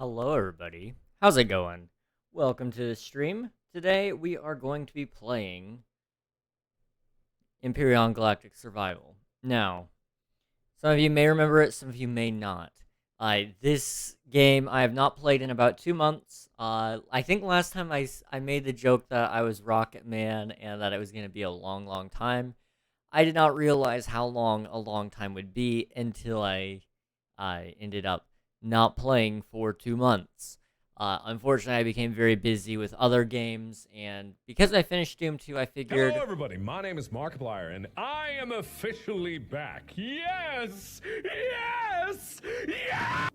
Hello, everybody. How's it going? Welcome to the stream. Today, we are going to be playing Empyrion Galactic Survival. Now, some of you may remember it, some of you may not. This game I have not played in about 2 months. I think last time I made the joke that I was Rocket Man and that it was going to be a long, long time. I did not realize how long a long time would be until I ended up not playing for 2 months. Unfortunately, I became very busy with other games, and because I finished Doom 2, I figured... Hello, everybody. My name is Markiplier, and I am officially back. Yes! Yes! Yes!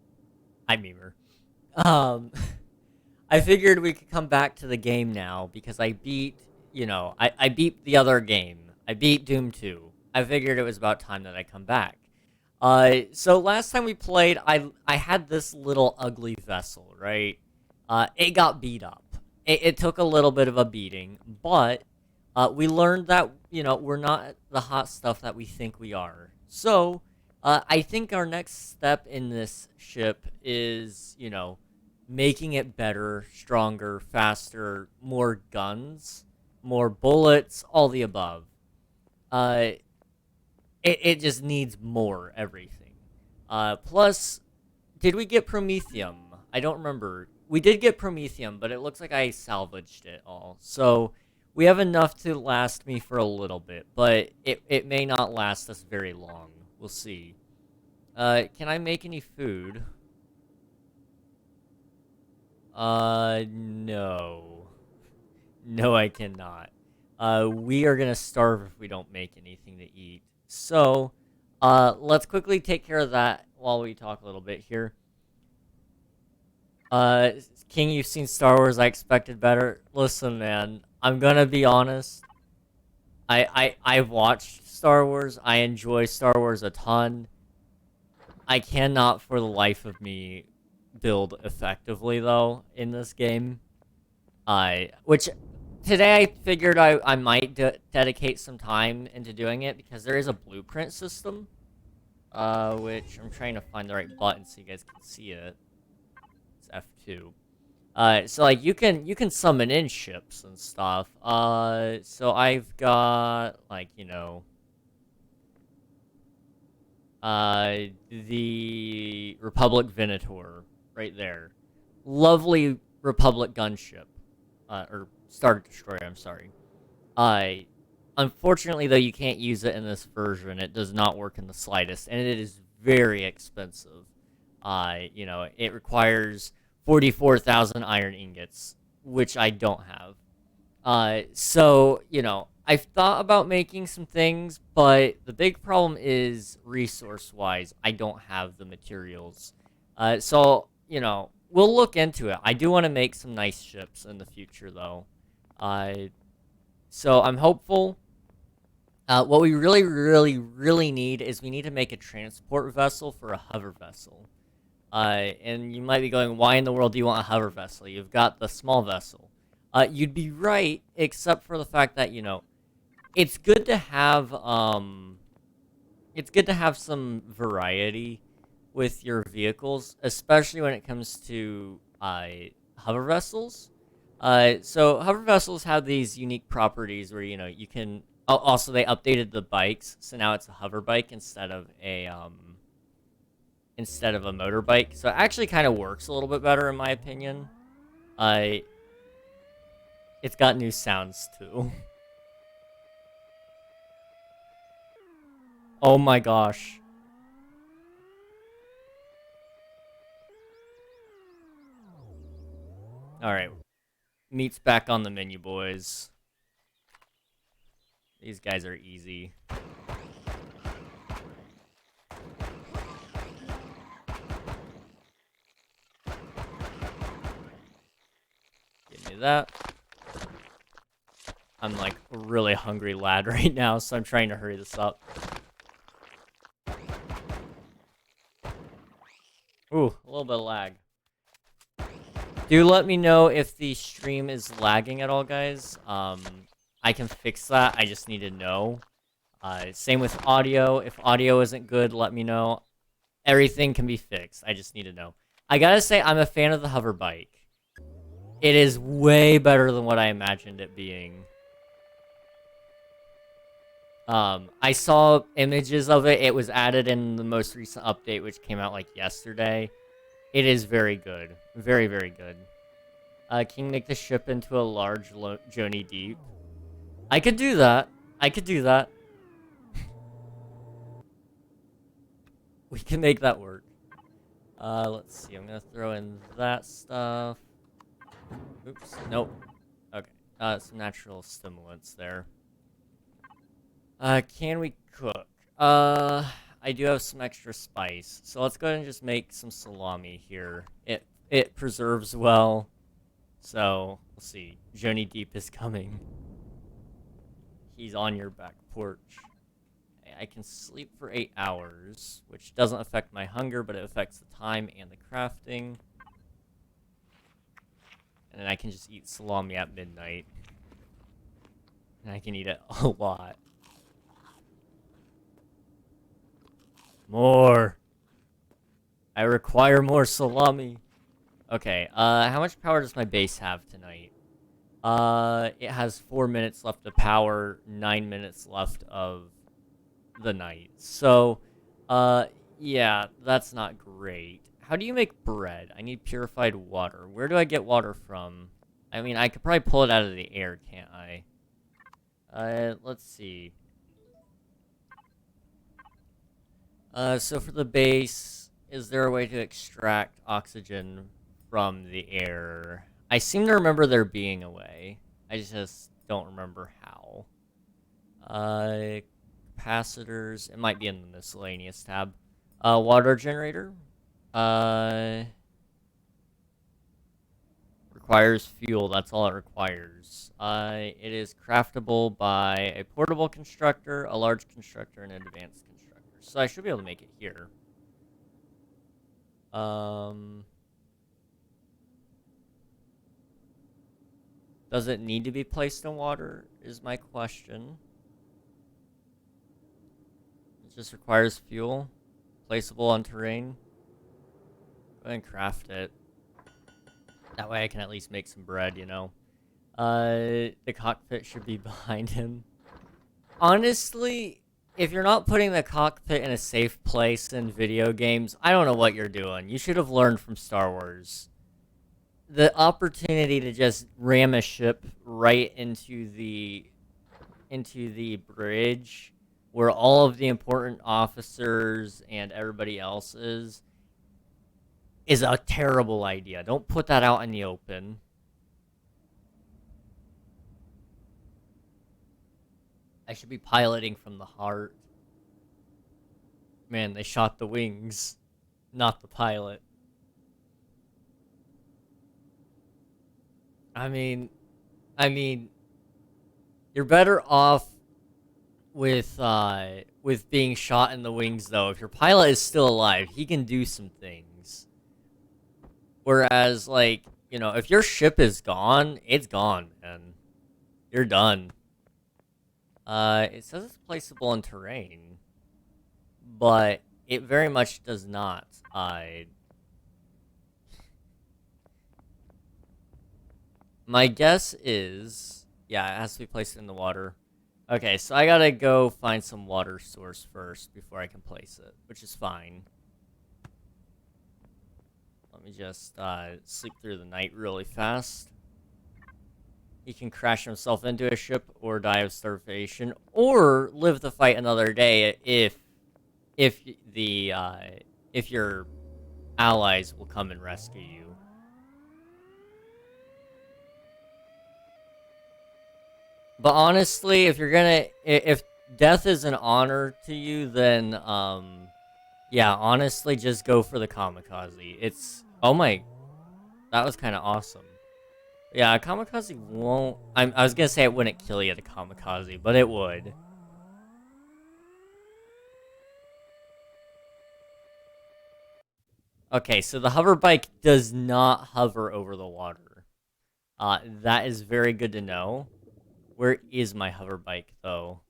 Hi, Memer. I figured we could come back to the game now, because I beat, I beat the other game. I beat Doom 2. I figured it was about time that I come back. So last time we played, I had this little ugly vessel, right? It got beat up. It took a little bit of a beating, but we learned that, we're not the hot stuff that we think we are. So, I think our next step in this ship is, making it better, stronger, faster, more guns, more bullets, all the above. It just needs more everything. Plus, did we get Promethium? I don't remember. We did get Promethium, but it looks like I salvaged it all. So, we have enough to last me for a little bit, but it may not last us very long. We'll see. Can I make any food? No. No, I cannot. We are gonna starve if we don't make anything to eat. So, let's quickly take care of that while we talk a little bit here. King, you've seen Star Wars, I expected better. Listen, man, I'm gonna be honest. I've watched Star Wars. I enjoy Star Wars a ton. I cannot, for the life of me, build effectively, though, in this game. Which... Today I figured I might dedicate some time into doing it because there is a blueprint system, which I'm trying to find the right button so you guys can see it. It's F2. So like you can summon in ships and stuff. So I've got like the Republic Venator right there, lovely Republic gunship, or Star Destroyer, I'm sorry. Unfortunately, though, you can't use it in this version. It does not work in the slightest, and it is very expensive. It requires 44,000 iron ingots, which I don't have. So, I've thought about making some things, but the big problem is resource-wise, I don't have the materials. So, we'll look into it. I do want to make some nice ships in the future, though. So I'm hopeful. What we really, really, really need is we need to make a transport vessel for a hover vessel. And you might be going, why in the world do you want a hover vessel? You've got the small vessel. You'd be right, except for the fact that, it's good to have, some variety with your vehicles, especially when it comes to, hover vessels. So hover vessels have these unique properties where, you can... Also, they updated the bikes, so now it's a hover bike instead of a motorbike. So it actually kind of works a little bit better, in my opinion. It's got new sounds, too. Oh my gosh. Alright. Meat's back on the menu, boys. These guys are easy. Give me that. I'm like a really hungry lad right now, so I'm trying to hurry this up. Ooh, a little bit of lag. Do let me know if the stream is lagging at all, guys. I can fix that. I just need to know. Same with audio. If audio isn't good, let me know. Everything can be fixed. I just need to know. I gotta say, I'm a fan of the hover bike. It is way better than what I imagined it being. I saw images of it. It was added in the most recent update, which came out like yesterday. It is very good. Very, very good. Can you make the ship into a large journey deep? I could do that. I could do that. We can make that work. Let's see. I'm gonna throw in that stuff. Oops. Nope. Okay. Some natural stimulants there. Can we cook? I do have some extra spice, so let's go ahead and just make some salami here. It preserves well, so we'll see. Journey Deep is coming. He's on your back porch. I can sleep for 8 hours, which doesn't affect my hunger, but it affects the time and the crafting. And then I can just eat salami at midnight. And I can eat it a lot. More. I require more salami. Okay, how much power does my base have tonight? It has 4 minutes left of power, 9 minutes left of the night. So, yeah, that's not great. How do you make bread? I need purified water. Where do I get water from? I mean, I could probably pull it out of the air, can't I? Let's see. So for the base, is there a way to extract oxygen from the air? I seem to remember there being a way. I just don't remember how. Capacitors. It might be in the miscellaneous tab. Water generator. Requires fuel. That's all it requires. It is craftable by a portable constructor, a large constructor, and an advanced constructor. So I should be able to make it here. Does it need to be placed in water, is my question. It just requires fuel. Placeable on terrain. Go ahead and craft it. That way I can at least make some bread, you know. The cockpit should be behind him. Honestly, if you're not putting the cockpit in a safe place in video games, I don't know what you're doing. You should have learned from Star Wars. The opportunity to just ram a ship right into the bridge where all of the important officers and everybody else is a terrible idea. Don't put that out in the open. I should be piloting from the heart. Man, they shot the wings, not the pilot. I mean, you're better off with being shot in the wings, though. If your pilot is still alive, he can do some things. Whereas, like, you know, if your ship is gone, it's gone, man. You're done. It says it's placeable in terrain, but it very much does not. My guess is, yeah, it has to be placed in the water. Okay, so I gotta go find some water source first before I can place it, which is fine. Let me just sleep through the night really fast. He can crash himself into a ship or die of starvation, or live to fight another day if your allies will come and rescue you. But honestly, if death is an honor to you, then yeah, honestly, just go for the kamikaze. Oh my, that was kind of awesome. Yeah, a kamikaze won't. I was gonna say it wouldn't kill you, the kamikaze, but it would. Okay, so the hover bike does not hover over the water. That is very good to know. Where is my hover bike, though?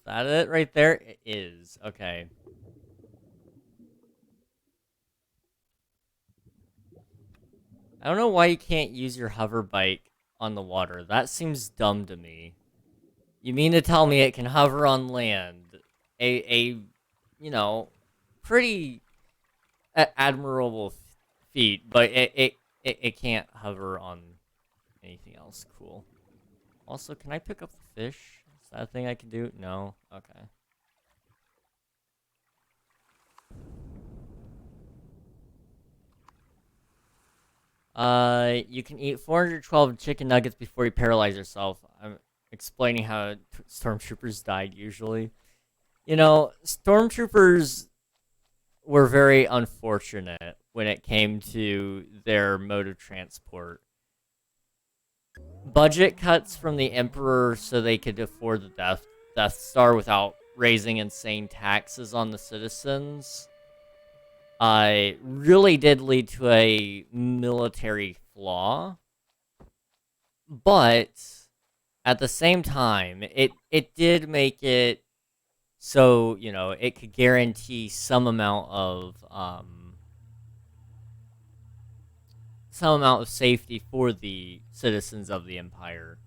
that it right there? It is. Okay. I don't know why you can't use your hover bike on the water. That seems dumb to me. You mean to tell me it can hover on land? A you know, pretty admirable feat, but it can't hover on anything else. Cool. Also, can I pick up the fish? Is that a thing I can do? No? Okay. You can eat 412 chicken nuggets before you paralyze yourself. I'm explaining how stormtroopers died usually. You know, stormtroopers were very unfortunate when it came to their mode of transport. Budget cuts from the Emperor so they could afford the Death Star without raising insane taxes on the citizens really did lead to a military flaw. But at the same time, it did make it so, you know, it could guarantee some amount of safety for the citizens of the Empire.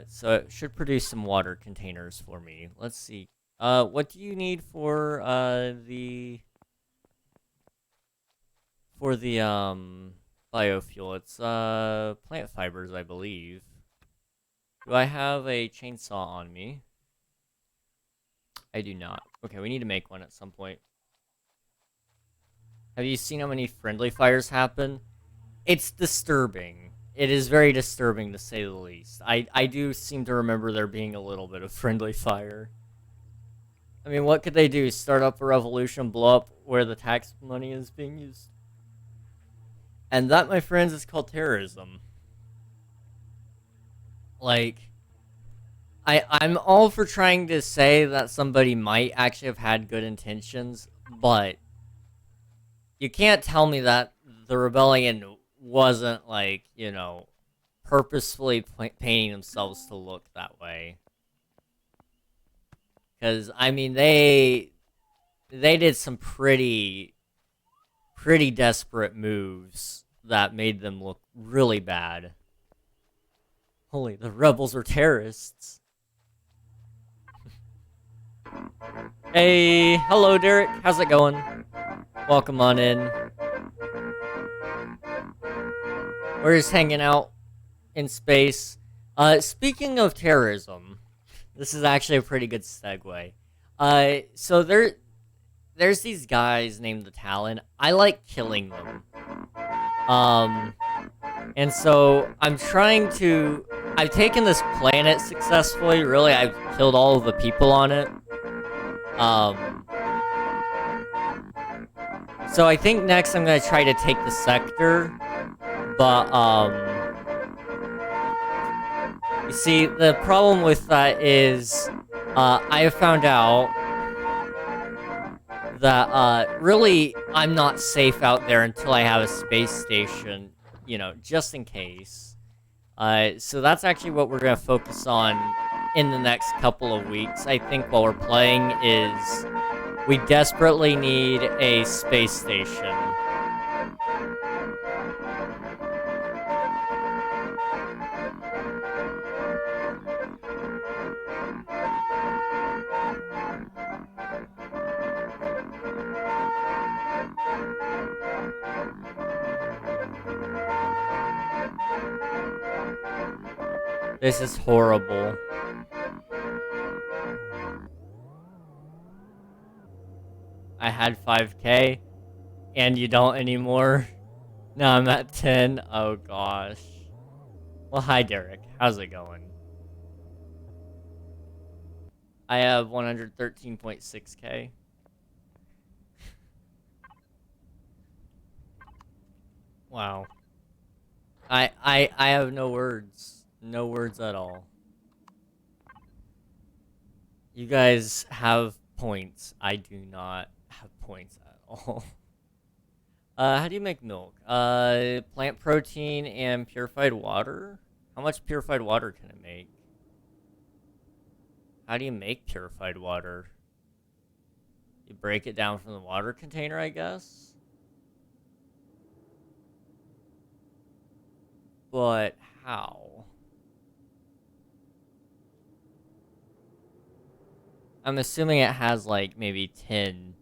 So it should produce some water containers for me. Let's see. What do you need for the biofuel? It's plant fibers, I believe. Do I have a chainsaw on me? I do not. Okay, we need to make one at some point. Have you seen how many friendly fires happen? It's disturbing. It is very disturbing, to say the least. I do seem to remember there being a little bit of friendly fire. I mean, what could they do? Start up a revolution, blow up where the tax money is being used? And that, my friends, is called terrorism. Like, I'm all for trying to say that somebody might actually have had good intentions, but you can't tell me that the rebellion wasn't, like, you know, purposefully painting themselves to look that way. Because, I mean, they did some pretty desperate moves that made them look really bad. Holy, the rebels are terrorists. Hey, hello Derek, how's it going? Welcome on in. We're just hanging out in space. Speaking of terrorism, this is actually a pretty good segue. So there's these guys named the Talon. I like killing them. And so I've taken this planet successfully. Really, I've killed all of the people on it. So I think next I'm gonna try to take the sector, but you see, the problem with that is I have found out that really I'm not safe out there until I have a space station, you know, just in case. So that's actually what we're gonna focus on in the next couple of weeks. I think while we're playing is we desperately need a space station. This is horrible. I had 5K, and you don't anymore. Now I'm at 10. Oh gosh. Well, hi Derek. How's it going? I have 113.6K. Wow. I have no words. No words at all. You guys have points. I do not have points at all. How do you make milk? Plant protein and purified water? How much purified water can it make? How do you make purified water? You break it down from the water container, I guess? But how? I'm assuming it has, like, maybe 10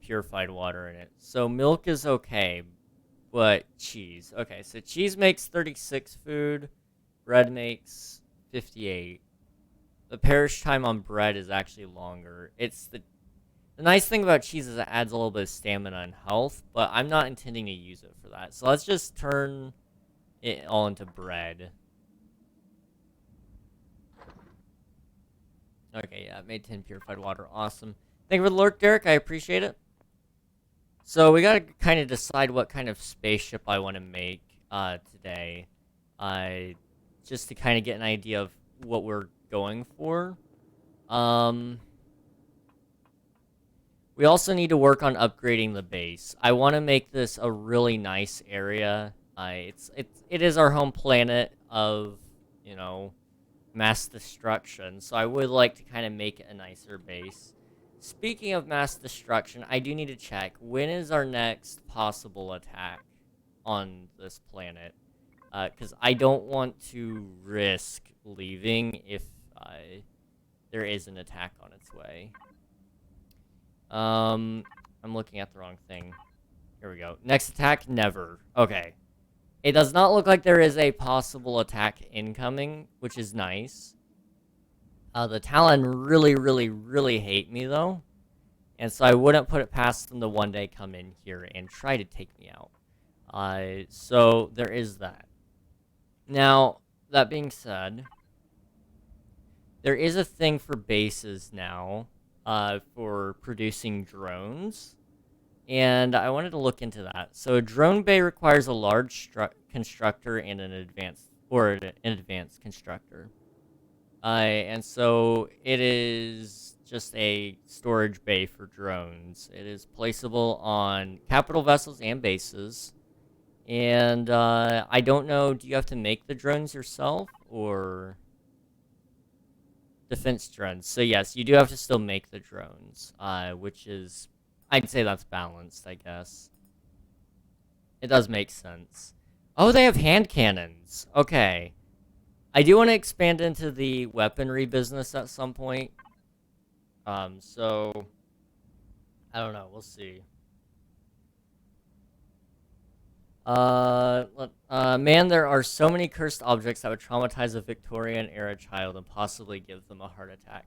purified water in it. So milk is okay, but cheese. Okay, so cheese makes 36 food. Bread makes 58. The perish time on bread is actually longer. It's the nice thing about cheese is it adds a little bit of stamina and health, but I'm not intending to use it for that. So let's just turn it all into bread. Okay, yeah, it made 10 purified water. Awesome. Thank you for the lurk, Derek. I appreciate it. So we gotta kind of decide what kind of spaceship I want to make today. Just to kind of get an idea of what we're going for. We also need to work on upgrading the base. I want to make this a really nice area. It is our home planet of, you know, mass destruction. So I would like to kind of make it a nicer base. Speaking of mass destruction, I do need to check, when is our next possible attack on this planet? Because I don't want to risk leaving if there is an attack on its way. I'm looking at the wrong thing. Here we go. Next attack, never. Okay. It does not look like there is a possible attack incoming, which is nice. The Talon really, really, really hate me, though. And so I wouldn't put it past them to one day come in here and try to take me out. So there is that. Now, that being said, there is a thing for bases now for producing drones. And I wanted to look into that. So a drone bay requires a large constructor and an advanced constructor. And so it is just a storage bay for drones. It is placeable on capital vessels and bases. And I don't know, do you have to make the drones yourself or defense drones? So yes, you do have to still make the drones, which is, I'd say that's balanced, I guess. It does make sense. Oh, they have hand cannons. Okay. I do want to expand into the weaponry business at some point. So I don't know. We'll see. Man, there are so many cursed objects that would traumatize a Victorian-era child and possibly give them a heart attack.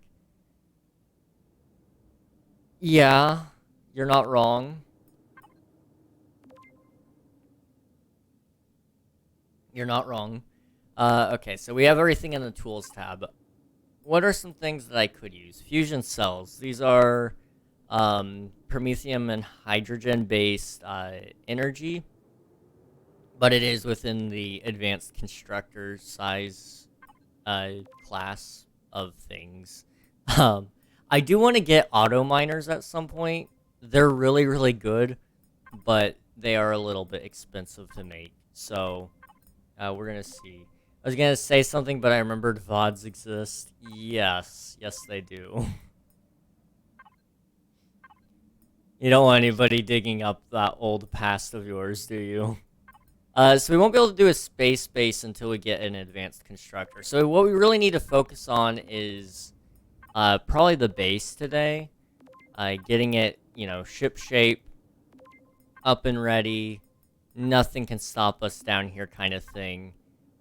Yeah, you're not wrong. You're not wrong. Okay, so we have everything in the tools tab. What are some things that I could use? Fusion cells. These are promethium and hydrogen-based energy, but it is within the advanced constructor size class of things. I do want to get auto miners at some point. They're really, really good, but they are a little bit expensive to make. So we're gonna see. I was gonna say something, but I remembered Vods exist. Yes, yes they do. You don't want anybody digging up that old past of yours, do you? So we won't be able to do a space base until we get an advanced constructor. So what we really need to focus on is probably the base today. Getting it, you know, ship shape, up and ready. Nothing can stop us down here kind of thing.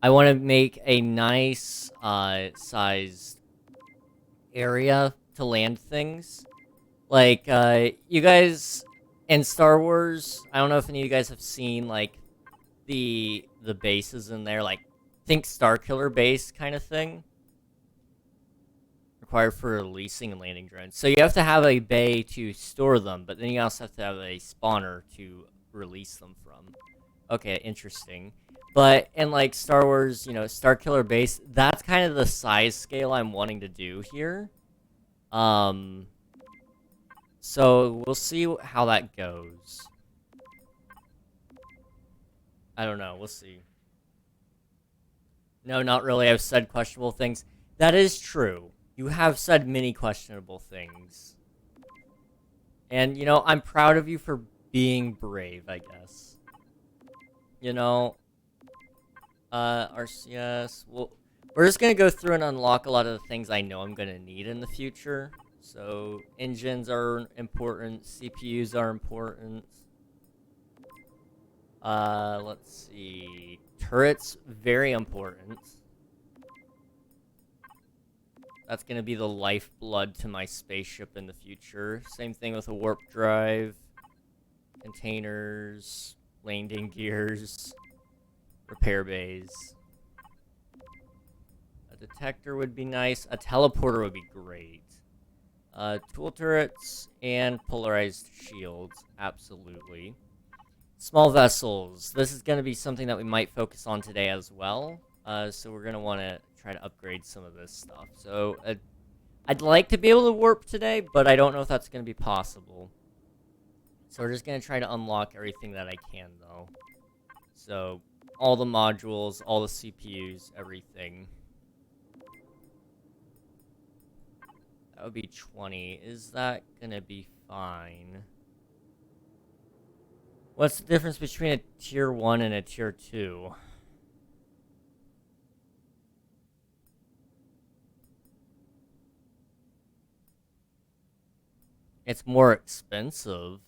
I want to make a nice sized area to land things. Like, you guys in Star Wars, I don't know if any of you guys have seen, like, the bases in there, like, think Starkiller base kind of thing. Required for releasing and landing drones. So you have to have a bay to store them, but then you also have to have a spawner to release them from. Okay, interesting. But in, like, Star Wars, you know, Starkiller base, that's kind of the size scale I'm wanting to do here. So we'll see how that goes. I don't know. We'll see. No, not really. I've said questionable things. That is true. You have said many questionable things. And, you know, I'm proud of you for being brave, I guess. You know, RCS, well, we're just gonna go through and unlock a lot of the things I know I'm gonna need in the future. So, engines are important, CPUs are important. Let's see. Turrets, very important. That's gonna be the lifeblood to my spaceship in the future. Same thing with a warp drive, containers, landing gears, repair bays. A detector would be nice. A teleporter would be great. Tool turrets and polarized shields, absolutely. Small vessels. This is going to be something that we might focus on today as well. So we're going to want to try to upgrade some of this stuff. So I'd like to be able to warp today, but I don't know if that's going to be possible. So we're just going to try to unlock everything that I can, though. So all the modules, all the CPUs, everything. That would be 20. Is that going to be fine? What's the difference between a tier 1 and a tier 2? It's more expensive.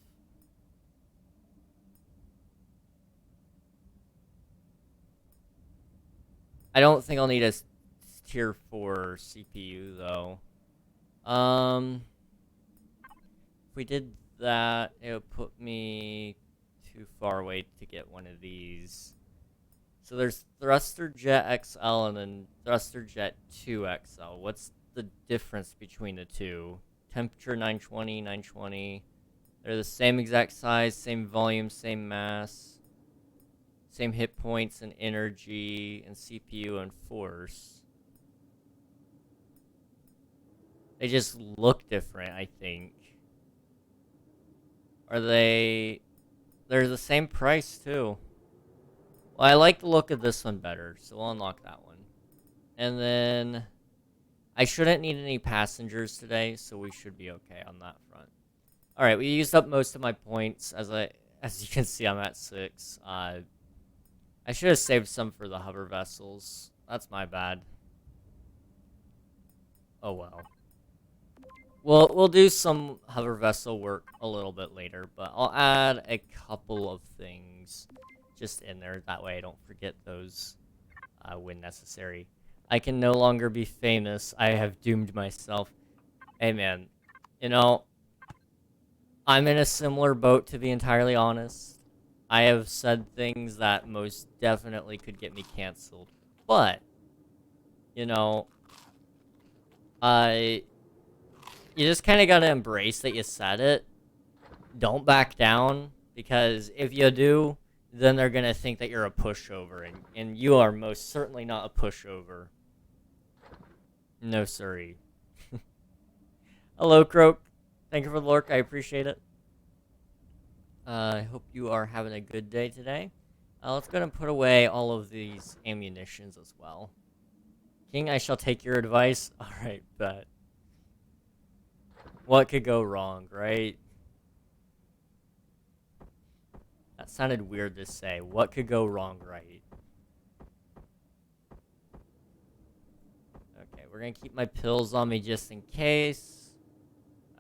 I don't think I'll need a tier 4 CPU, though. If we did that, it would put me too far away to get one of these. So there's Thruster Jet XL and then Thruster Jet 2 XL. What's the difference between the two? Temperature 920, 920. They're the same exact size, same volume, same mass, same hit points and energy and CPU and force. They just look different, I think. Are they... They're the same price, too. Well, I like the look of this one better, so we'll unlock that one. And then... I shouldn't need any passengers today, so we should be okay on that front. Alright, we used up most of my points. As you can see, I'm at 6. I should have saved some for the hover vessels. That's my bad. Oh well. We'll do some hover vessel work a little bit later, but I'll add a couple of things just in there. That way I don't forget those when necessary. I can no longer be famous. I have doomed myself. Hey man, you know, I'm in a similar boat, to be entirely honest. I have said things that most definitely could get me canceled. But, you know, you just kind of gotta embrace that you said it. Don't back down, because if you do, then they're gonna think that you're a pushover, and you are most certainly not a pushover. No, sorry. Hello, Croak. Thank you for the lurk. I appreciate it. I hope you are having a good day today. Let's go and put away all of these ammunitions as well. King, I shall take your advice. Alright, bet. What could go wrong, right? That sounded weird to say. What could go wrong, right? Okay, we're gonna keep my pills on me just in case.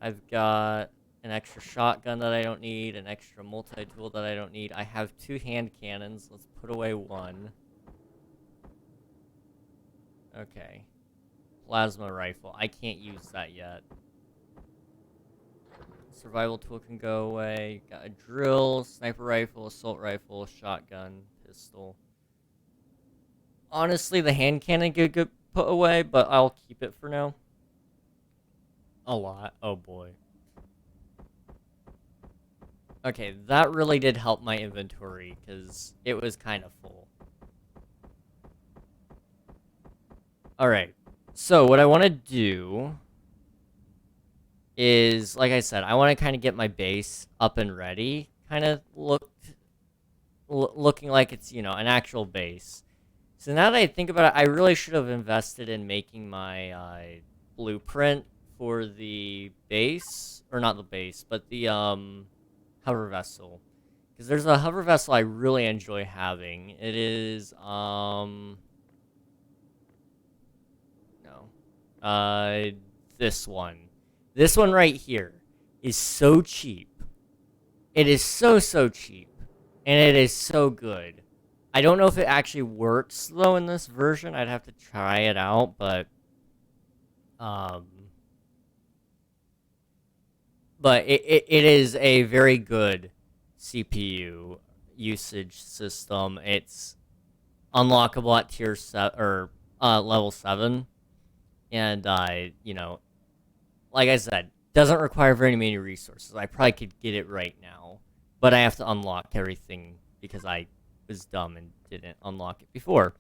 I've got an extra shotgun that I don't need, an extra multi-tool that I don't need. I have 2 hand cannons. Let's put away one. Okay. Plasma rifle. I can't use that yet. Survival tool can go away. Got a drill, sniper rifle, assault rifle, shotgun, pistol. Honestly, the hand cannon could get put away, but I'll keep it for now. A lot. Oh boy. Okay, that really did help my inventory, because it was kind of full. Alright, so what I want to do is, like I said, I want to kind of get my base up and ready. Kind of looking like it's, you know, an actual base. So now that I think about it, I really should have invested in making my blueprint for the base, or not the base, but the hover vessel. Because there's a hover vessel I really enjoy having. It is no, this one. This one right here is so cheap. It is so cheap, and it is so good. I don't know if it actually works though in this version. I'd have to try it out, but um, it is a very good CPU usage system. It's unlockable at tier 7 or level 7, and you know, like I said, doesn't require very many resources. I probably could get it right now, but I have to unlock everything because I was dumb and didn't unlock it before.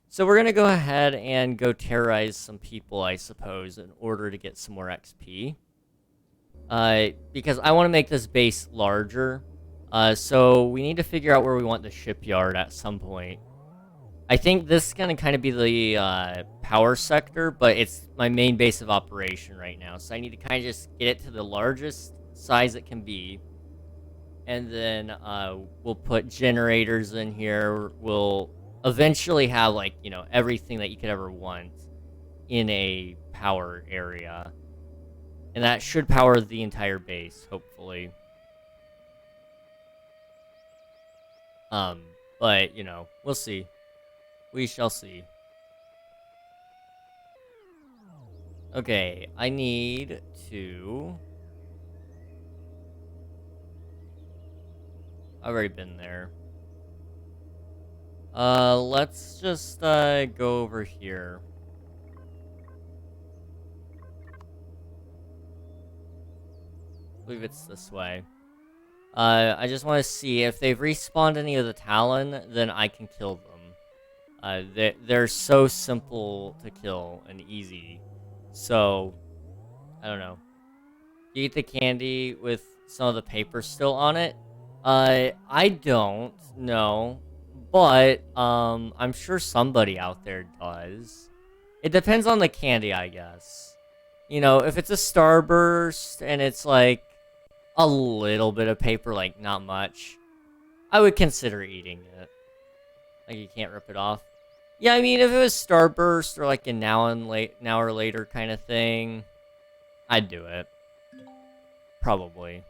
So we're gonna go ahead and go terrorize some people, I suppose, in order to get some more XP. Because I want to make this base larger. So we need to figure out where we want the shipyard at some point. I think this is going to kind of be the power sector, but it's my main base of operation right now. So I need to kind of just get it to the largest size it can be. And then we'll put generators in here. We'll eventually have, like, you know, everything that you could ever want in a power area. And that should power the entire base, hopefully. But, you know, we'll see. We shall see. Okay, I need to... I've already been there. Let's just, go over here. I believe it's this way. I just want to see if they've respawned any of the Talon, then I can kill them. They're so simple to kill and easy. So, I don't know. Do you eat the candy with some of the paper still on it? I don't know, but I'm sure somebody out there does. It depends on the candy, I guess. You know, if it's a Starburst and it's like a little bit of paper, like not much, I would consider eating it. Like, you can't rip it off. Yeah, I mean, if it was Starburst or like a now or later kind of thing, I'd do it. Probably.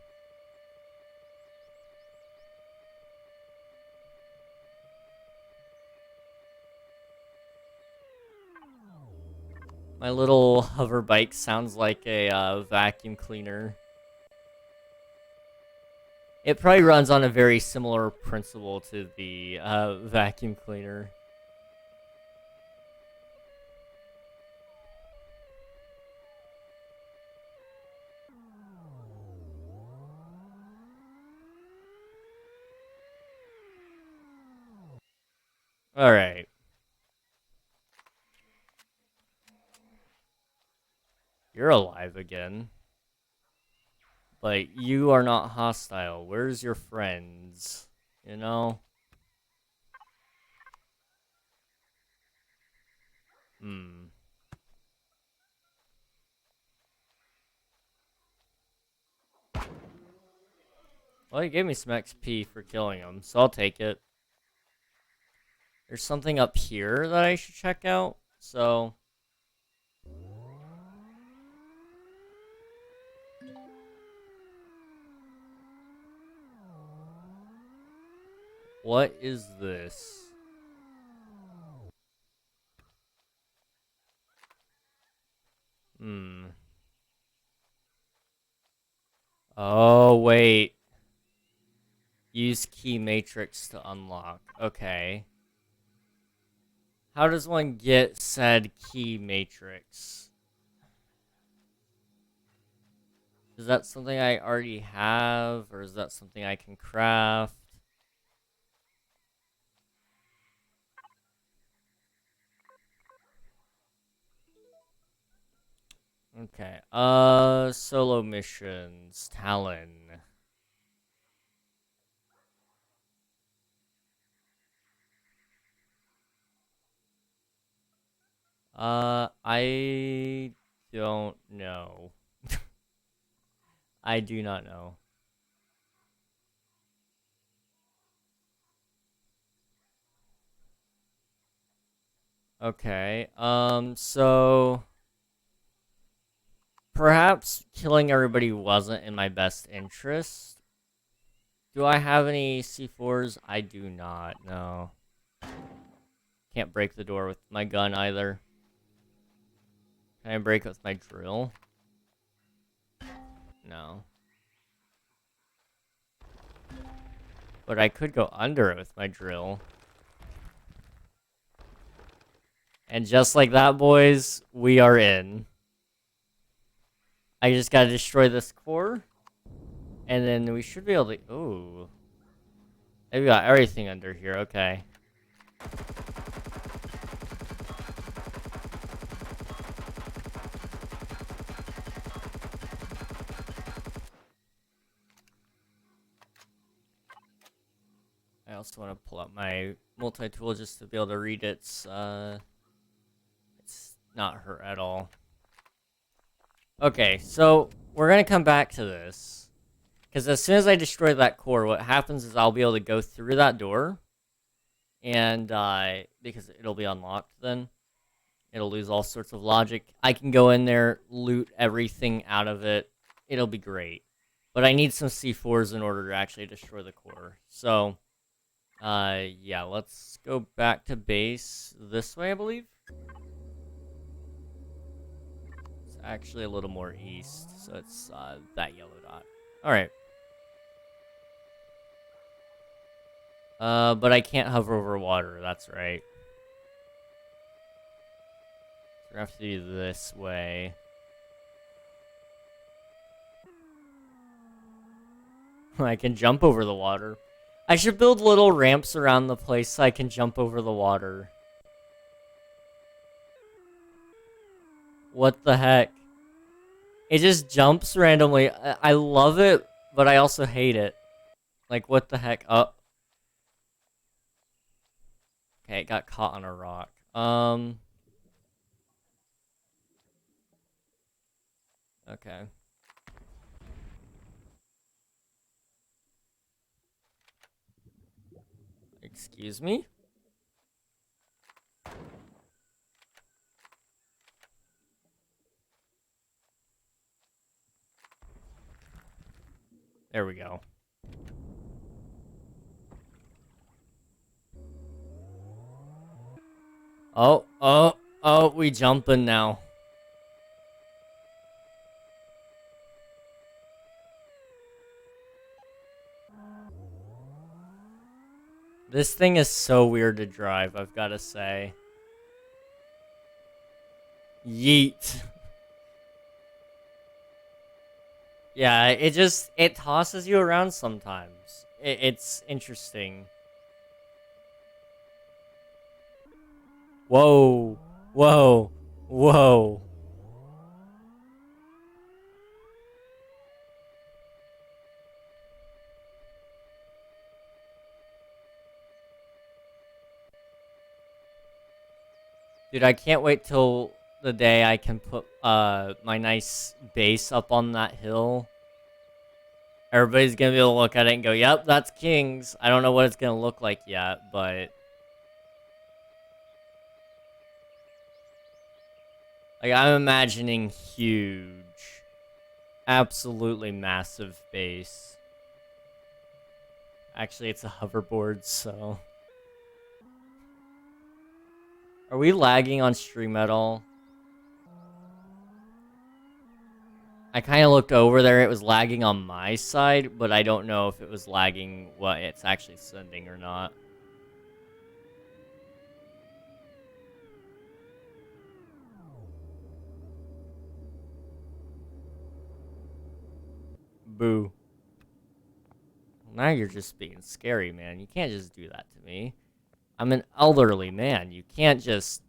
My little hover bike sounds like a vacuum cleaner. It probably runs on a very similar principle to the vacuum cleaner. Alright. You're alive again. But you are not hostile. Where's your friends? You know? Hmm. Well, you gave me some XP for killing them, so I'll take it. There's something up here that I should check out, so... What is this? Hmm. Oh, wait. Use key matrix to unlock. Okay. How does one get said key matrix? Is that something I already have, or is that something I can craft? Okay, solo missions, Talon. I don't know. I do not know. Okay, so perhaps killing everybody wasn't in my best interest. Do I have any C4s? I do not, no. Can't break the door with my gun either. Can I break it with my drill? No. But I could go under it with my drill. And just like that, boys, we are in. I just gotta destroy this core. And then we should be able to... Ooh. Maybe we got everything under here, okay. I also want to pull out my multi-tool just to be able to read it's not hurt at all. Okay, so we're gonna come back to this. Because as soon as I destroy that core, what happens is I'll be able to go through that door. And, because it'll be unlocked then. It'll lose all sorts of logic. I can go in there, loot everything out of it. It'll be great. But I need some C4s in order to actually destroy the core. So, yeah, let's go back to base this way, I believe. It's actually a little more east, so it's, that yellow dot. Alright. But I can't hover over water, that's right. So we have to do this way. I can jump over the water. I should build little ramps around the place so I can jump over the water. What the heck? It just jumps randomly. I love it, but I also hate it. Like, what the heck? Oh. Okay, it got caught on a rock. Okay. Excuse me? There we go. Oh, we jumping now. This thing is so weird to drive, I've got to say. Yeet. Yeah, it tosses you around sometimes. It's interesting. Whoa. Whoa. Whoa. Dude, I can't wait till the day I can put my nice base up on that hill. Everybody's gonna be able to look at it and go, yep, that's King's. I don't know what it's gonna look like yet, but... Like, I'm imagining huge. Absolutely massive base. Actually, it's a hoverboard, so... Are we lagging on stream at all? I kind of looked over there, it was lagging on my side, but I don't know if it was lagging what it's actually sending or not. Boo. Now you're just being scary, man. You can't just do that to me. I'm an elderly man. You can't just...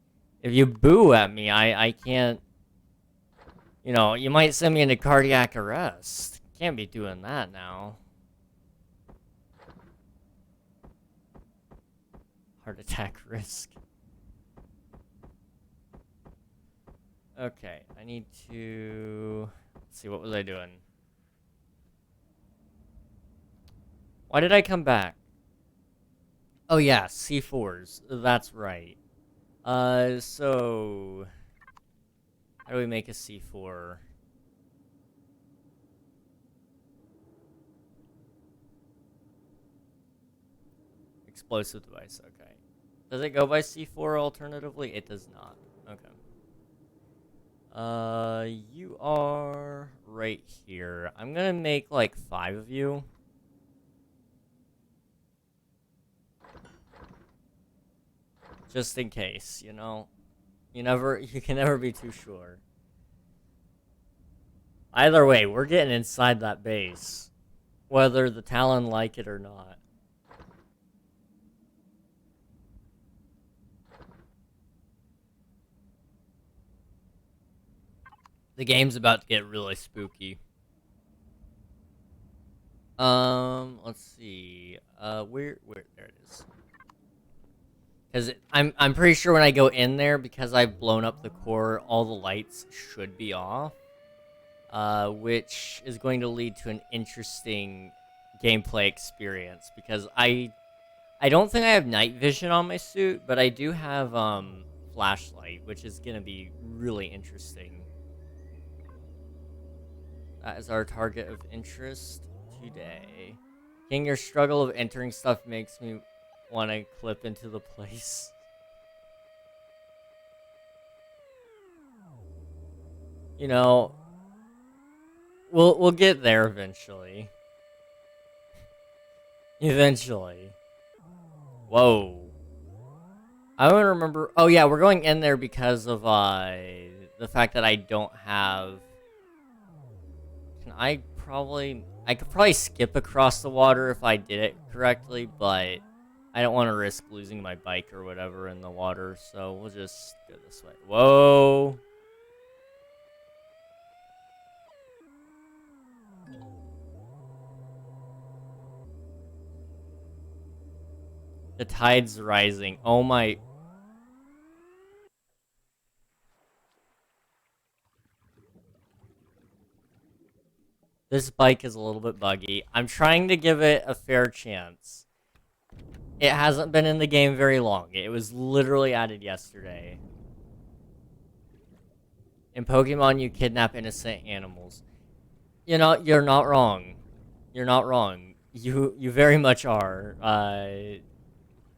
If you boo at me, I can't... You know, you might send me into cardiac arrest. Can't be doing that now. Heart attack risk. Okay, I need to... Let's see, what was I doing? Why did I come back? Oh yeah, C4s. That's right. So... How do we make a C4? Explosive device, okay. Does it go by C4 alternatively? It does not. Okay. You are right here. I'm gonna make like 5 of you. Just in case, you know? You can never be too sure. Either way, we're getting inside that base. Whether the Talon like it or not. The game's about to get really spooky. Let's see. Where there it is. Because I'm pretty sure when I go in there, because I've blown up the core, all the lights should be off. Which is going to lead to an interesting gameplay experience, because I don't think I have night vision on my suit, but I do have flashlight, which is gonna be really interesting. That is our target of interest today. King, your struggle of entering stuff makes me want to clip into the place. You know, we'll get there eventually. Eventually. Whoa. I don't remember. Oh yeah, we're going in there because of the fact that I don't have. I could probably skip across the water if I did it correctly, but I don't want to risk losing my bike or whatever in the water, so we'll just go this way. Whoa. The tide's rising. Oh my. This bike is a little bit buggy. I'm trying to give it a fair chance. It hasn't been in the game very long. It was literally added yesterday. In Pokemon, you kidnap innocent animals. You know, you're not wrong. You're not wrong. You very much are.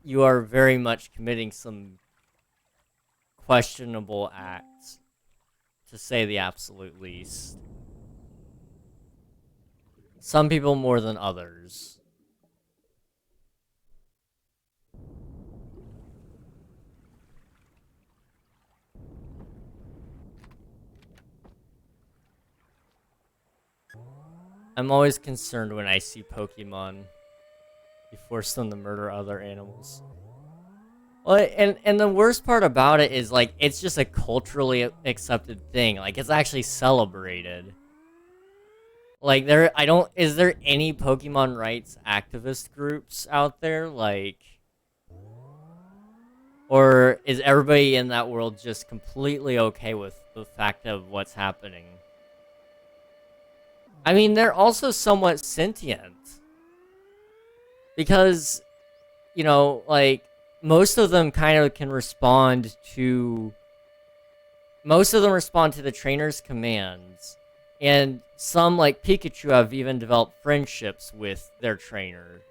You are very much committing some questionable acts, to say the absolute least. Some people more than others. I'm always concerned when I see Pokemon. You force them to murder other animals. Well, and the worst part about it is, like, it's just a culturally accepted thing. Like, it's actually celebrated. Like, is there any Pokemon rights activist groups out there? Like, or is everybody in that world just completely okay with the fact of what's happening? I mean, they're also somewhat sentient. Because, you know, like, most of them kind of can respond to... Most of them respond to the trainer's commands. And some, like Pikachu, have even developed friendships with their trainer.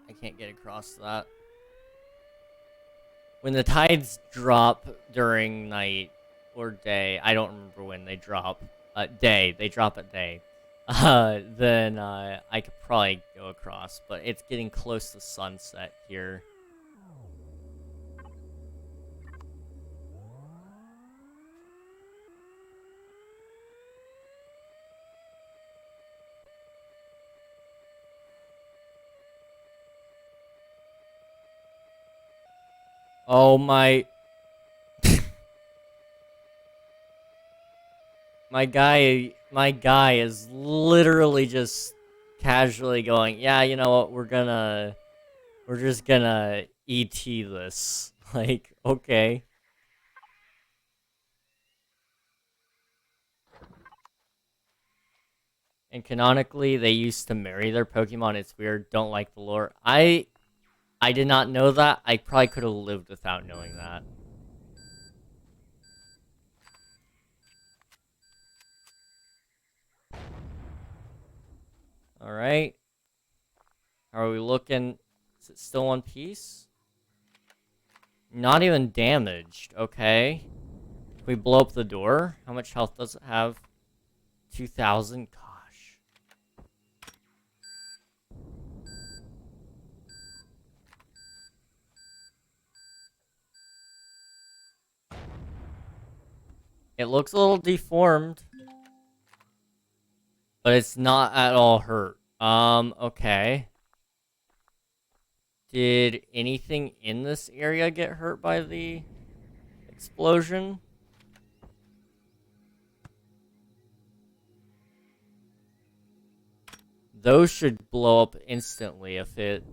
I can't get across that. When the tides drop during night or day, I don't remember when they drop. Day. They drop at day. Then I could probably go across, but it's getting close to sunset here. Oh my... my guy is literally just casually going, yeah, you know what, we're just gonna ET this. Like, okay. And canonically, they used to marry their Pokemon. It's weird. Don't like the lore. I did not know that. I probably could have lived without knowing that. Alright. How are we looking? Is it still one piece? Not even damaged. Okay. If we blow up the door, how much health does it have? 2,000? Gosh. It looks a little deformed. But it's not at all hurt. Okay. Did anything in this area get hurt by the explosion? Those should blow up instantly if it...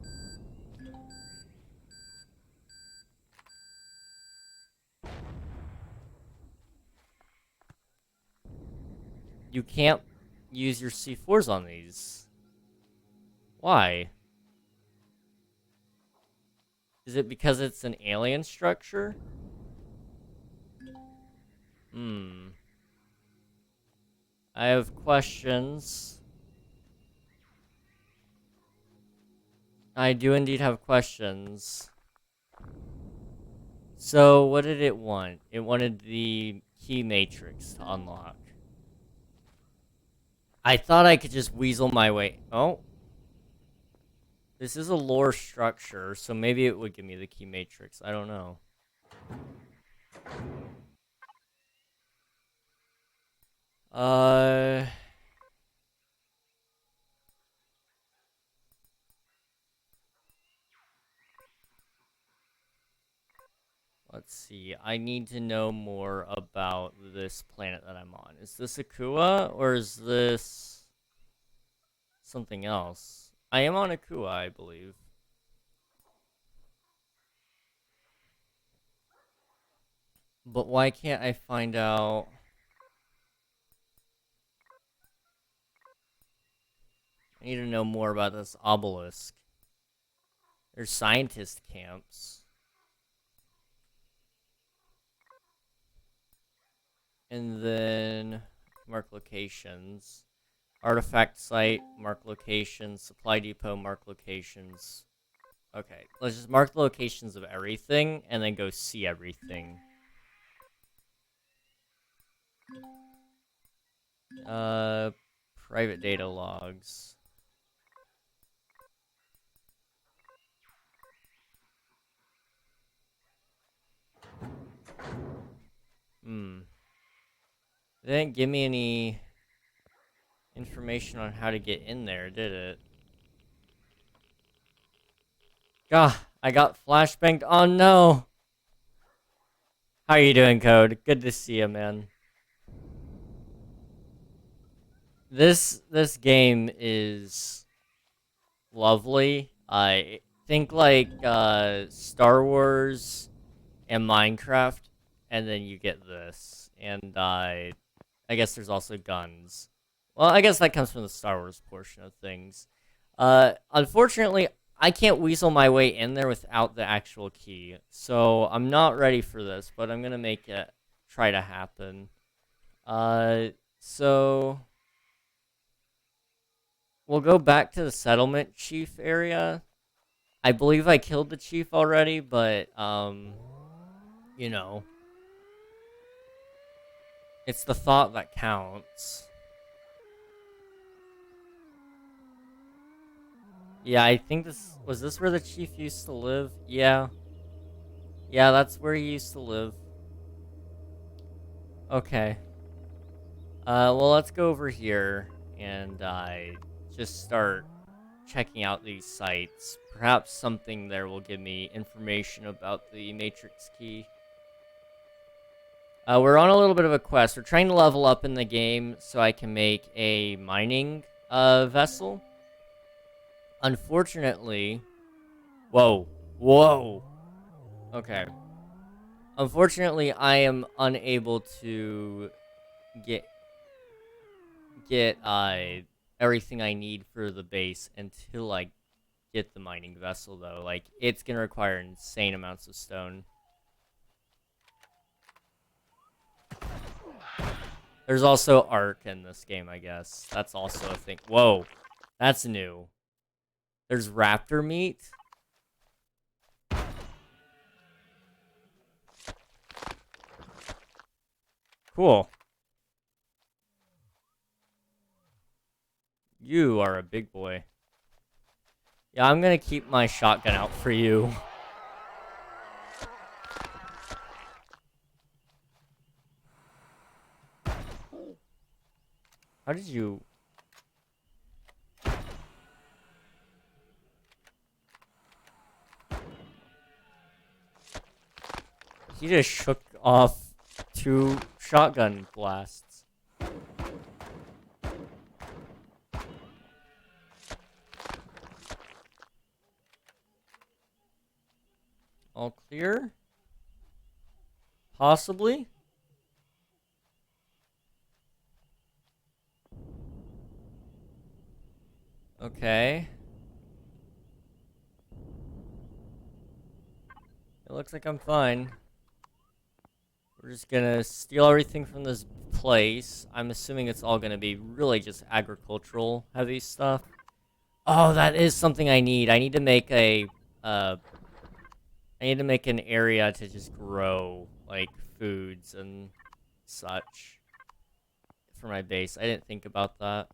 You can't use your C4s on these. Why? Is it because it's an alien structure? I have questions. I do indeed have questions. So, what did it want? It wanted the key matrix to unlock. I thought I could just weasel my way... Oh. This is a lore structure, so maybe it would give me the key matrix. I don't know. Let's see. I need to know more about this planet that I'm on. Is this Akua, or is this something else? I am on Akua, I believe. But why can't I find out... I need to know more about this obelisk. There's scientist camps. And then mark locations. Artifact site, mark locations. Supply depot, mark locations. Okay, let's just mark the locations of everything and then go see everything. Private data logs. They didn't give me any information on how to get in there, did it? Gah, I got flashbanged. Oh no! How you doing, Code? Good to see you, man. This game is lovely. I think like Star Wars and Minecraft, and then you get this. And I guess there's also guns. Well, I guess that comes from the Star Wars portion of things. Unfortunately, I can't weasel my way in there without the actual key. So I'm not ready for this, but I'm gonna make it try to happen. So we'll go back to the settlement chief area. I believe I killed the chief already, but you know, it's the thought that counts. Yeah, I think was this where the chief used to live? Yeah. Yeah, that's where he used to live. Okay. Well, let's go over here and just start checking out these sites. Perhaps something there will give me information about the Matrix key. We're on a little bit of a quest. We're trying to level up in the game so I can make a mining vessel. Unfortunately... Whoa. Whoa. Okay. Unfortunately, I am unable to get everything I need for the base until I get the mining vessel, though. Like, it's gonna require insane amounts of stone. There's also Ark in this game, I guess. That's also a thing. Whoa. That's new. There's raptor meat? Cool. You are a big boy. Yeah, I'm gonna keep my shotgun out for you. How did you... He just shook off 2 shotgun blasts. All clear? Possibly? Okay. It looks like I'm fine. We're just gonna steal everything from this place. I'm assuming it's all gonna be really just agricultural heavy stuff. Oh, that is something I need. I need to make a, I need to make an area to just grow, like, foods and such for my base. I didn't think about that.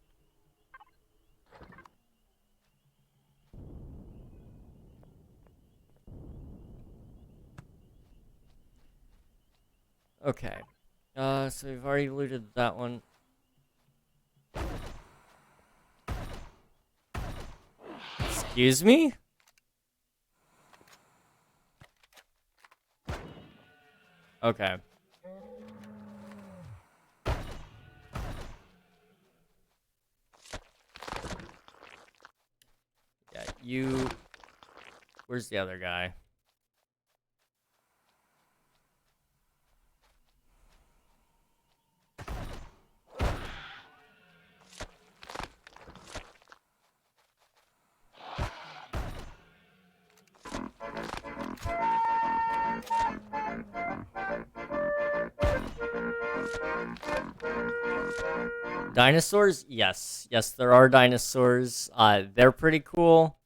Okay. So we've already looted that one. Excuse me? Okay. Yeah, you... Where's the other guy? Dinosaurs? Yes. Yes, there are dinosaurs. They're pretty cool.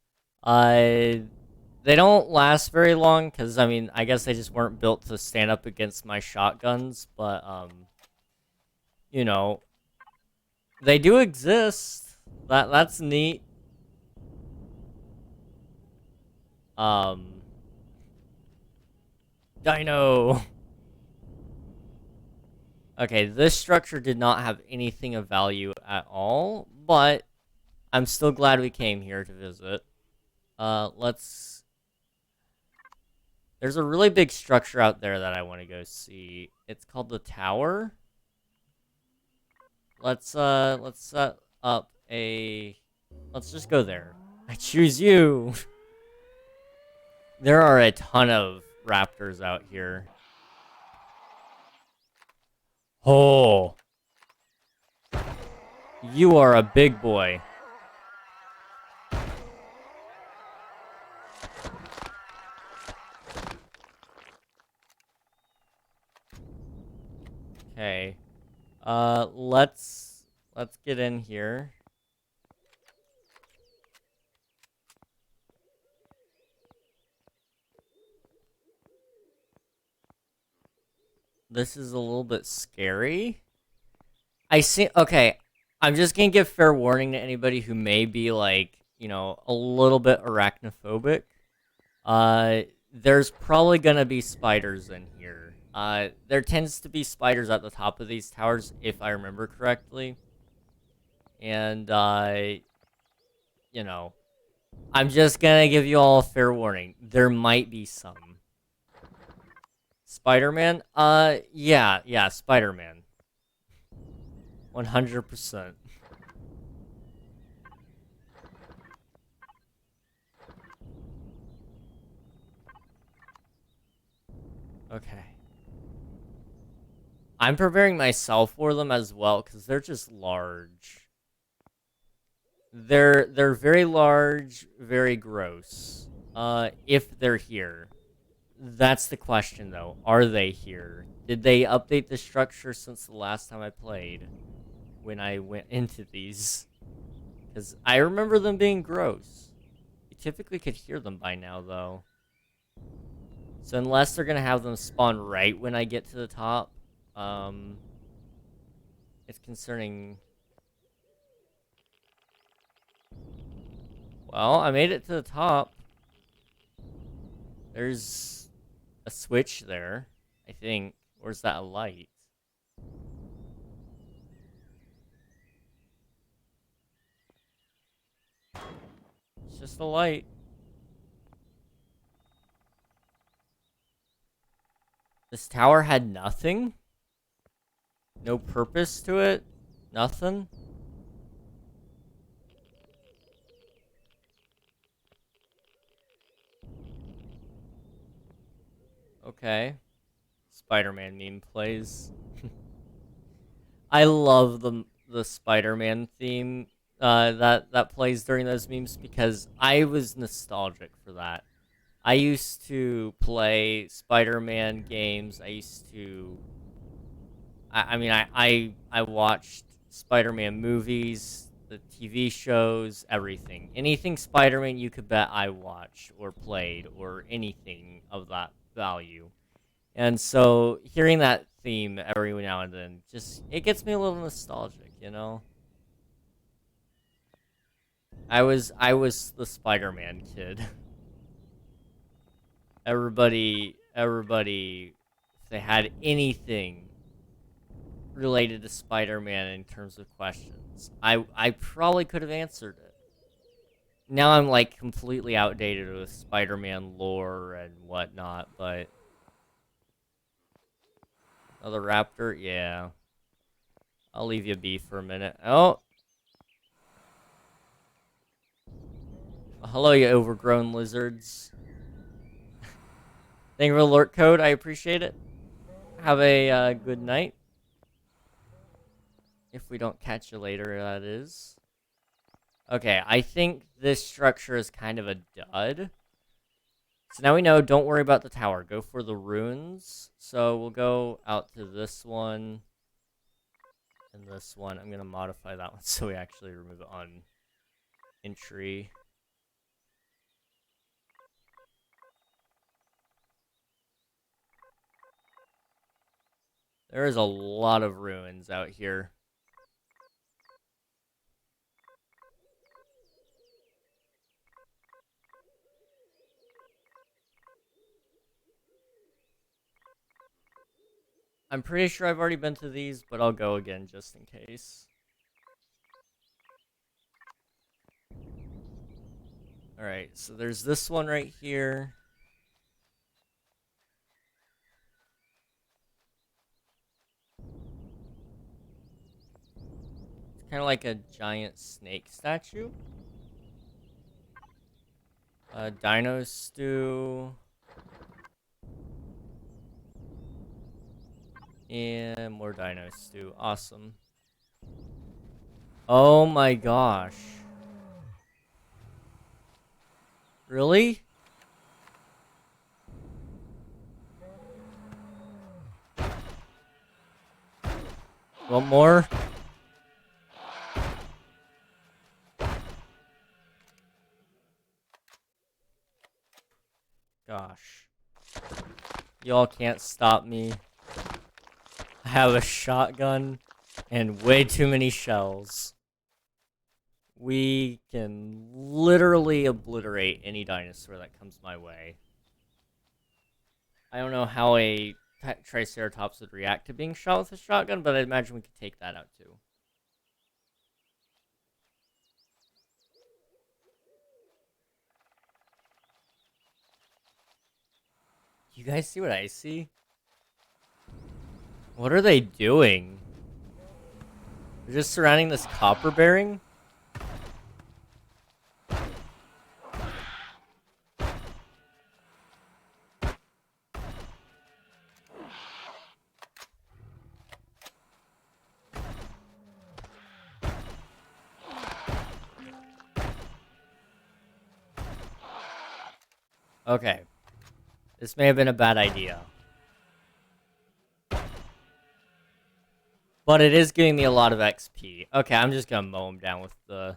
They don't last very long, because, I mean, I guess they just weren't built to stand up against my shotguns, but, you know, they do exist. That's neat. Dino! Okay, this structure did not have anything of value at all, but I'm still glad we came here to visit. Let's... There's a really big structure out there that I want to go see. It's called the Tower. Let's set up a... Let's just go there. I choose you! There are a ton of raptors out here. Oh. You are a big boy. Okay. Let's get in here. This is a little bit scary. I see. Okay, I'm just gonna give fair warning to anybody who may be like, you know, a little bit arachnophobic. There's probably gonna be spiders in here. There tends to be spiders at the top of these towers, if I remember correctly. And, you know, I'm just gonna give you all a fair warning. There might be some. Spider-Man? Yeah, Spider-Man. 100%. Okay. I'm preparing myself for them as well, because they're just large. They're very large, very gross. If they're here. That's the question, though. Are they here? Did they update the structure since the last time I played? When I went into these? Because I remember them being gross. You typically could hear them by now, though. So unless they're going to have them spawn right when I get to the top, it's concerning. Well, I made it to the top. There's a switch there, I think. Or is that a light? It's just a light. This tower had nothing? No purpose to it? Nothing? Okay. Spider-Man meme plays. I love the Spider-Man theme that plays during those memes because I was nostalgic for that. I used to play Spider-Man games. I watched Spider-Man movies, the TV shows, everything. Anything Spider-Man you could bet I watched or played or anything of that value. And so hearing that theme every now and then it gets me a little nostalgic, you know? I was the Spider-Man kid. Everybody if they had anything related to Spider-Man in terms of questions, I probably could have answered it. Now I'm like completely outdated with Spider-Man lore and whatnot, but another raptor, yeah. I'll leave you be for a minute. Oh, hello, you overgrown lizards. Thank you for the alert code. I appreciate it. Have a good night. If we don't catch you later, that is. Okay, I think this structure is kind of a dud. So now we know, don't worry about the tower. Go for the runes. So we'll go out to this one. And this one. I'm going to modify that one so we actually remove it on entry. There is a lot of ruins out here. I'm pretty sure I've already been to these, but I'll go again just in case. Alright, so there's this one right here. It's kind of like a giant snake statue. Dino stew. And more dino stew. Awesome. Oh my gosh. Really? Want more? Gosh. Y'all can't stop me. I have a shotgun and way too many shells. We can literally obliterate any dinosaur that comes my way. I don't know how a Triceratops would react to being shot with a shotgun, but I imagine we could take that out too. You guys see what I see? What are they doing? They're just surrounding this copper bearing? Okay. This may have been a bad idea. But it is giving me a lot of XP. Okay, I'm just gonna mow him down with the...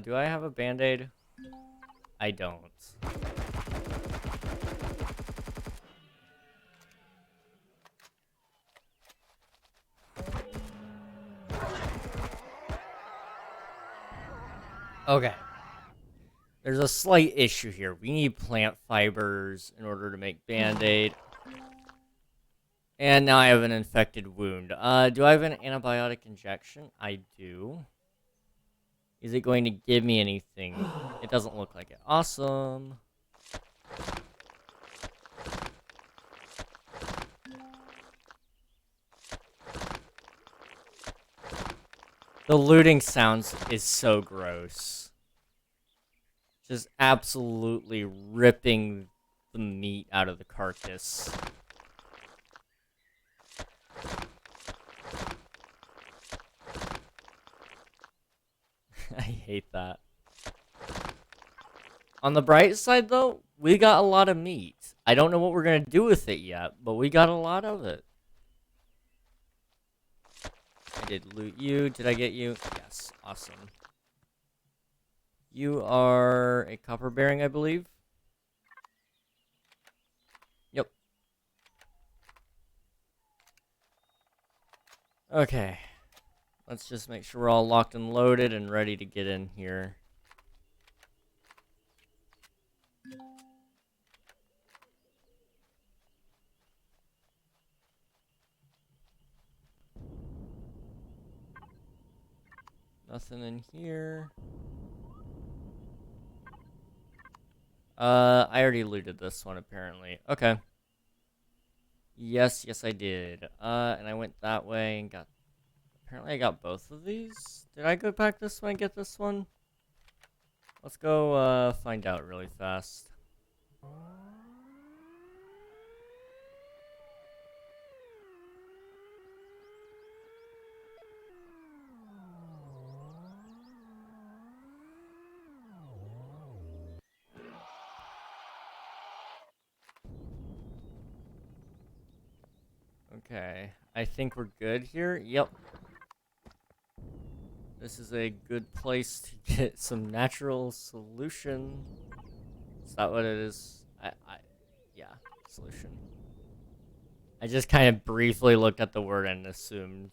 do I have a band-aid? I don't. Okay. There's a slight issue here. We need plant fibers in order to make band-aid. And now I have an infected wound. Do I have an antibiotic injection? I do. Is it going to give me anything? It doesn't look like it. Awesome. The looting sounds is so gross. Just absolutely ripping the meat out of the carcass. I hate that. On the bright side, though, we got a lot of meat. I don't know what we're going to do with it yet, but we got a lot of it. I did loot you. Did I get you? Yes. Awesome. You are a copper bearing, I believe. Yep. Okay. Let's just make sure we're all locked and loaded and ready to get in here. Nothing in here. I already looted this one, apparently. Okay. Yes, I did. And I went that way and got... Apparently I got both of these. Did I go back this way and get this one? Let's go, find out really fast. Okay, I think we're good here. Yep. This is a good place to get some natural solution. Is that what it is? Yeah, solution. I just kind of briefly looked at the word and assumed.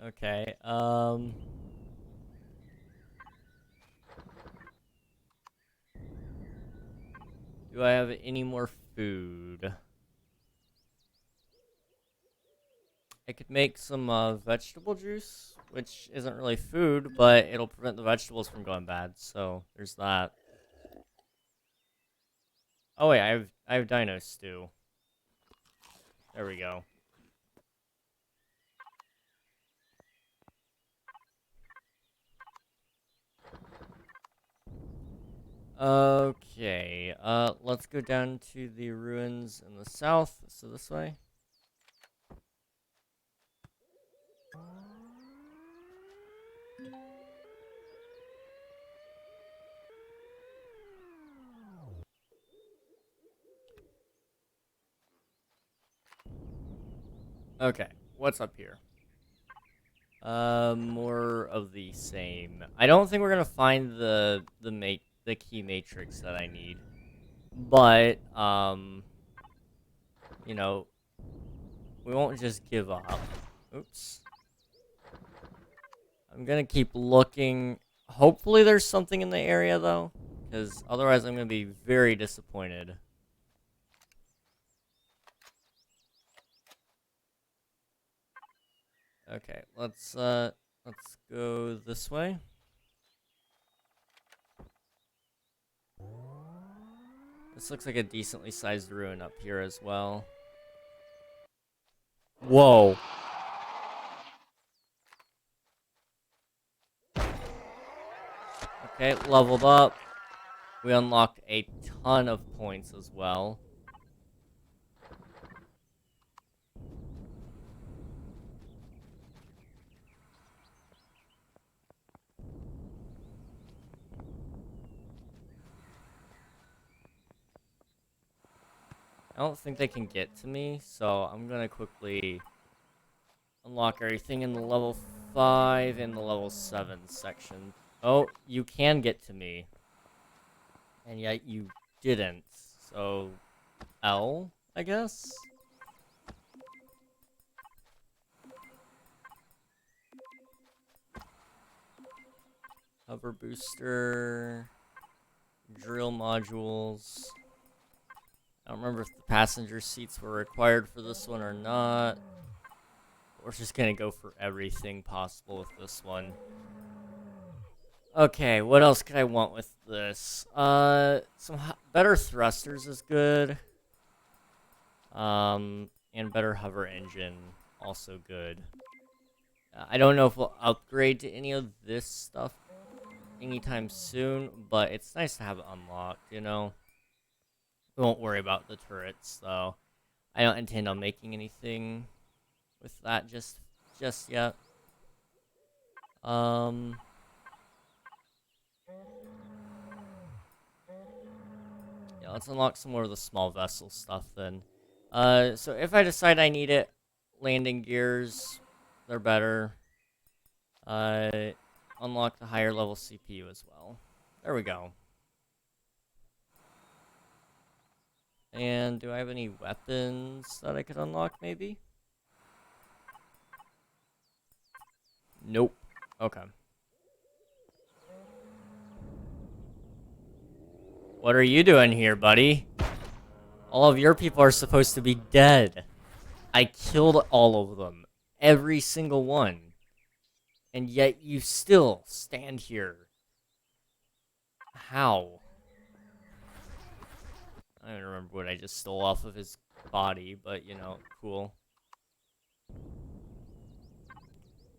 Okay, do I have any more food? I could make some vegetable juice, which isn't really food, but it'll prevent the vegetables from going bad. So there's that. Oh wait, I have dino stew. There we go. Okay, let's go down to the ruins in the south. So this way. Okay, what's up here? More of the same. I don't think we're gonna find the key matrix that I need, but you know, we won't just give up. Oops. I'm gonna keep looking. Hopefully, there's something in the area though, because otherwise, I'm gonna be very disappointed. Okay, let's go this way. This looks like a decently sized ruin up here as well. Whoa. Okay, leveled up. We unlocked a ton of points as well. I don't think they can get to me, so I'm gonna quickly unlock everything in the level 5 and the level 7 section. Oh, you can get to me. And yet you didn't. So, L, I guess? Hover booster. Drill modules. I don't remember if the passenger seats were required for this one or not. We're just gonna go for everything possible with this one. Okay, what else could I want with this? Some better thrusters is good. And better hover engine, also good. I don't know if we'll upgrade to any of this stuff anytime soon, but it's nice to have it unlocked, you know? We won't worry about the turrets, though. I don't intend on making anything with that just yet. Yeah, let's unlock some more of the small vessel stuff then. So if I decide I need it, landing gears, they're better. Unlock the higher level CPU as well. There we go. And do I have any weapons that I could unlock, maybe? Nope. Okay. What are you doing here, buddy? All of your people are supposed to be dead. I killed all of them. Every single one. And yet you still stand here. How? I don't remember what I just stole off of his body, but, you know, cool.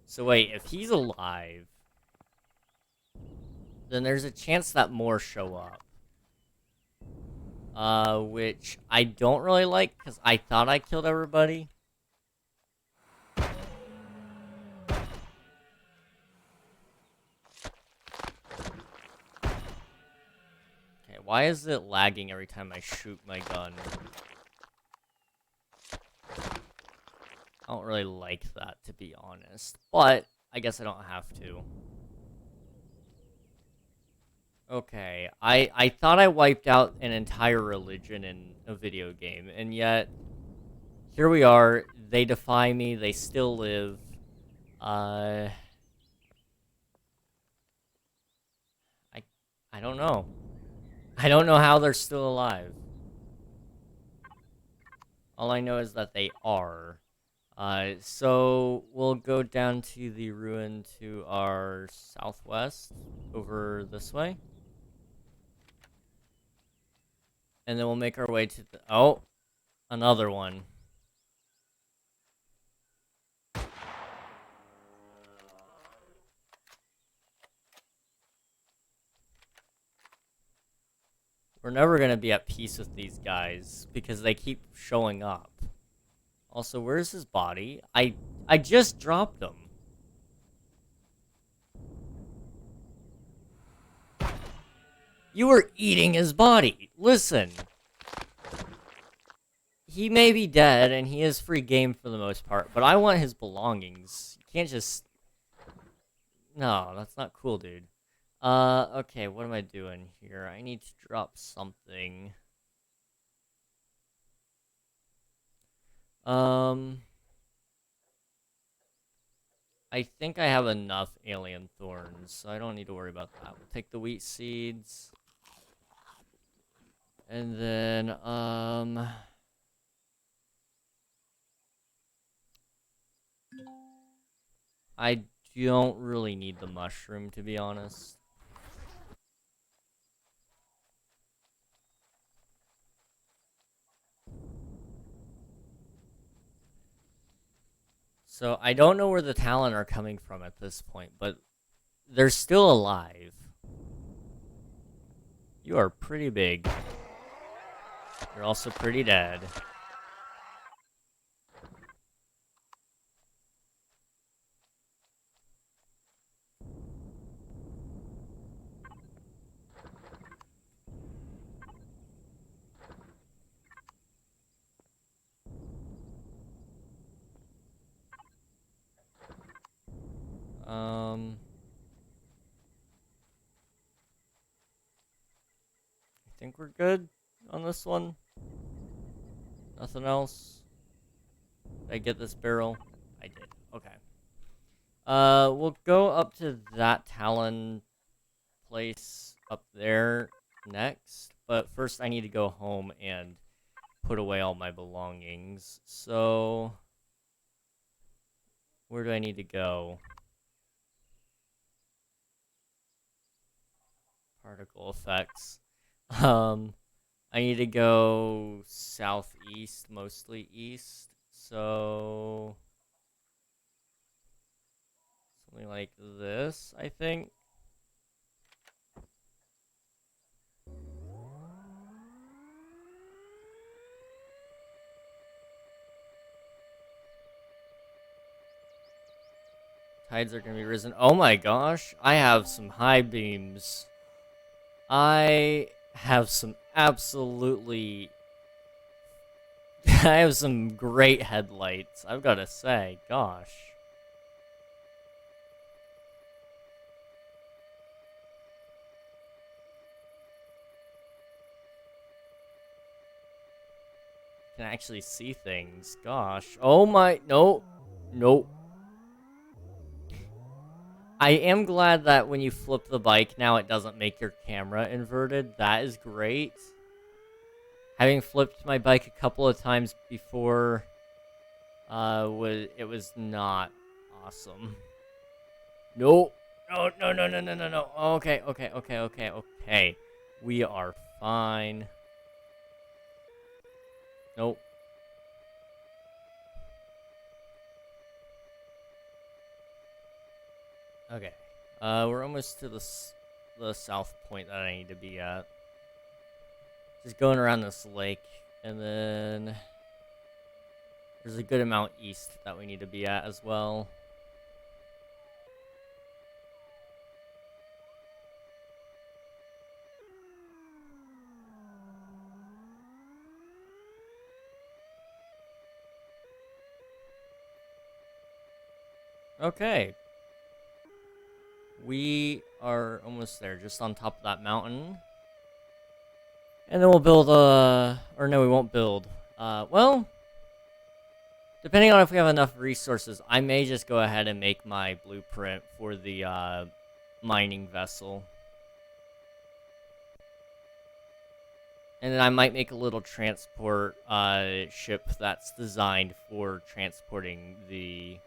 So wait, if he's alive, then there's a chance that more show up. Which I don't really like, because I thought I killed everybody. Okay, why is it lagging every time I shoot my gun? I don't really like that, to be honest. But, I guess I don't have to. Okay, I thought I wiped out an entire religion in a video game, and yet, here we are, they defy me, they still live. I don't know. I don't know how they're still alive. All I know is that they are. So we'll go down to the ruin to our southwest, over this way. And then we'll make our way to the... Oh! Another one. We're never gonna be at peace with these guys, because they keep showing up. Also, where's his body? I just dropped him. You were eating his body. Listen. He may be dead, and he is free game for the most part, but I want his belongings. You can't just... No, that's not cool, dude. Okay, what am I doing here? I need to drop something. I think I have enough alien thorns, so I don't need to worry about that. We'll take the wheat seeds. And then, I don't really need the mushroom, to be honest. So, I don't know where the Talon are coming from at this point, but they're still alive. You are pretty big. You're also pretty dead. I think we're good on this one. Nothing else. Did I get this barrel? I did. Okay. We'll go up to that Talon place up there next. But first, I need to go home and put away all my belongings. So, where do I need to go? Particle effects. I need to go southeast, mostly east. So, something like this, I think. Tides are gonna be risen. Oh my gosh, I have some high beams. I have some absolutely... I have some great headlights, I've gotta say. Gosh. Can actually see things. Gosh. Oh my... Nope. Nope. I am glad that when you flip the bike now, it doesn't make your camera inverted. That is great. Having flipped my bike a couple of times before, it was not awesome. No. No, no, no, no, no, no, no. Okay, okay, okay, okay, okay. We are fine. Nope. Okay. We're almost to the south point that I need to be at. Just going around this lake, and then there's a good amount east that we need to be at as well. Okay. We are almost there, just on top of that mountain. And then we'll build or no, we won't build. Well, depending on if we have enough resources, I may just go ahead and make my blueprint for the, mining vessel. And then I might make a little transport, ship that's designed for transporting the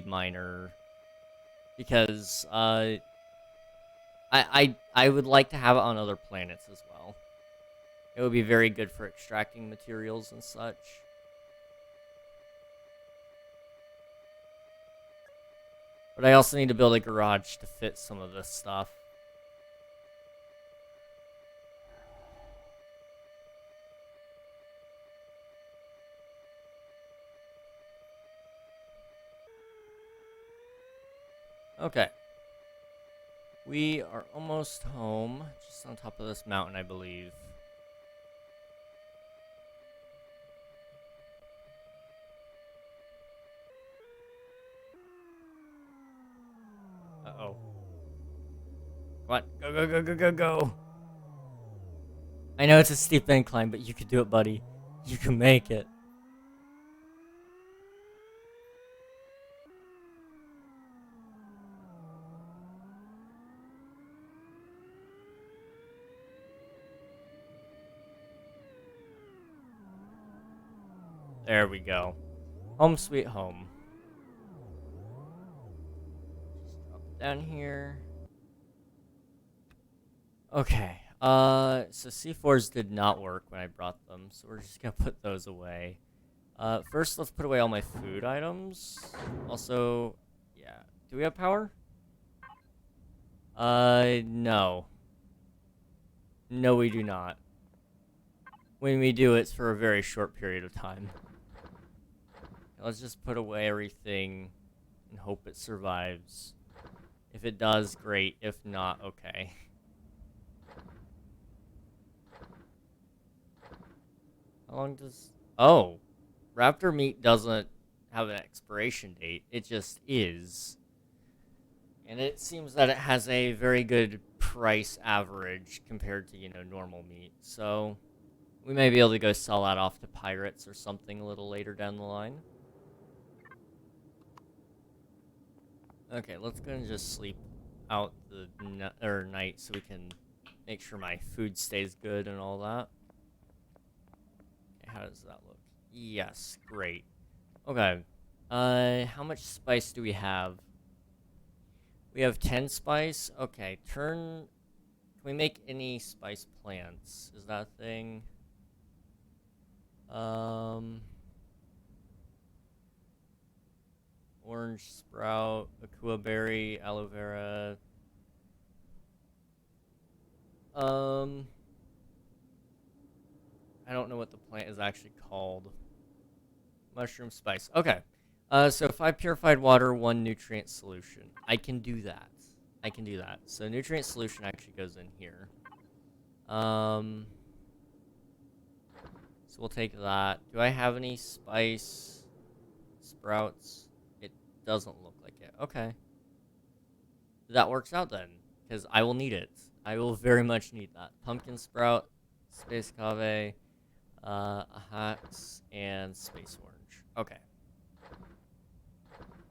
miner. Because, I would like to have it on other planets as well. It would be very good for extracting materials and such. But I also need to build a garage to fit some of this stuff. Okay. We are almost home, just on top of this mountain, I believe. Uh-oh. Come on, go, go, go, go, go, go! I know it's a steep incline, but you can do it, buddy. You can make it. There we go. Home sweet home. Just drop it down here. Okay. So C4s did not work when I brought them, so we're just gonna put those away. First, let's put away all my food items. Also, yeah. Do we have power? No. No, we do not. When we do, it's for a very short period of time. Let's just put away everything and hope it survives. If it does, great. If not, okay. How long does... Oh! Raptor meat doesn't have an expiration date. It just is. And it seems that it has a very good price average compared to, normal meat. So, we may be able to go sell that off to pirates or something a little later down the line. Okay, let's go and just sleep out the night so we can make sure my food stays good and all that. Okay, how does that look? Yes, great. Okay. How much spice do we have? We have 10 spice. Okay, can we make any spice plants? Is that a thing? Orange sprout, akua berry, aloe vera. I don't know what the plant is actually called. Mushroom spice. Okay. So 5 purified water, 1 nutrient solution. I can do that. So nutrient solution actually goes in here. So we'll take that. Do I have any spice sprouts? It doesn't look like it. Okay. That works out then, because I will need it. I will very much need that. Pumpkin sprout, space cave, hacks, and space orange. Okay.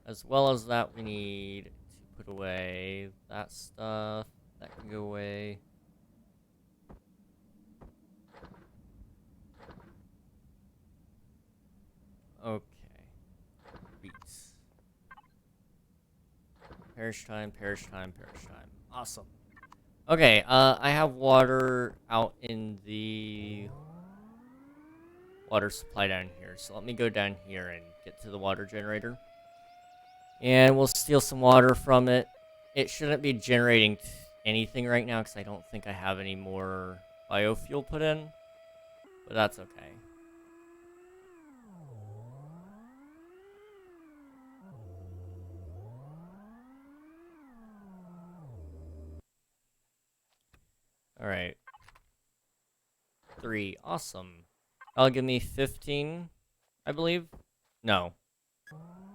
As well as that, we need to put away that stuff. That can go away. Okay. Beets. Perish time. Awesome. Okay, I have water out in the water supply down here. So let me go down here and get to the water generator. And we'll steal some water from it. It shouldn't be generating anything right now because I don't think I have any more biofuel put in. But that's okay. Alright. 3. Awesome. That'll give me 15, I believe. No.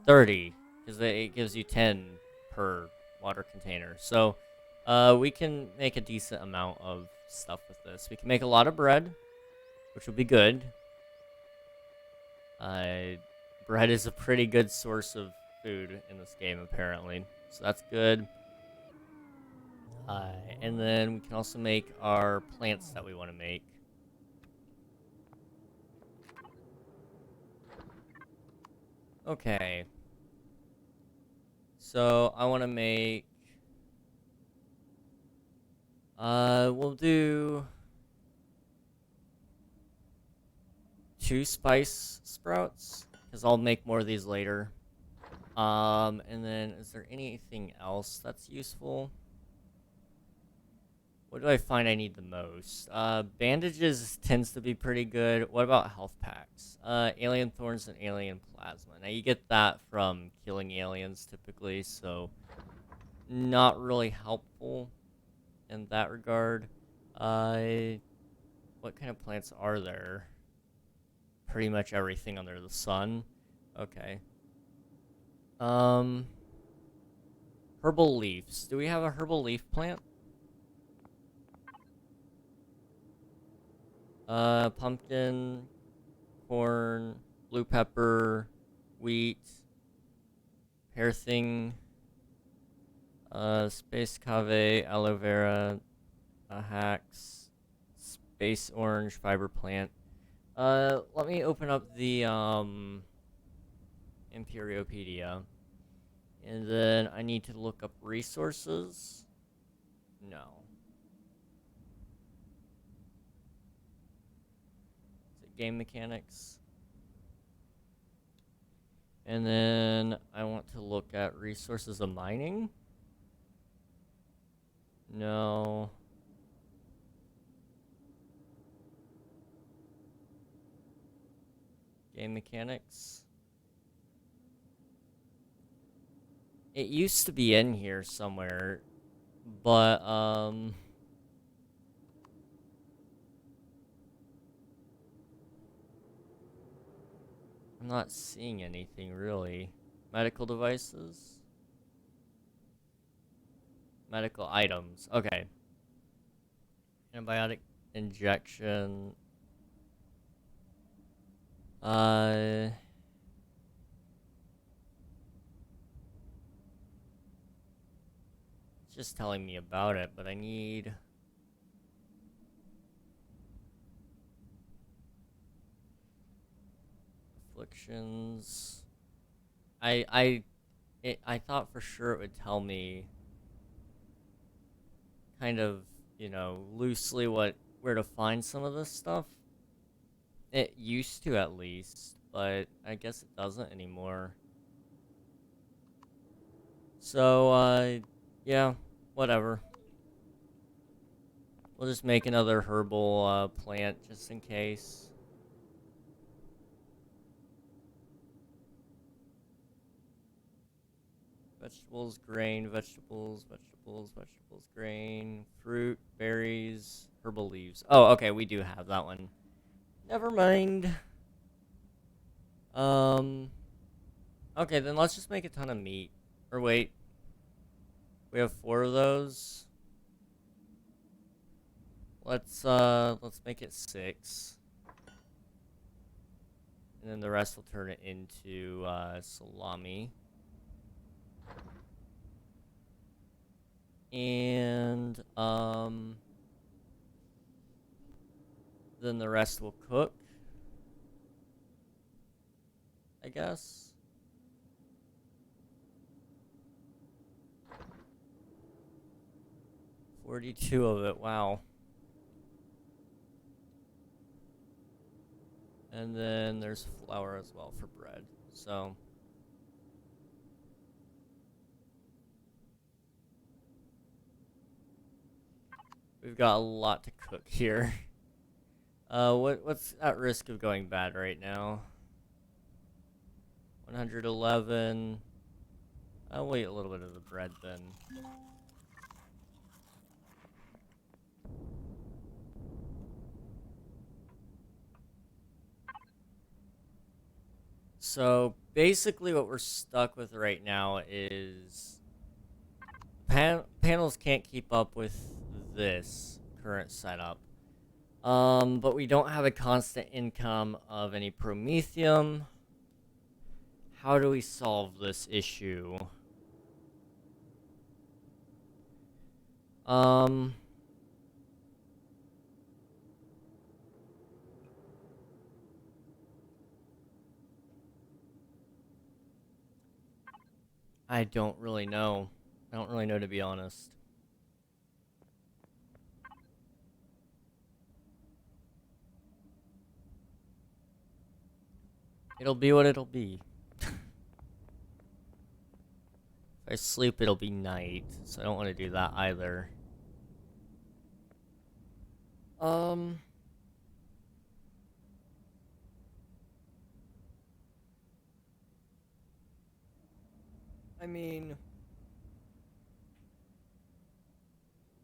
30. Because it gives you 10 per water container. So, we can make a decent amount of stuff with this. We can make a lot of bread, which will be good. Bread is a pretty good source of food in this game, apparently. So that's good. And then we can also make our plants that we want to make. Okay. So I want to make... we'll do 2 spice sprouts, because I'll make more of these later. And then is there anything else that's useful? What do I find I need the most? Bandages tends to be pretty good. What about health packs? Alien thorns and alien plasma. Now you get that from killing aliens typically, so not really helpful in that regard. What kind of plants are there? Pretty much everything under the sun. Okay. Herbal leaves. Do we have a herbal leaf plant? Pumpkin, corn, blue pepper, wheat, pear thing, space cave, aloe vera, hacks, space orange, fiber plant. Let me open up the, Empyriopedia. And then I need to look up resources. No. Game mechanics. And then I want to look at resources of mining. No. Game mechanics. It used to be in here somewhere, but, I'm not seeing anything, really. Medical devices? Medical items. Okay. Antibiotic injection. It's just telling me about it, but I need... Afflictions. I thought for sure it would tell me kind of, you know, loosely where to find some of this stuff. It used to, at least, but I guess it doesn't anymore. So, yeah, whatever. We'll just make another herbal plant just in case. Vegetables, grain, vegetables, grain, fruit, berries, herbal leaves. Oh, okay, we do have that one. Never mind. Okay, then let's just make a ton of meat. Or wait. We have 4 of those. Let's make it 6. And then the rest will turn it into, salami. And, then the rest will cook, I guess. $42 of it, wow. And then there's flour as well for bread, so... We've got a lot to cook here. What's at risk of going bad right now? 111. I'll wait a little bit of the bread then. So basically what we're stuck with right now is panels can't keep up with this current setup. But we don't have a constant income of any promethium. How do we solve this issue? I don't really know. I don't really know, to be honest. It'll be what it'll be. If I sleep, it'll be night, so I don't want to do that either. I mean,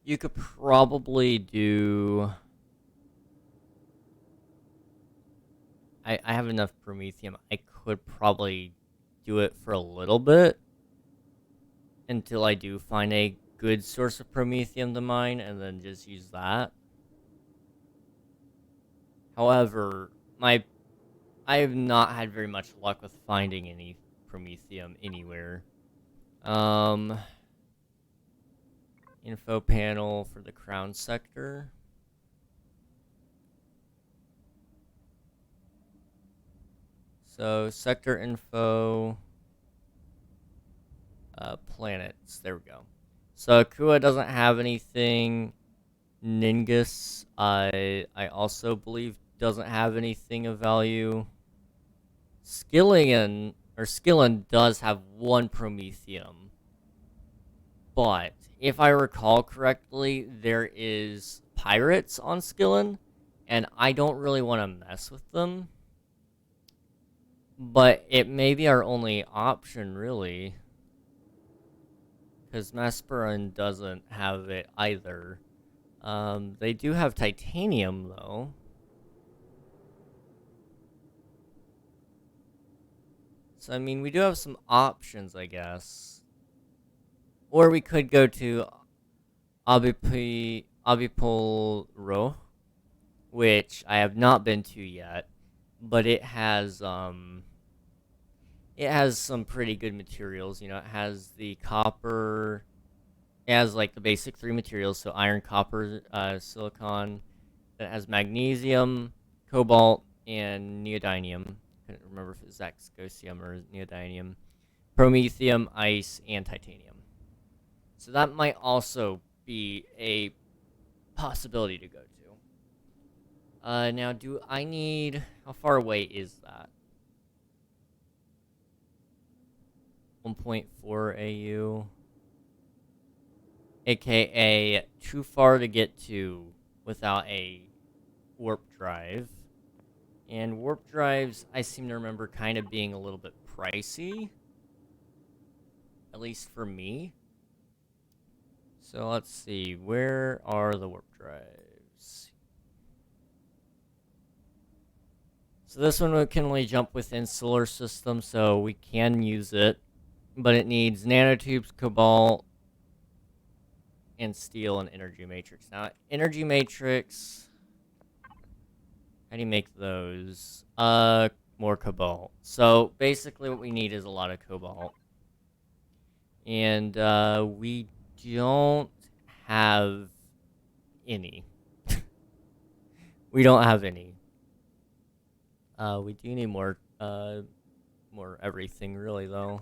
you could probably do... I have enough promethium. I could probably do it for a little bit until I do find a good source of promethium to mine, and then just use that. However, I have not had very much luck with finding any promethium anywhere. Info panel for the crown sector. So, sector info, planets, there we go. So, Akua doesn't have anything. Ningus, I also believe, doesn't have anything of value. Skillian does have 1 promethium. But, if I recall correctly, there is pirates on Skillian, and I don't really want to mess with them. But it may be our only option, really. Because Masperon doesn't have it either. They do have titanium, though. So, I mean, we do have some options, I guess. Or we could go to Abipol Ro, which I have not been to yet. But it has some pretty good materials. You know, it has the copper. It has like the basic three materials, so iron, copper, silicon. It has magnesium, cobalt, and neodymium. I couldn't remember if it's Zaxgosium or neodymium. Promethium, ice, and titanium. So that might also be a possibility to go to. Now, do I need... How far away is that? 1.4 AU. AKA too far to get to without a warp drive. And warp drives, I seem to remember kind of being a little bit pricey. At least for me. So let's see, where are the warp drives? So this one we can only jump within solar system, so we can use it. But it needs nanotubes, cobalt, and steel and energy matrix. Now, energy matrix, how do you make those? More cobalt. So basically what we need is a lot of cobalt. And we don't have any. We don't have any. We do need more everything really though.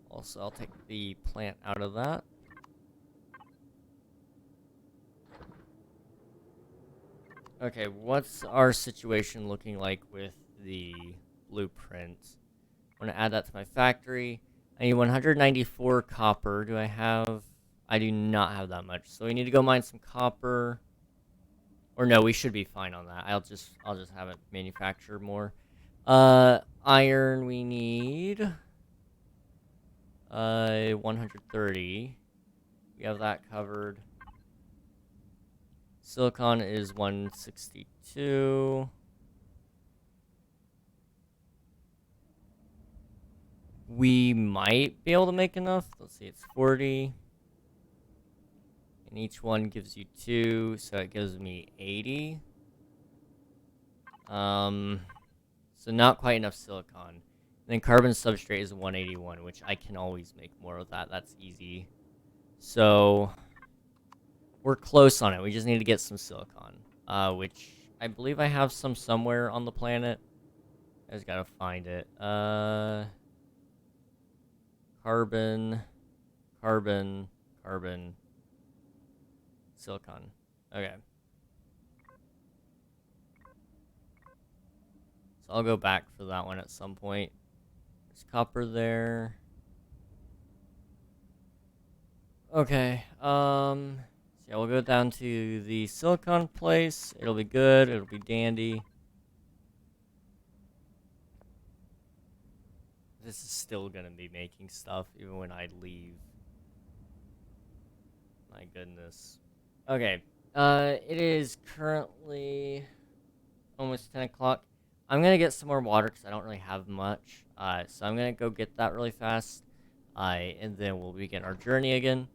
Also, I'll take the plant out of that. Okay, what's our situation looking like with the blueprint? I'm gonna add that to my factory. I need 194 copper. Do I have... I do not have that much. So we need to go mine some copper. Or no, we should be fine on that. I'll just have it manufacture more. Iron we need 130. We have that covered. Silicon is 162. We might be able to make enough. Let's see, it's 40. And each one gives you 2, so it gives me 80. So not quite enough silicon. And then carbon substrate is 181, which I can always make more of that. That's easy. So we're close on it. We just need to get some silicon, which I believe I have some somewhere on the planet. I just gotta find it. Carbon, carbon, carbon, silicon. Okay. So I'll go back for that one at some point. There's copper there. Okay, so yeah, we'll go down to the silicon place. It'll be good, it'll be dandy. This is still gonna be making stuff even when I leave. My goodness. Okay, it is currently almost 10 o'clock. I'm gonna get some more water because I don't really have much. So I'm gonna go get that really fast. And then we'll begin our journey again.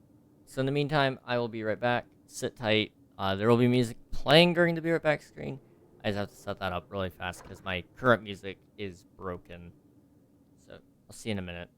So in the meantime, I will be right back. Sit tight. There will be music playing during the Be Right Back screen. I just have to set that up really fast because my current music is broken. So I'll see you in a minute.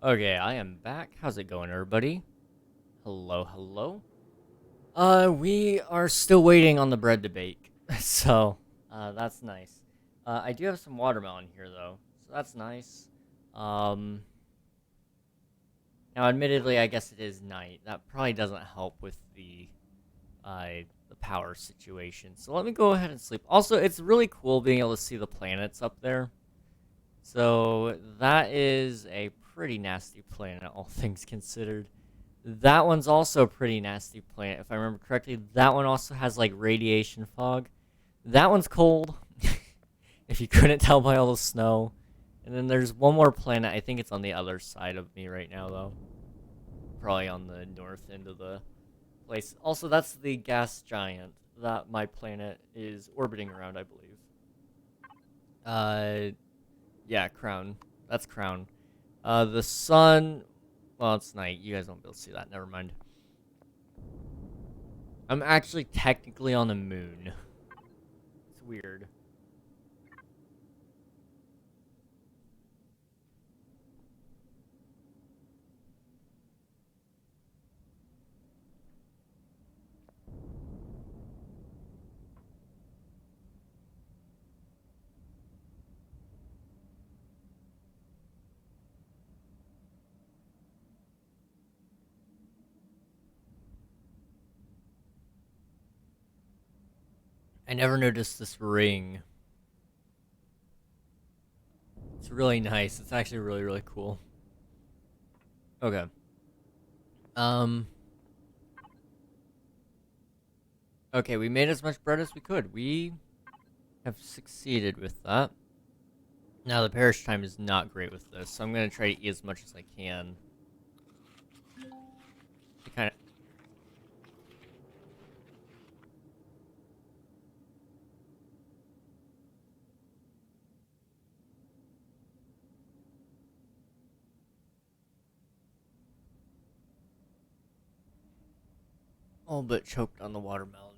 Okay, I am back. How's it going, everybody? Hello, hello. We are still waiting on the bread to bake, so that's nice. I do have some watermelon here, though, so that's nice. Um, Now, admittedly, I guess it is night. That probably doesn't help with the power situation. So let me go ahead and sleep. Also, it's really cool being able to see the planets up there. So that is a pretty nasty planet, all things considered. That one's also a pretty nasty planet, if I remember correctly. That one also has, like, radiation fog. That one's cold, if you couldn't tell by all the snow. And then there's one more planet. I think it's on the other side of me right now, though. Probably on the north end of the place. Also, that's the gas giant that my planet is orbiting around, I believe. Yeah, Crown. That's Crown. The sun... Well, it's night. You guys won't be able to see that. Never mind. I'm actually technically on the moon. It's weird. I never noticed this ring. It's really nice. It's actually really, really cool. Okay. Okay, we made as much bread as we could. We have succeeded with that. Now, the perish time is not great with this, so I'm going to try to eat as much as I can. To kind of... A little bit choked on the watermelon.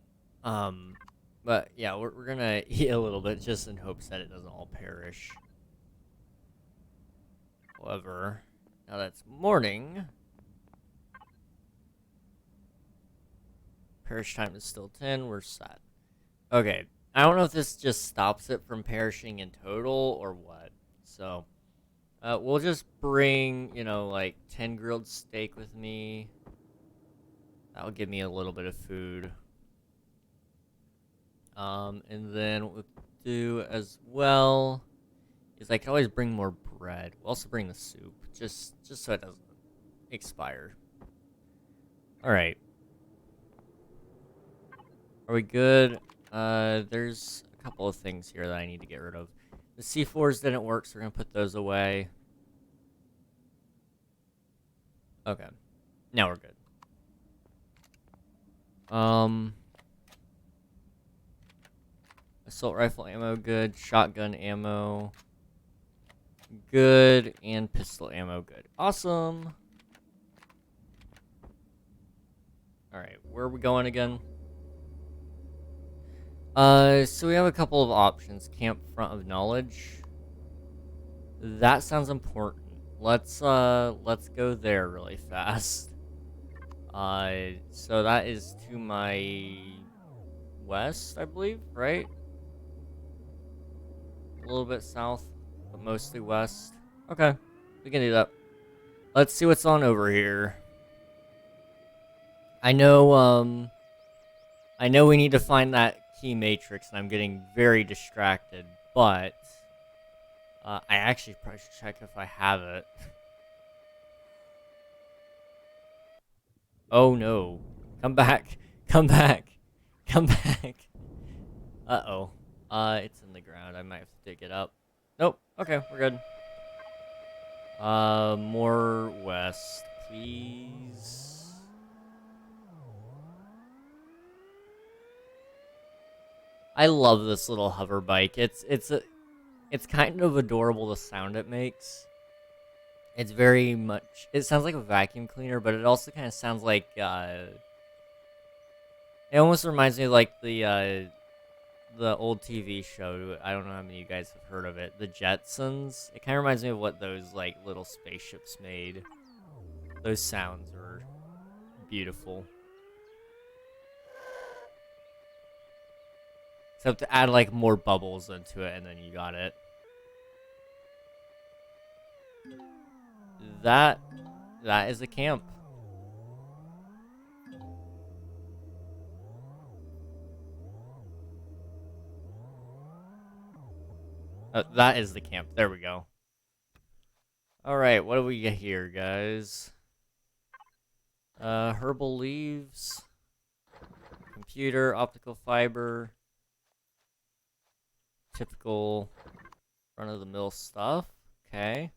But yeah, we're gonna eat a little bit just in hopes that it doesn't all perish. However, now that's morning. Perish time is still 10, we're set. Okay, I don't know if this just stops it from perishing in total or what. So, we'll just bring, you know, like 10 grilled steak with me. That'll give me a little bit of food. And then what we'll do as well is I can always bring more bread. We'll also bring the soup, just so it doesn't expire. Alright. Are we good? There's a couple of things here that I need to get rid of. The C4s didn't work, so we're gonna put those away. Okay. Now we're good. Assault rifle ammo, good. Shotgun ammo, good. And pistol ammo, good. Awesome. Alright, where are we going again? So we have a couple of options. Camp Front of Knowledge. That sounds important. Let's go there really fast. So that is to my west, I believe, right? A little bit south, but mostly west. Okay, we can do that. Let's see what's on over here. I know we need to find that key matrix, and I'm getting very distracted, but I actually probably should check if I have it. Oh no. Come back. Come back. Come back. Uh-oh. It's in the ground. I might have to dig it up. Nope. Okay, we're good. More west, please. I love this little hover bike. It's kind of adorable, the sound it makes. It's very much... It sounds like a vacuum cleaner, but it also kind of sounds like, it almost reminds me of, like, the the old TV show. I don't know how many of you guys have heard of it. The Jetsons. It kind of reminds me of what those like little spaceships made. Those sounds were beautiful. Except to add like more bubbles into it, and then you got it. That is a camp. That is the camp. There we go. Alright, what do we get here, guys? Herbal leaves. Computer, optical fiber. Typical run-of-the-mill stuff. Okay.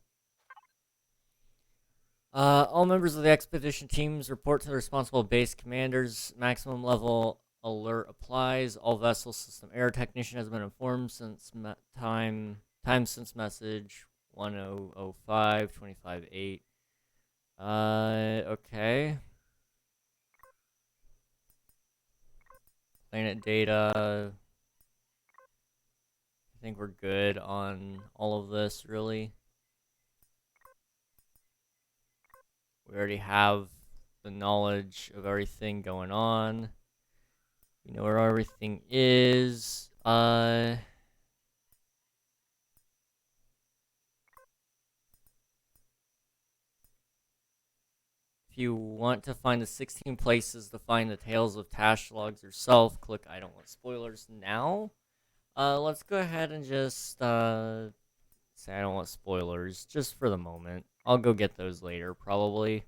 All members of the expedition teams report to the responsible base commanders. Maximum level alert applies. All vessel system error technician has been informed since time since message 1005-25-8. Okay. Planet data. I think we're good on all of this, really. We already have the knowledge of everything going on. We know where everything is. If you want to find the 16 places to find the Tales of Tash logs yourself, click I don't want spoilers now. Let's go ahead and just say I don't want spoilers, just for the moment. I'll go get those later, probably.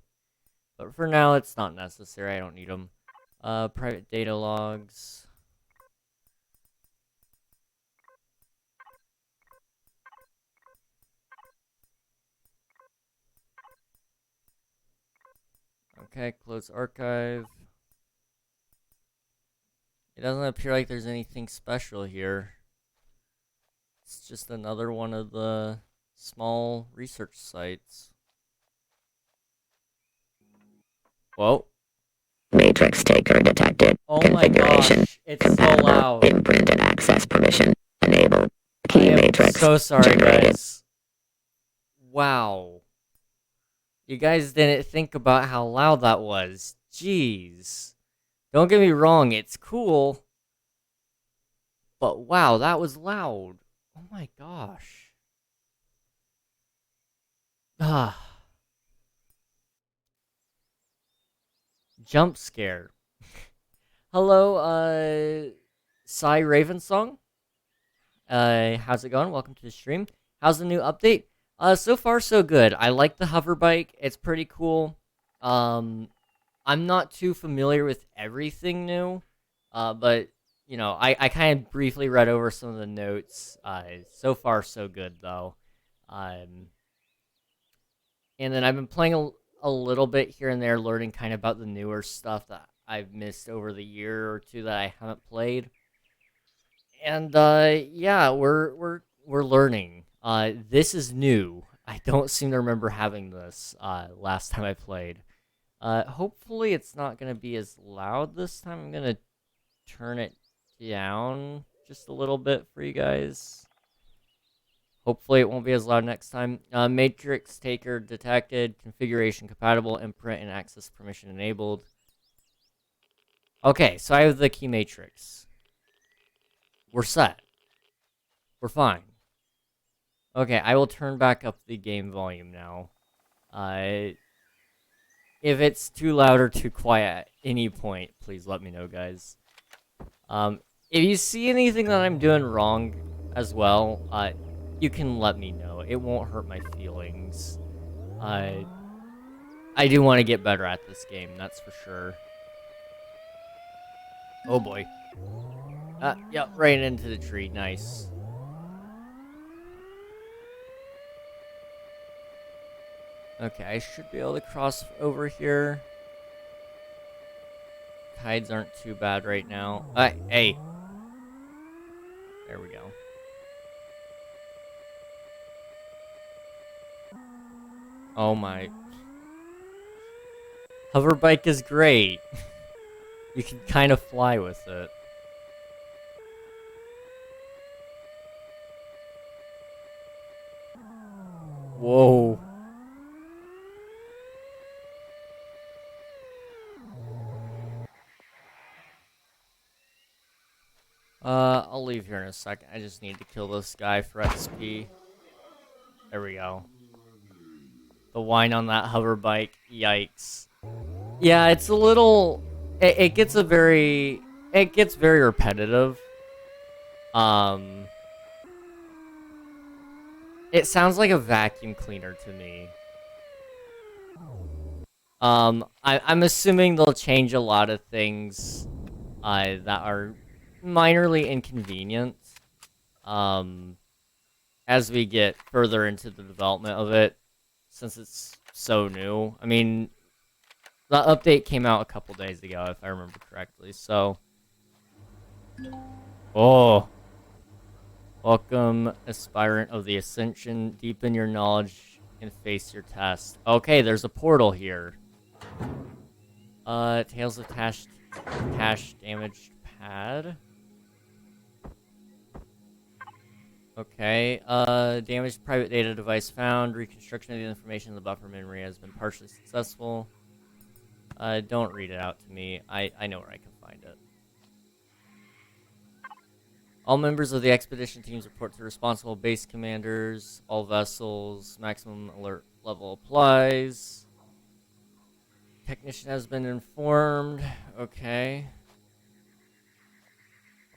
But for now, it's not necessary. I don't need them. Private data logs. Okay, close archive. It doesn't appear like there's anything special here. It's just another one of the small research sites. Whoa. Matrix taker detected. Oh my gosh, it's so loud. Imprinted access permission. Enabled. Key matrix. So sorry, generated. guys. Wow. You guys didn't think about how loud that was. Jeez. Don't get me wrong, it's cool. But wow, that was loud. Oh my gosh. Ah. Jump scare. Hello, Cy Ravensong. How's it going? Welcome to the stream. How's the new update? So far so good. I like the hover bike. It's pretty cool. I'm not too familiar with everything new. But you know, I kind of briefly read over some of the notes. So far so good though. And then I've been playing a little bit here and there, learning kind of about the newer stuff that I've missed over the year or two that I haven't played. And yeah, we're learning. This is new. I don't seem to remember having this last time I played. Hopefully it's not gonna be as loud this time. I'm gonna turn it down just a little bit for you guys. Hopefully it won't be as loud next time. Matrix taker detected. Configuration compatible. Imprint and access permission enabled. Okay, so I have the key matrix. We're set. We're fine. Okay, I will turn back up the game volume now. If it's too loud or too quiet at any point, please let me know, guys. If you see anything that I'm doing wrong as well, you can let me know. It won't hurt my feelings. I do want to get better at this game, that's for sure. Oh boy. Yep, right into the tree. Nice. Okay, I should be able to cross over here. Tides aren't too bad right now. Hey. There we go. Oh my. Hover bike is great. You can kind of fly with it. Whoa. I'll leave here in a second. I just need to kill this guy for XP. There we go. The whine on that hover bike. Yikes. Yeah, it's a little... It gets very repetitive. It sounds like a vacuum cleaner to me. I'm assuming they'll change a lot of things that are minorly inconvenient as we get further into the development of it, since it's so new. I mean, the update came out a couple days ago, if I remember correctly, so... Oh! Welcome, aspirant of the Ascension. Deepen your knowledge and face your test. Okay, there's a portal here. Tales of Tash damaged pad. Okay, damaged private data device found. Reconstruction of the information in the buffer memory has been partially successful. Don't read it out to me. I know where I can find it. All members of the expedition teams report to responsible base commanders. All vessels. Maximum alert level applies. Technician has been informed. Okay.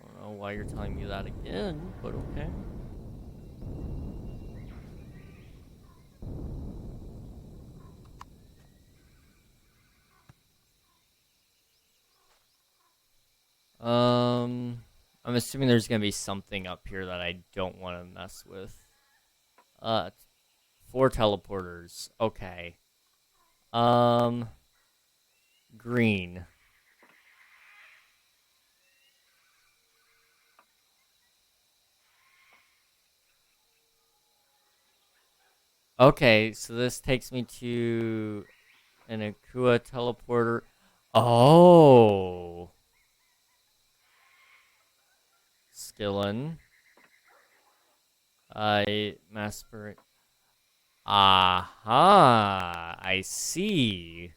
I don't know why you're telling me that again, but okay. I'm assuming there's gonna be something up here that I don't want to mess with. 4 teleporters. Okay. Green. Okay, so this takes me to an Akua teleporter. Oh. Skillin. Masper. Aha, I see.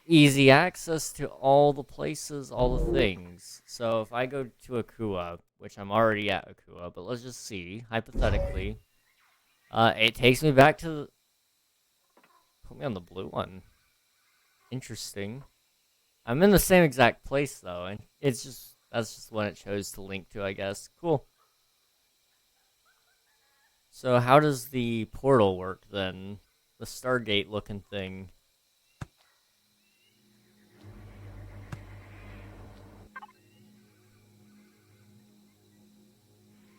Easy access to all the places, all the things. So if I go to Akua, which I'm already at Akua, but let's just see, hypothetically. It takes me back to... Put me on the blue one. Interesting. I'm in the same exact place, though, and it's just... That's just what it chose to link to, I guess. Cool. So how does the portal work, then? The Stargate-looking thing.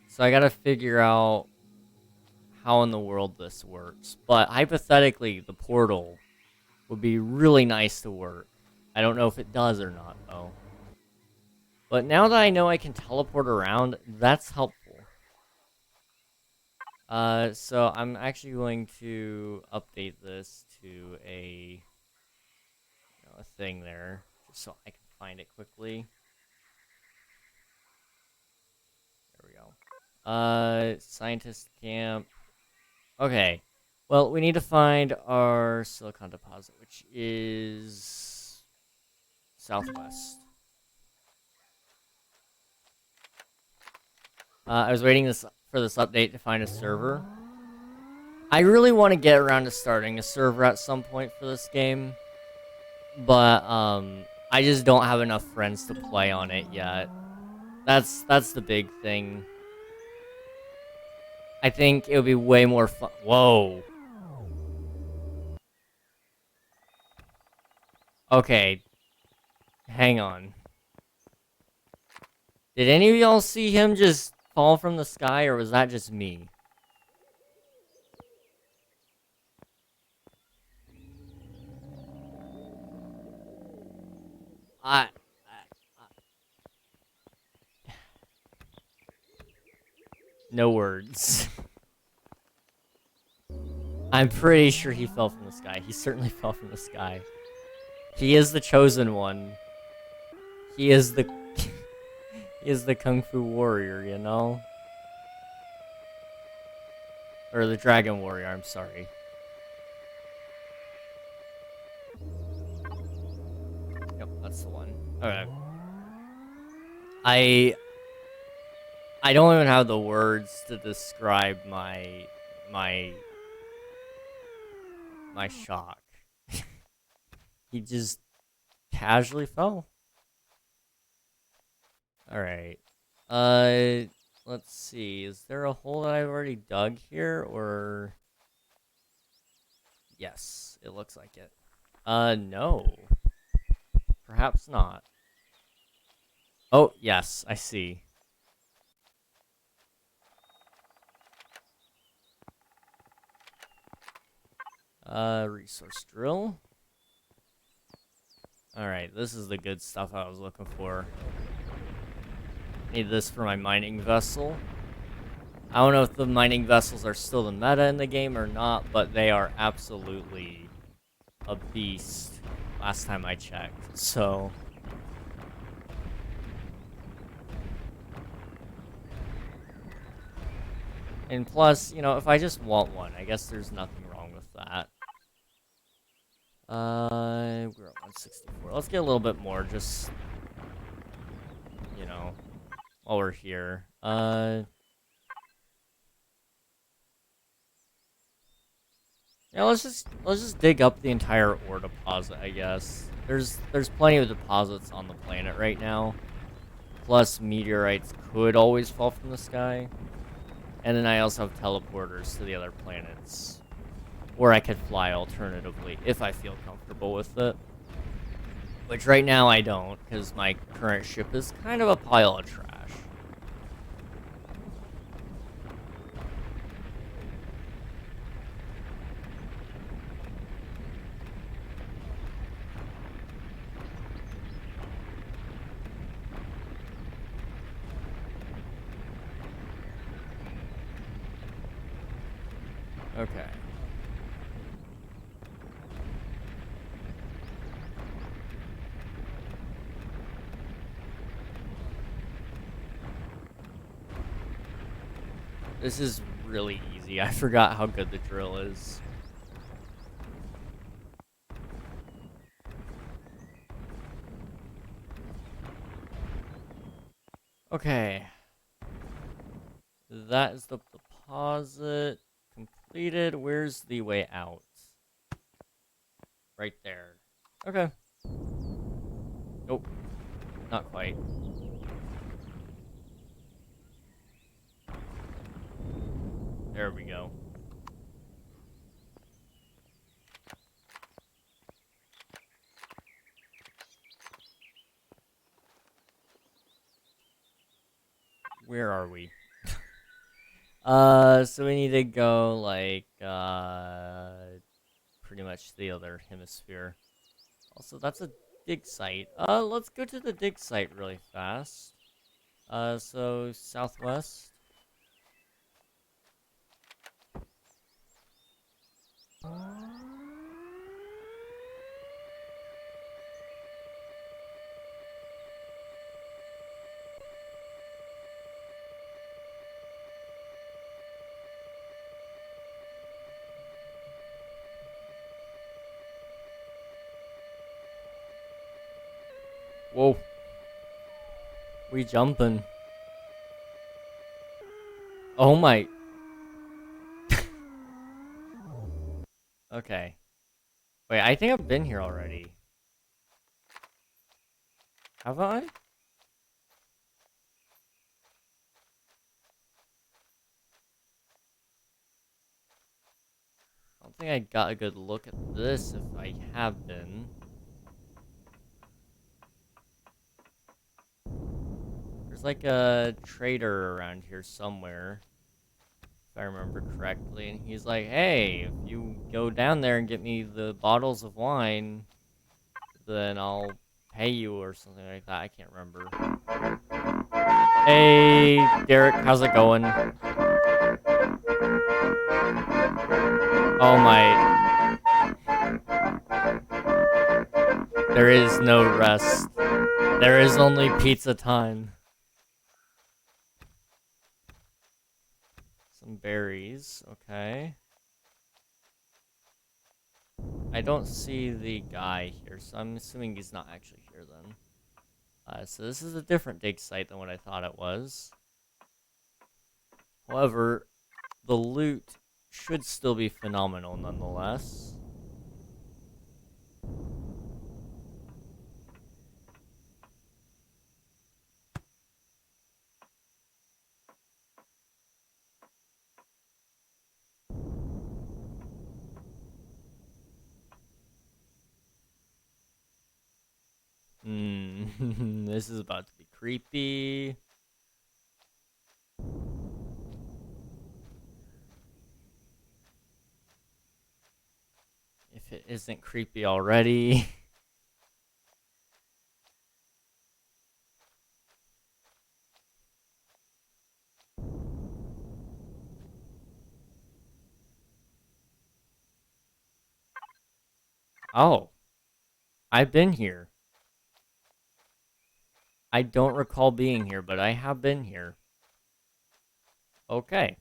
So I gotta figure out how in the world this works. But hypothetically, the portal would be really nice to work. I don't know if it does or not, though. But now that I know I can teleport around, that's helpful. So I'm actually going to update this to a thing there, just so I can find it quickly. There we go. Scientist camp. Okay. Well, we need to find our silicon deposit, which is southwest. I was waiting for this update to find a server. I really want to get around to starting a server at some point for this game, but I just don't have enough friends to play on it yet. That's the big thing. I think it would be way more fun. Whoa. Okay. Hang on. Did any of y'all see him just fall from the sky, or was that just me? No words. I'm pretty sure he fell from the sky. He certainly fell from the sky. He is the chosen one. He is the... he is the Kung Fu warrior, you know? Or the Dragon Warrior, I'm sorry. Yep, that's the one. Okay. I don't even have the words to describe my shock. He just casually fell. Alright. Let's see. Is there a hole that I've already dug here, or... Yes, it looks like it. No. Perhaps not. Oh, yes, I see. Resource drill. Alright, this is the good stuff I was looking for. Need this for my mining vessel. I don't know if the mining vessels are still the meta in the game or not, but they are absolutely a beast last time I checked, so... And plus, you know, if I just want one, I guess there's nothing wrong with that. We're at 164. Let's get a little bit more, just... You know, while we're here. Yeah, let's just dig up the entire ore deposit, I guess. There's plenty of deposits on the planet right now. Plus, meteorites could always fall from the sky. And then I also have teleporters to the other planets. Or I could fly alternatively, if I feel comfortable with it. Which right now I don't, because my current ship is kind of a pile of trash. Okay. This is really easy. I forgot how good the drill is. Okay. That is the deposit completed. Where's the way out? Right there. Okay. Nope. Not quite. There we go. Where are we? So we need to go, like, pretty much the other hemisphere. Also, that's a dig site. Let's go to the dig site really fast. So southwest. Whoa. We jumping. Oh my. Okay. Wait, I think I've been here already. Have I? I don't think I got a good look at this if I have been. There's like a trader around here somewhere, if I remember correctly, and he's like, hey, if you go down there and get me the bottles of wine, then I'll pay you or something like that. I can't remember. Hey, Derek, how's it going? Oh my. There is no rest. There is only pizza time. Some berries, okay. I don't see the guy here, so I'm assuming he's not actually here then. So this is a different dig site than what I thought it was. However, the loot should still be phenomenal nonetheless. This is about to be creepy. If it isn't creepy already. Oh, I've been here. I don't recall being here, but I have been here. Okay.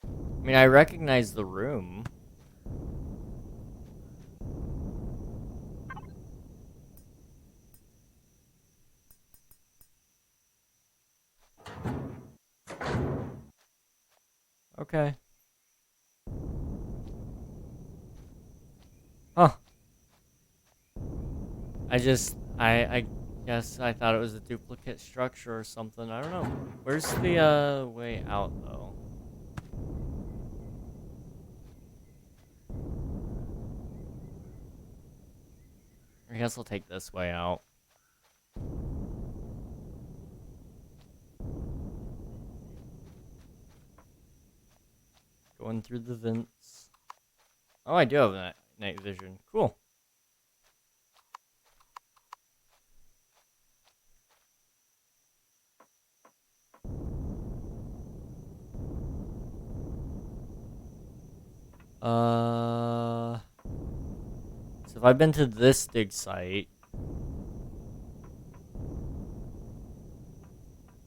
I mean, I recognize the room. Okay. Huh. I guess I thought it was a duplicate structure or something. I don't know. Where's the, way out, though? I guess I'll take this way out. Going through the vents. Oh, I do have night vision. Cool. So if I've been to this dig site,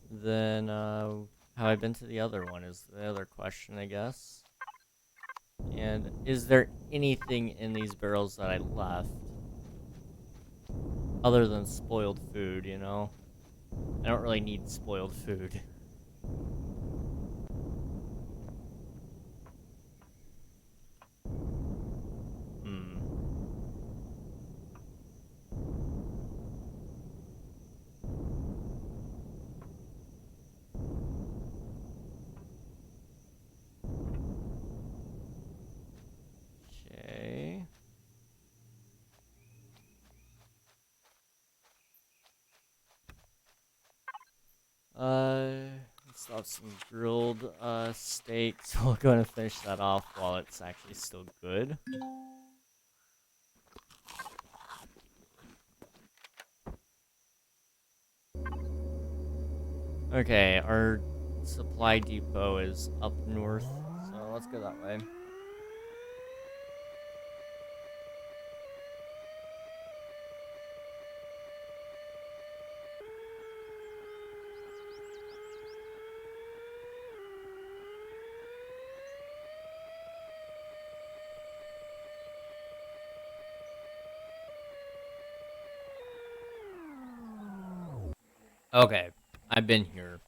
then, have I been to the other one is the other question, I guess. And is there anything in these barrels that I left? Other than spoiled food, you know? I don't really need spoiled food. Hmm. Okay. Let's have some grilled, steaks. We'll go and finish that off while it's actually still good. Okay, our supply depot is up north, so let's go that way. Okay, I've been here.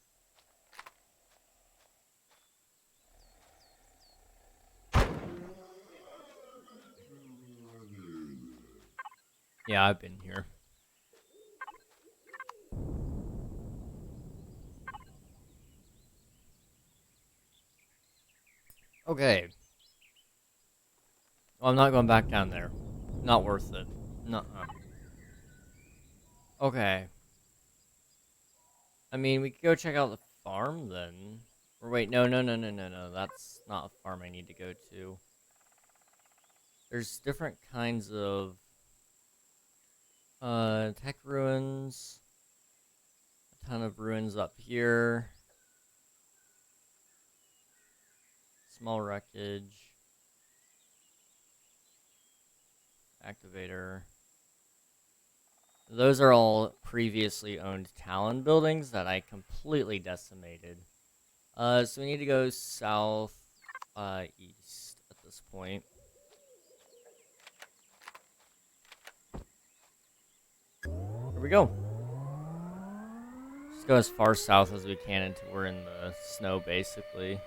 Yeah, I've been here. Okay. Well, I'm not going back down there. Not worth it. Nuh-uh. Okay. I mean, we could go check out the farm then. Or wait, no. That's not a farm I need to go to. There's different kinds of tech ruins. A ton of ruins up here. Small wreckage. Activator. Those are all previously owned Talon buildings that I completely decimated. So we need to go south, east at this point. Here we go. Just go as far south as we can until we're in the snow, basically.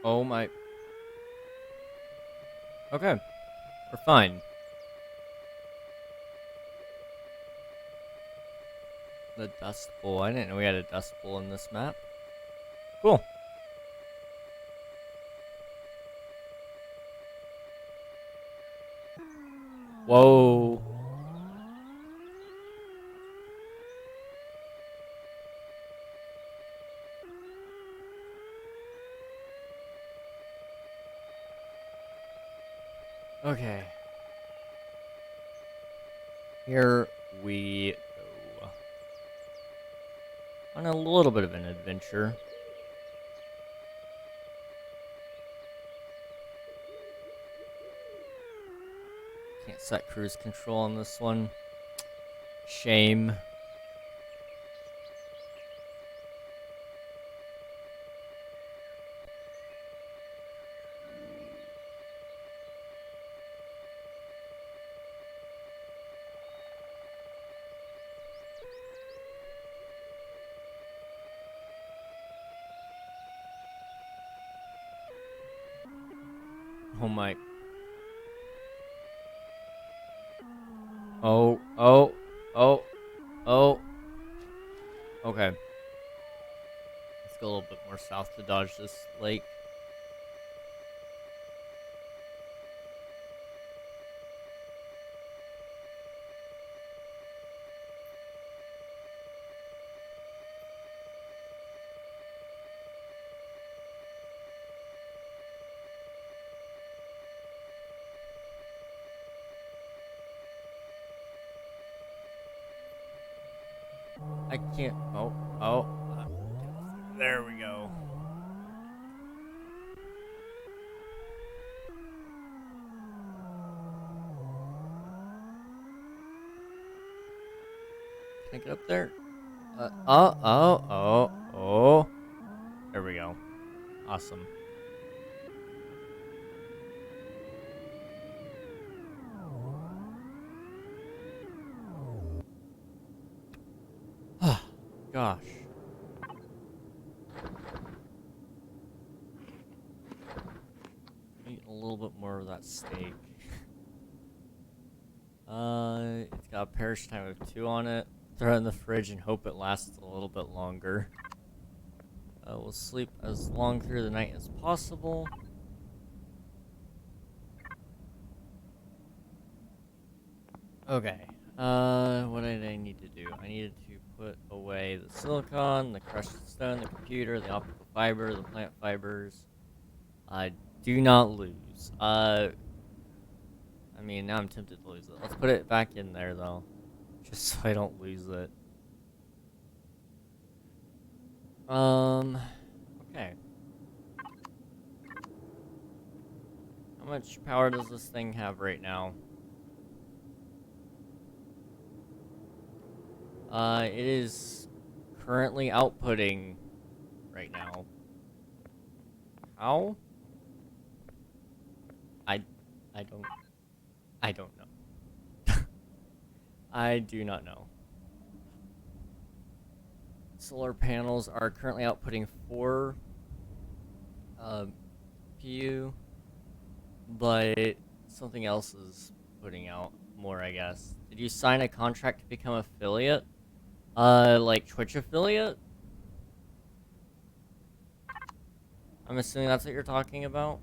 Oh my. Okay. We're fine. The Dust Bowl. I didn't know we had a Dust Bowl in this map. Cool. Whoa. Okay. Here we go. On a little bit of an adventure. Can't set cruise control on this one. Shame. Oh my. Oh, oh, oh, oh. Okay. Let's go a little bit more south to dodge this lake. I can't. Oh, oh. There we go. Can I get up there? Oh. There we go. Awesome. Gosh. Eat a little bit more of that steak. It's got a perish time of 2 on it. Throw it in the fridge and hope it lasts a little bit longer. We'll sleep as long through the night as possible. Okay. What did I need to do? I needed to put away the silicon, the crushed stone, the computer, the optical fiber, the plant fibers. Do not lose. I mean, now I'm tempted to lose it. Let's put it back in there, though. Just so I don't lose it. Okay. How much power does this thing have right now? It is currently outputting right now. How? I don't know. I do not know. Solar panels are currently outputting 4 PU, but something else is putting out more, I guess. Did you sign a contract to become affiliate? Like Twitch affiliate? I'm assuming that's what you're talking about.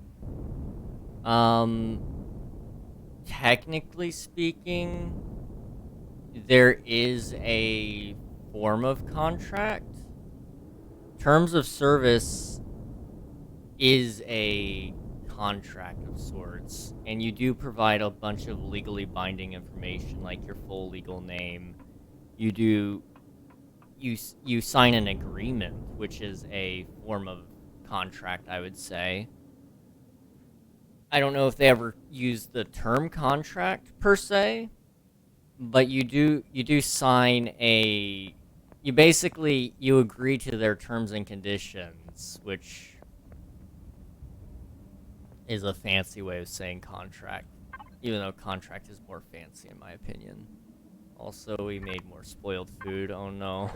Technically speaking, there is a form of contract. Terms of service is a contract of sorts, and you do provide a bunch of legally binding information, like your full legal name. You you sign an agreement, which is a form of contract, I would say. I don't know if they ever use the term contract per se, but you do sign a you agree to their terms and conditions, which is a fancy way of saying contract, even though contract is more fancy in my opinion. Also, we made more spoiled food. Oh no.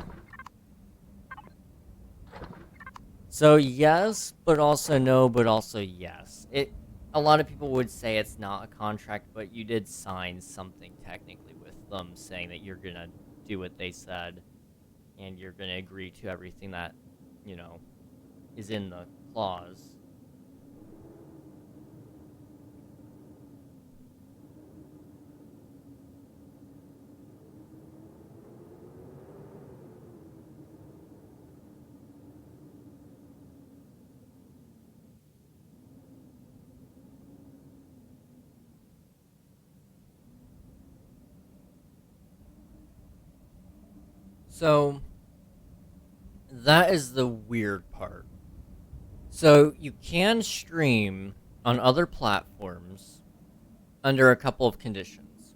So yes, but also no, but also yes. A lot of people would say it's not a contract, but you did sign something technically with them saying that you're gonna do what they said and you're gonna agree to everything that, you know, is in the clause. So, that is the weird part. So, you can stream on other platforms under a couple of conditions.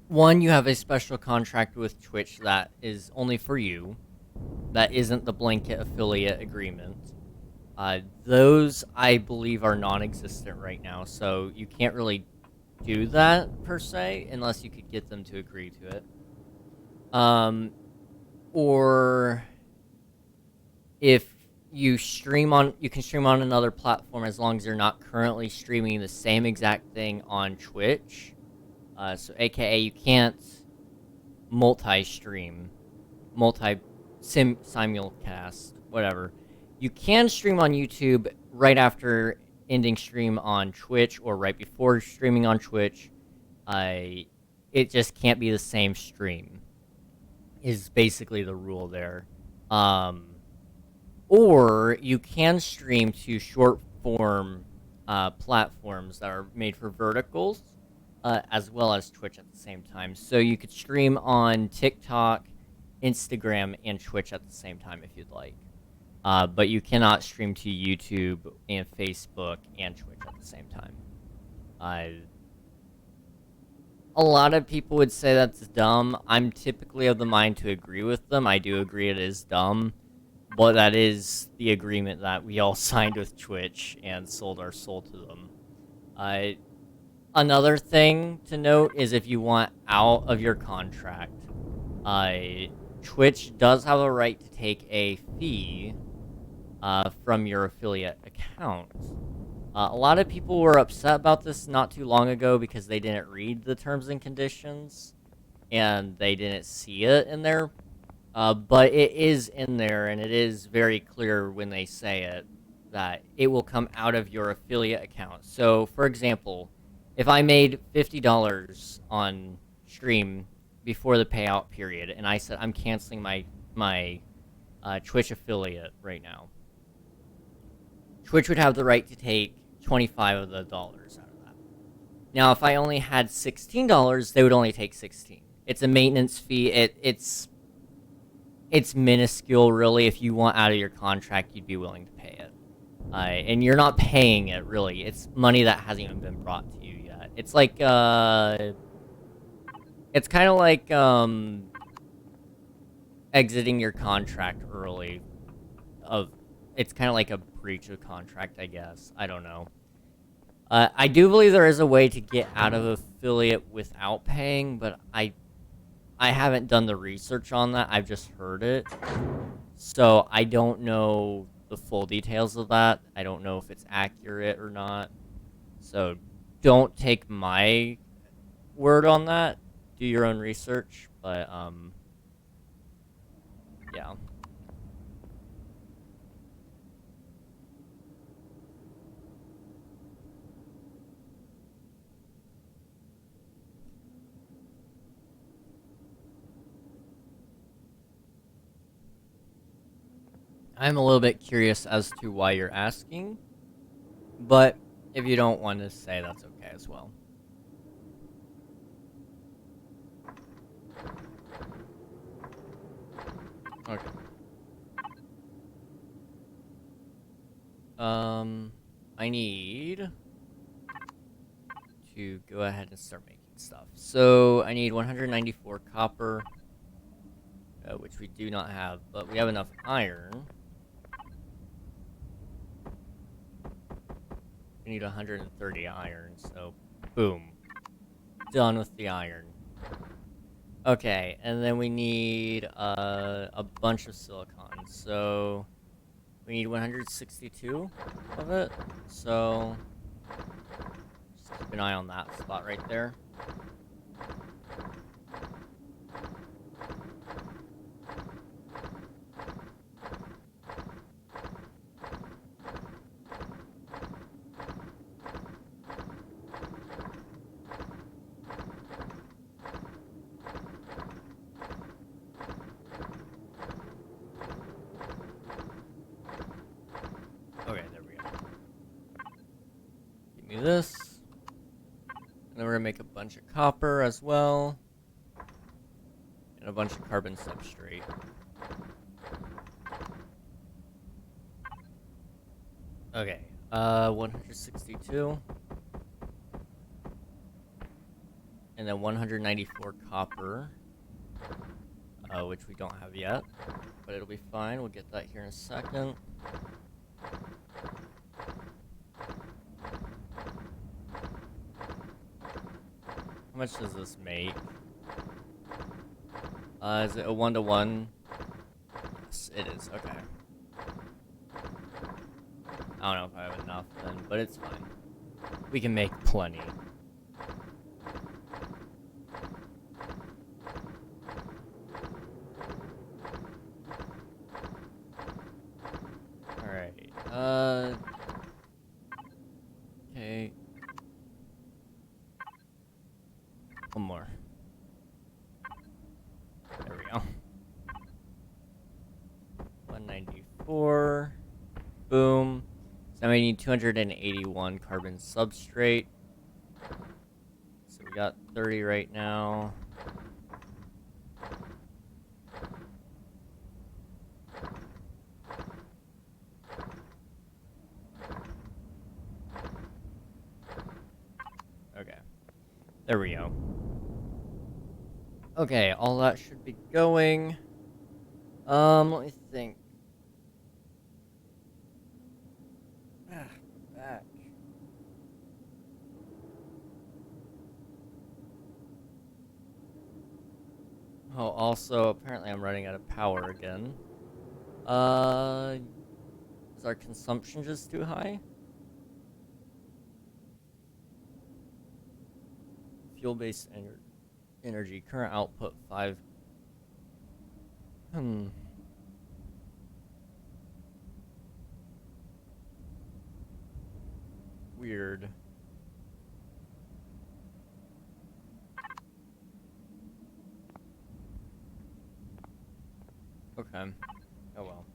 One, you have a special contract with Twitch that is only for you. That isn't the blanket affiliate agreement. Those, I believe, are non-existent right now, so you can't really do that, per se, unless you could get them to agree to it. Or if you can stream on another platform as long as you're not currently streaming the same exact thing on Twitch. So aka you can't multi-stream, simulcast, whatever. You can stream on YouTube right after ending stream on Twitch or right before streaming on Twitch. It just can't be the same stream, is basically the rule there. Or you can stream to short form platforms that are made for verticals, as well as Twitch at the same time. So you could stream on TikTok, Instagram, and Twitch at the same time if you'd like. But you cannot stream to YouTube and Facebook and Twitch at the same time. A lot of people would say that's dumb. I'm typically of the mind to agree with them. I do agree it is dumb. But that is the agreement that we all signed with Twitch and sold our soul to them. Another thing to note is if you want out of your contract, Twitch does have a right to take a fee from your affiliate account. A lot of people were upset about this not too long ago because they didn't read the terms and conditions and they didn't see it in there. But it is in there, and it is very clear when they say it that it will come out of your affiliate account. So, for example, if I made $50 on stream before the payout period, and I said I'm canceling my Twitch affiliate right now, Twitch would have the right to take 25 of the dollars out of that. Now, if I only had $16, they would only take 16. It's a maintenance fee. It's minuscule, really. If you want out of your contract, you'd be willing to pay it. And you're not paying it, really. It's money that hasn't even been brought to you yet. It's like, it's kind of like, exiting your contract early. It's kind of like a breach of contract, I guess. I don't know. I do believe there is a way to get out of affiliate without paying, but I haven't done the research on that. I've just heard it. So I don't know the full details of that. I don't know if it's accurate or not. So don't take my word on that. Do your own research. But, yeah. I'm a little bit curious as to why you're asking, but if you don't want to say, that's okay as well. Okay. I need to go ahead and start making stuff. So I need 194 copper, which we do not have, but we have enough iron. We need 130 iron, so boom. Done with the iron. Okay, and then we need a bunch of silicon. So we need 162 of it. So just keep an eye on that spot right there. Okay, there we go. Give me this. And then we're gonna make a bunch of copper as well. And a bunch of carbon substrate. Okay, 162. And then 194 copper. Which we don't have yet. But it'll be fine, we'll get that here in a second. How much does this make? Is it a 1-to-1? Yes, it is. Okay. I don't know if I have enough then, but it's fine. We can make plenty. Alright. Okay. One more. There we go. 194. Boom. So now we need 281 carbon substrate. So we got 30 right now. Okay. There we go. Okay, all that should be going. Let me think. Back. Oh, also, apparently I'm running out of power again. Is our consumption just too high? Fuel-based energy. Current output 5. Weird. Okay. Oh well.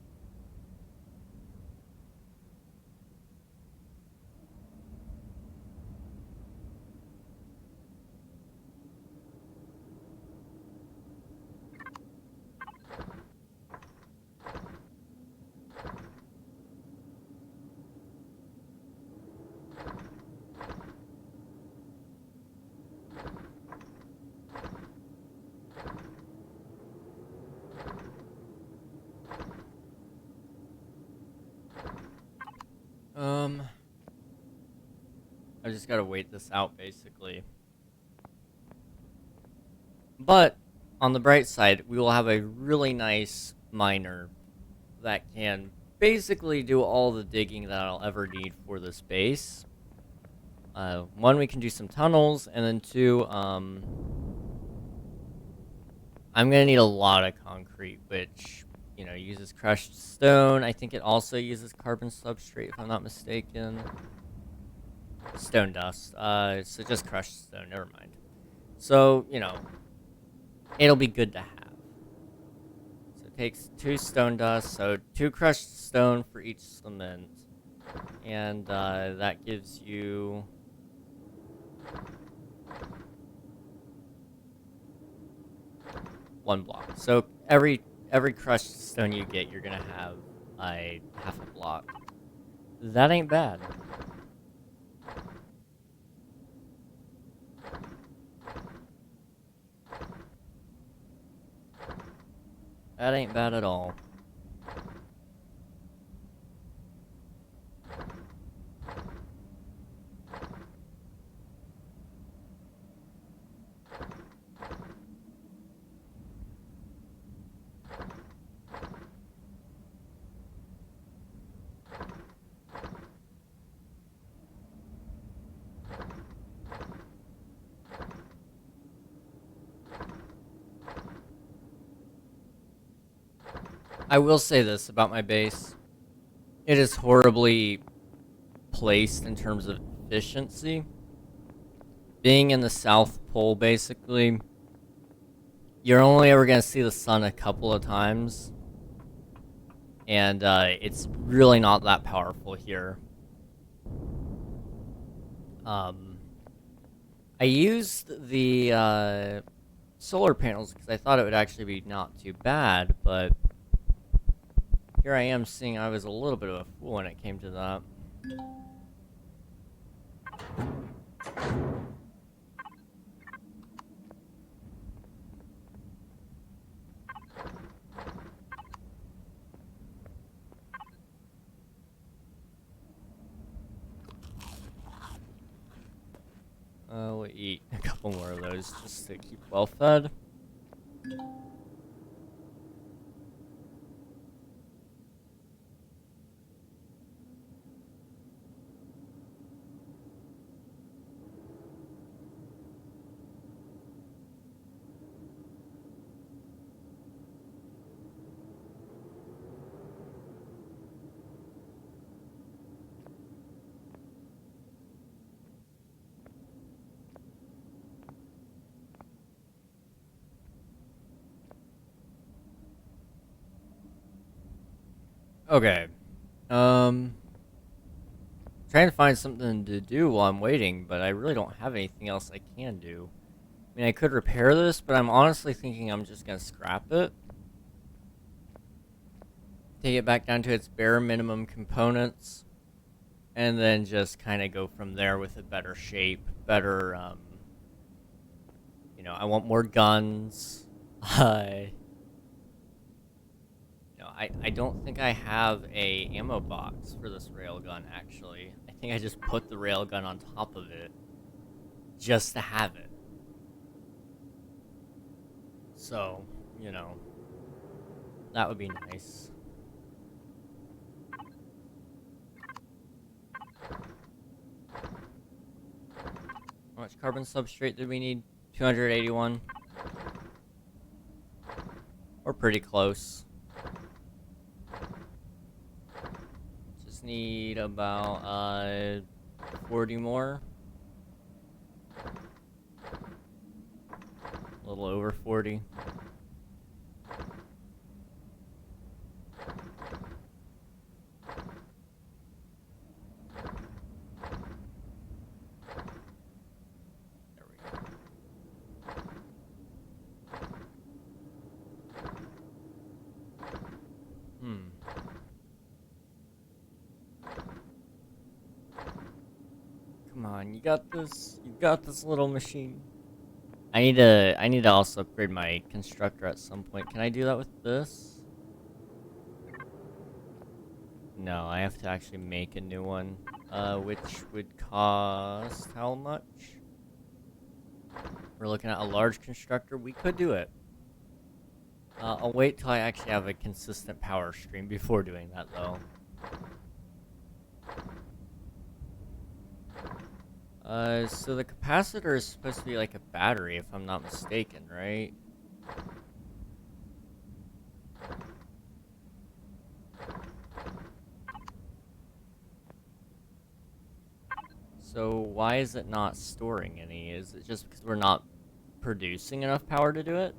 I just gotta wait this out, basically. But, on the bright side, we will have a really nice miner that can basically do all the digging that I'll ever need for this base. One, we can do some tunnels, and then two, I'm gonna need a lot of concrete, which, you know, uses crushed stone. I think it also uses carbon substrate, if I'm not mistaken. Stone dust. So just crushed stone, never mind. So, you know, it'll be good to have. So it takes 2 stone dust, so 2 crushed stone for each cement. And that gives you... one block. So every every crushed stone you get, you're gonna have a half a block. That ain't bad. That ain't bad at all. I will say this about my base. It is horribly placed in terms of efficiency. Being in the South Pole, basically, you're only ever going to see the sun a couple of times. And it's really not that powerful here. I used the solar panels because I thought it would actually be not too bad, but here I am seeing I was a little bit of a fool when it came to that. We'll eat a couple more of those just to keep well fed. Okay. Trying to find something to do while I'm waiting, but I really don't have anything else I can do. I mean, I could repair this, but I'm honestly thinking I'm just gonna scrap it. Take it back down to its bare minimum components. And then just kind of go from there with a better shape, better, you know, I want more guns. I don't think I have a ammo box for this railgun, actually. I think I just put the railgun on top of it just to have it. So, you know, that would be nice. How much carbon substrate did we need? 281. We're pretty close. Just need about 40 more. A little over 40. There we go. Come on, you got this. You got this, little machine. I need to also upgrade my constructor at some point. Can I do that with this? No, I have to actually make a new one. Which would cost how much? We're looking at a large constructor. We could do it. I'll wait till I actually have a consistent power stream before doing that, though. So the capacitor is supposed to be like a battery, if I'm not mistaken, right? So why is it not storing any? Is it just because we're not producing enough power to do it?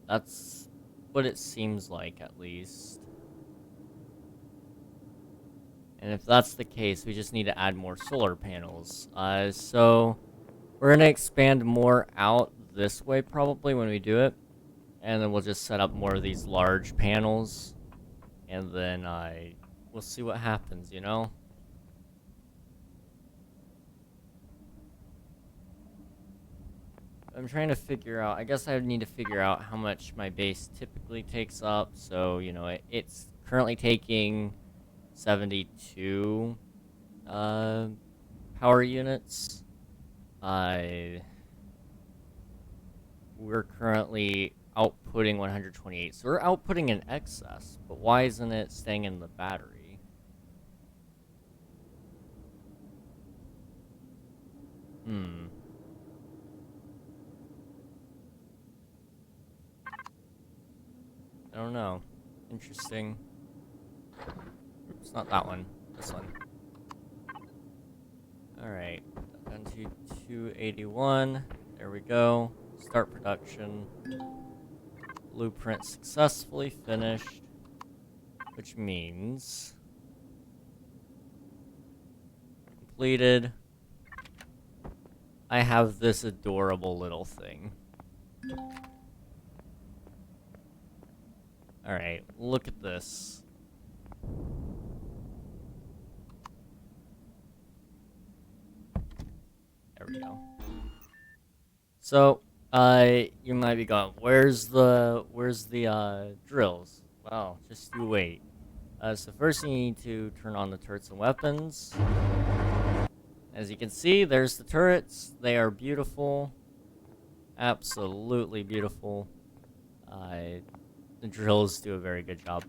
That's what it seems like, at least. And if that's the case, we just need to add more solar panels. So We're gonna expand more out this way probably when we do it. And then we'll just set up more of these large panels. And then we'll see what happens, you know? I'm trying to figure out, I guess I would need to figure out how much my base typically takes up. So, you know, it's currently taking 72 power units. We're currently outputting 128, so we're outputting in excess, but why isn't it staying in the battery? I don't know. Interesting. Oops, not that one. This one. Alright. Down to 281. There we go. Start production. Blueprint successfully finished. Which means... completed. I have this adorable little thing. Alright, look at this. There we go. So, you might be going, where's the drills? Well, just you wait. So first you need to turn on the turrets and weapons. As you can see, there's the turrets. They are beautiful. Absolutely beautiful. The drills do a very good job.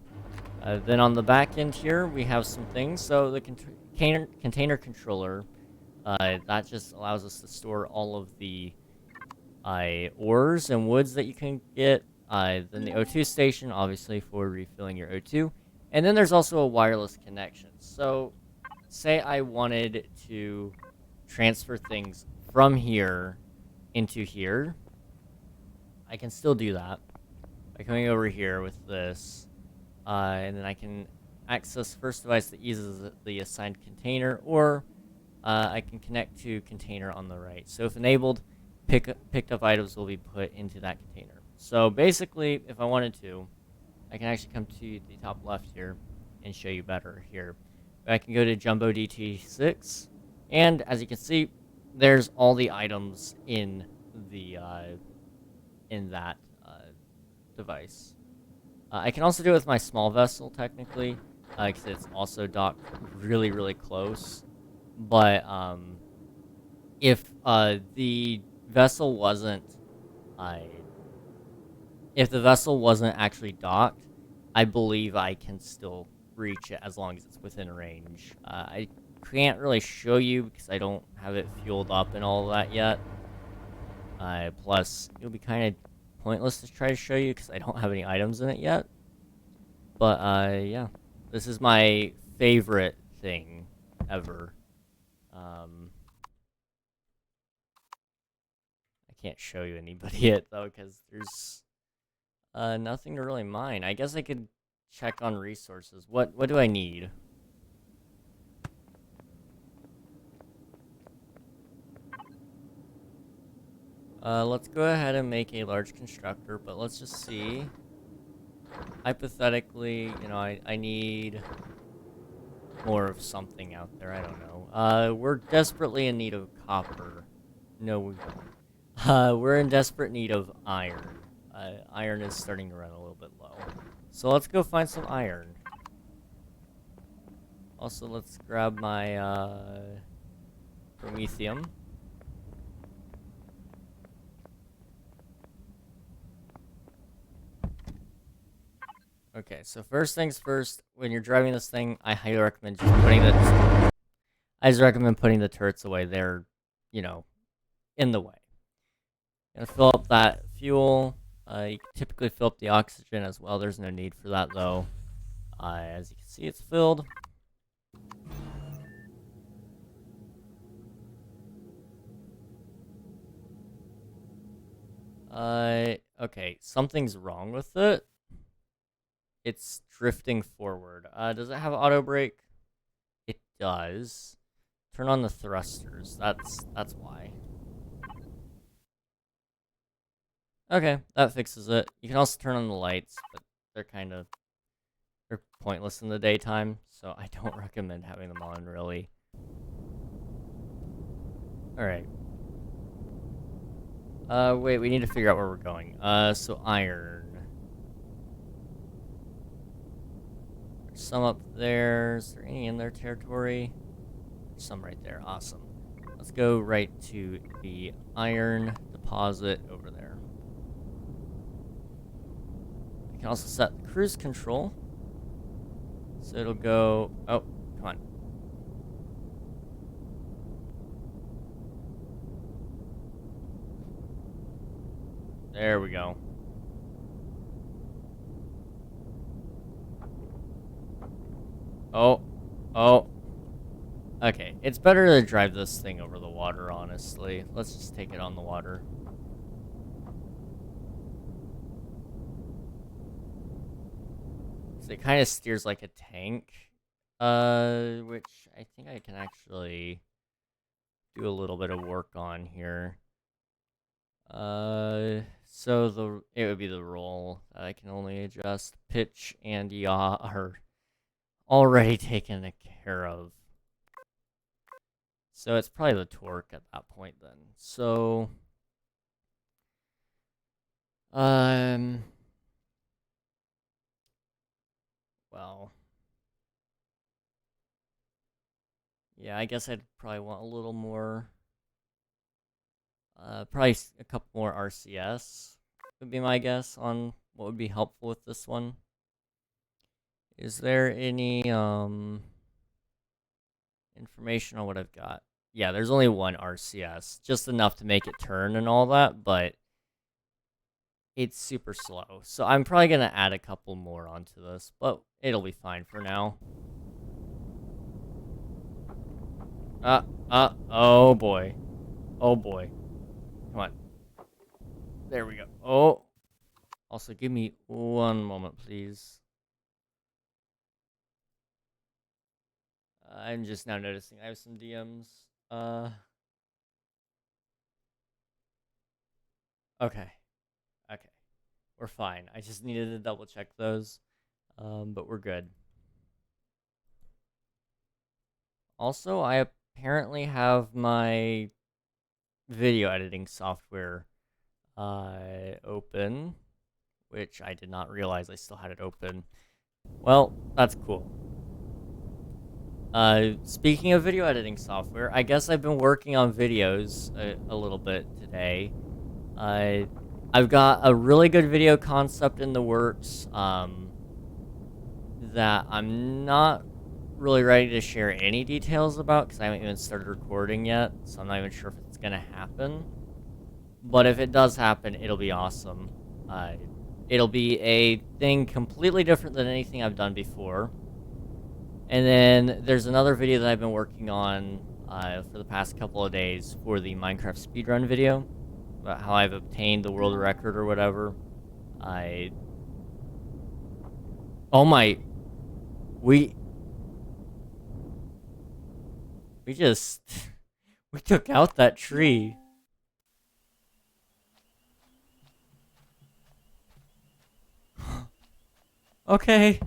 Then on the back end here, we have some things. So the container controller, that just allows us to store all of the ores and woods that you can get. Then the O2 station, obviously, for refilling your O2. And then there's also a wireless connection. So, say I wanted to transfer things from here into here. I can still do that by coming over here with this. And then I can access first device that uses the assigned container, or I can connect to container on the right. So if enabled, picked up items will be put into that container. So basically, if I wanted to, I can actually come to the top left here and show you better here. I can go to Jumbo DT6, and as you can see, there's all the items in the in that device. I can also do it with my small vessel, technically, because it's also docked really, really close. But if the vessel wasn't, if the vessel wasn't actually docked, I believe I can still reach it as long as it's within range. I can't really show you because I don't have it fueled up and all of that yet. Plus, it'll be kind of pointless to try to show you because I don't have any items in it yet. But, yeah. This is my favorite thing ever. I can't show you anybody yet, though, because there's nothing to really mine. I guess I could check on resources. What do I need? Let's go ahead and make a large constructor, but let's just see. Hypothetically, you know, I need more of something out there. I don't know. We're desperately in need of copper. No, we don't. We're in desperate need of iron. Iron is starting to run a little bit low. So let's go find some iron. Also, let's grab my promethium. Okay, so first things first, when you're driving this thing, I highly recommend just putting the turrets away. They're, you know, in the way. Gonna fill up that fuel. You can typically fill up the oxygen as well. There's no need for that though. As you can see, it's filled. Okay, something's wrong with it. It's drifting forward. Does it have auto brake? It does. Turn on the thrusters. That's why. Okay, that fixes it. You can also turn on the lights, but they're pointless in the daytime, so I don't recommend having them on, really. Alright. Wait, we need to figure out where we're going. So iron. There's some up there. Is there any in their territory? There's some right there. Awesome. Let's go right to the iron deposit over there. We can also set the cruise control. So it'll go... Oh, come on. There we go. Oh. Oh. Okay, it's better to drive this thing over the water, honestly. Let's just take it on the water. So it kind of steers like a tank. Which I think I can actually do a little bit of work on here. So it would be the roll that I can only adjust. Pitch and yaw are already taken care of. So it's probably the torque at that point then. So, well, yeah, I guess I'd probably want a little more, probably a couple more RCS would be my guess on what would be helpful with this one. Is there any, information on what I've got? Yeah, there's only one RCS, just enough to make it turn and all that, but it's super slow. So I'm probably going to add a couple more onto this, but it'll be fine for now. Oh boy. Oh boy. Come on. There we go. Oh. Also, give me one moment, please. I'm just now noticing I have some DMs. Okay. Okay. We're fine. I just needed to double check those. But we're good. Also, I apparently have my video editing software open, which I did not realize I still had it open. Well, that's cool. Speaking of video editing software, I guess I've been working on videos a little bit today. I've got a really good video concept in the works that I'm not really ready to share any details about because I haven't even started recording yet, so I'm not even sure if it's going to happen. But if it does happen, it'll be awesome. It'll be a thing completely different than anything I've done before. And then there's another video that I've been working on for the past couple of days for the Minecraft speedrun video about how I've obtained the world record or whatever. Oh my... We just... we took out that tree. Okay.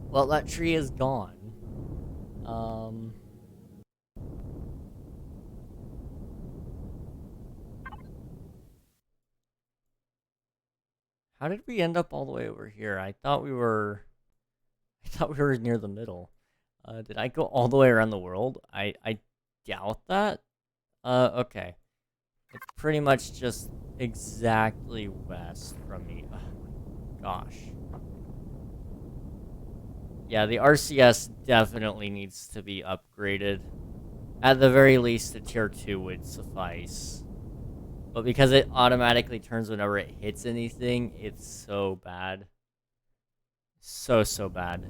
Well, that tree is gone. How did we end up all the way over here? I thought we were near the middle. Did I go all the way around the world? I doubt that. Okay. It's pretty much just exactly west from me. Oh my gosh. Yeah, the RCS definitely needs to be upgraded. At the very least, a tier 2 would suffice. But because it automatically turns whenever it hits anything, it's so bad. So bad.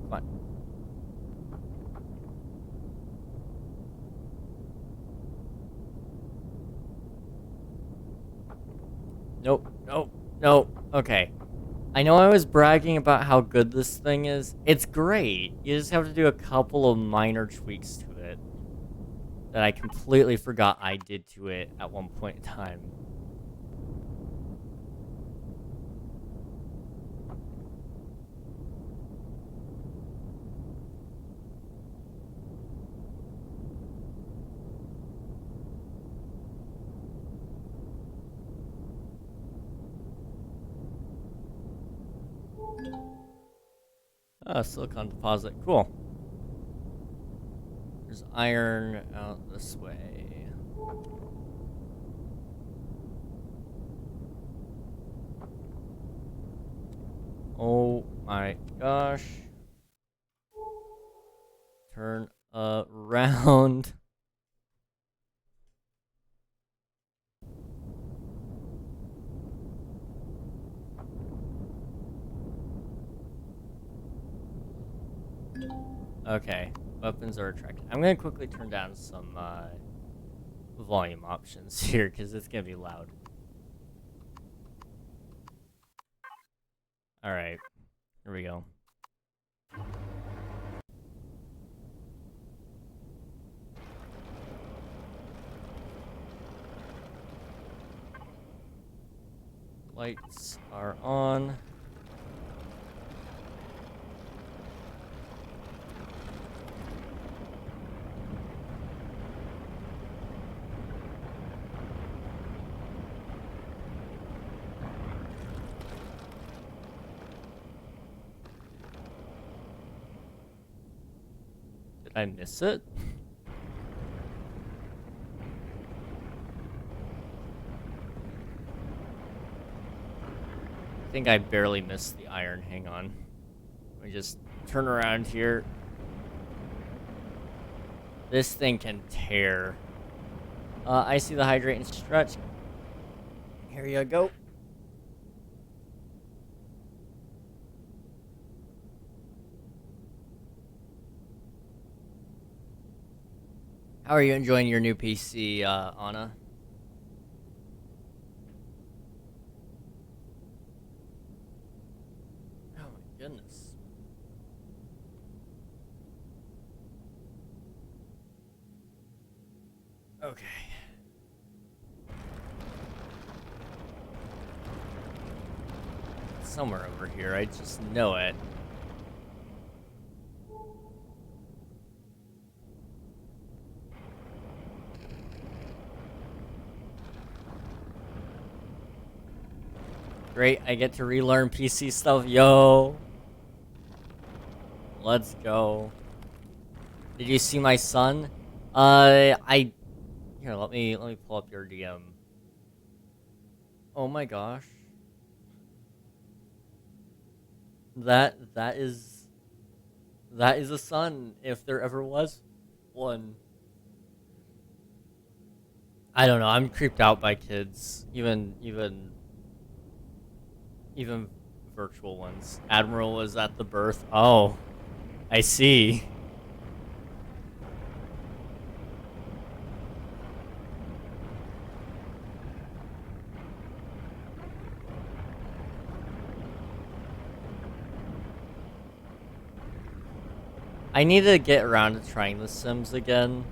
Come on. Nope, nope, nope. Okay. I know I was bragging about how good this thing is. It's great. You just have to do a couple of minor tweaks to it that I completely forgot I did to it at one point in time. Oh, silicon deposit. Cool. There's iron out this way. Oh my gosh. Turn around. Okay, weapons are attractive. I'm gonna quickly turn down some volume options here because it's gonna be loud. All right, here we go. Lights are on. Did I miss it? I think I barely missed the iron. Hang on. Let me just turn around here. This thing can tear. I see the hydrate and stretch. Here you go. How are you enjoying your new PC, Anna? Oh my goodness. Okay. It's somewhere over here, I just know it. Great, I get to relearn PC stuff, yo. Let's go. Did you see my son? Here, let me pull up your DM. Oh my gosh. That is a son, if there ever was one. I don't know, I'm creeped out by kids, even virtual ones. Admiral was at the birth. Oh, I see. I need to get around to trying The Sims again.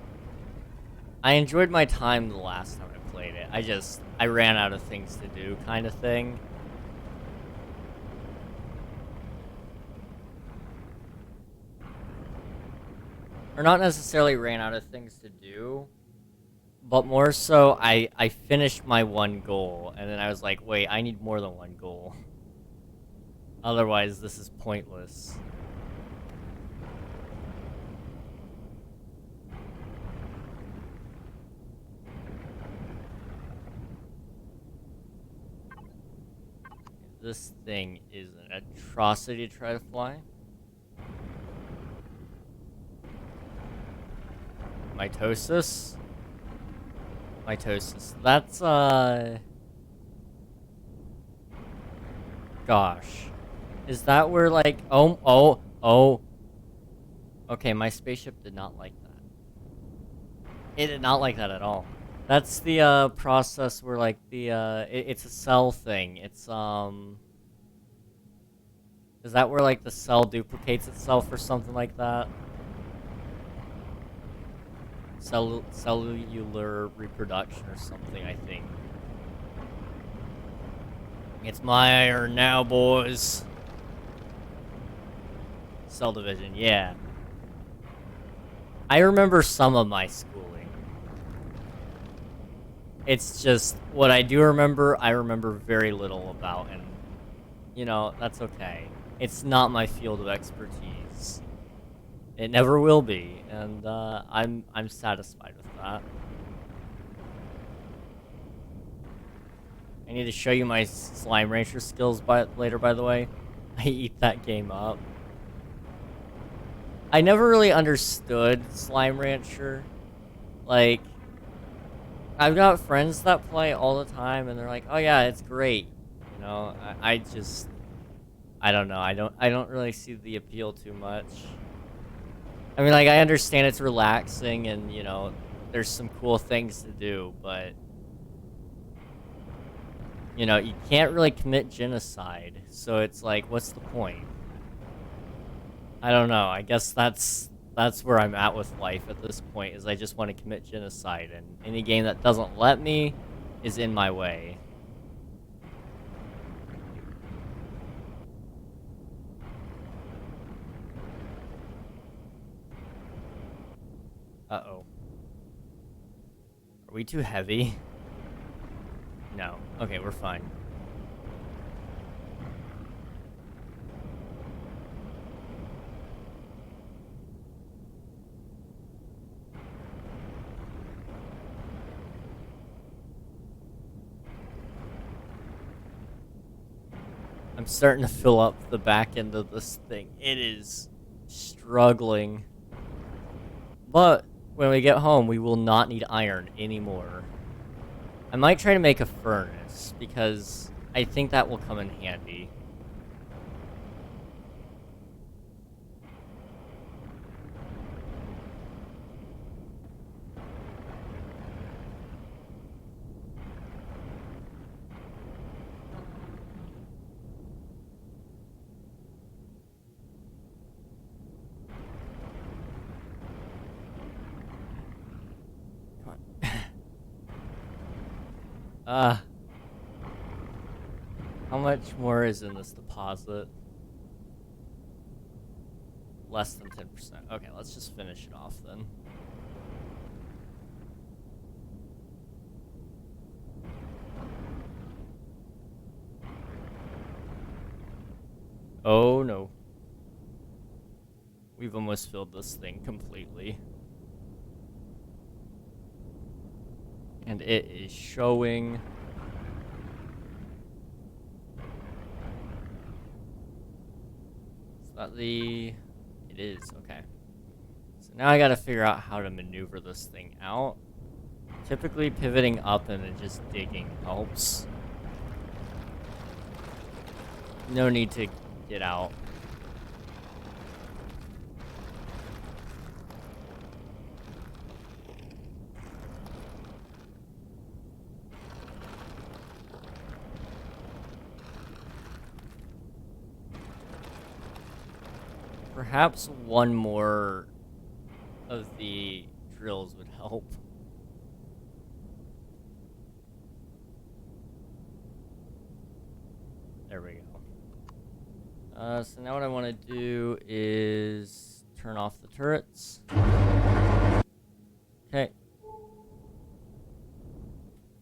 I enjoyed my time the last time I played it. I ran out of things to do, kind of thing. Or not necessarily ran out of things to do, but more so I finished my one goal, and then I was like, wait, I need more than one goal. Otherwise, this is pointless. This thing is an atrocity to try to fly. Mitosis? Mitosis. That's, gosh. Is that where, like, oh. Okay, my spaceship did not like that. It did not like that at all. That's the process where like it's a cell thing. Is that where like the cell duplicates itself or something like that? Cellular reproduction or something, I think. It's my iron now, boys. Cell division, yeah. I remember some of my schooling. It's just, what I do remember, I remember very little about, and, you know, that's okay. It's not my field of expertise. It never will be, and, I'm satisfied with that. I need to show you my Slime Rancher skills later, by the way. I eat that game up. I never really understood Slime Rancher. Like, I've got friends that play all the time, and they're like, "Oh yeah, it's great." You know, I just, I don't know. I don't really see the appeal too much. I mean, like, I understand it's relaxing, and you know, there's some cool things to do, but you know, you can't really commit genocide. So it's like, what's the point? I don't know. I guess that's where I'm at with life at this point, is I just want to commit genocide, and any game that doesn't let me is in my way. Uh-oh. Are we too heavy? No. Okay, we're fine. I'm starting to fill up the back end of this thing. It is struggling. But when we get home, we will not need iron anymore. I might try to make a furnace, because I think that will come in handy. How much more is in this deposit? Less than 10%. Okay, let's just finish it off then. Oh no. We've almost filled this thing completely. And it is showing. Is that the... It is, okay. So now I gotta figure out how to maneuver this thing out. Typically pivoting up and then just digging helps. No need to get out. Perhaps one more of the drills would help. There we go. So now what I want to do is turn off the turrets. Okay.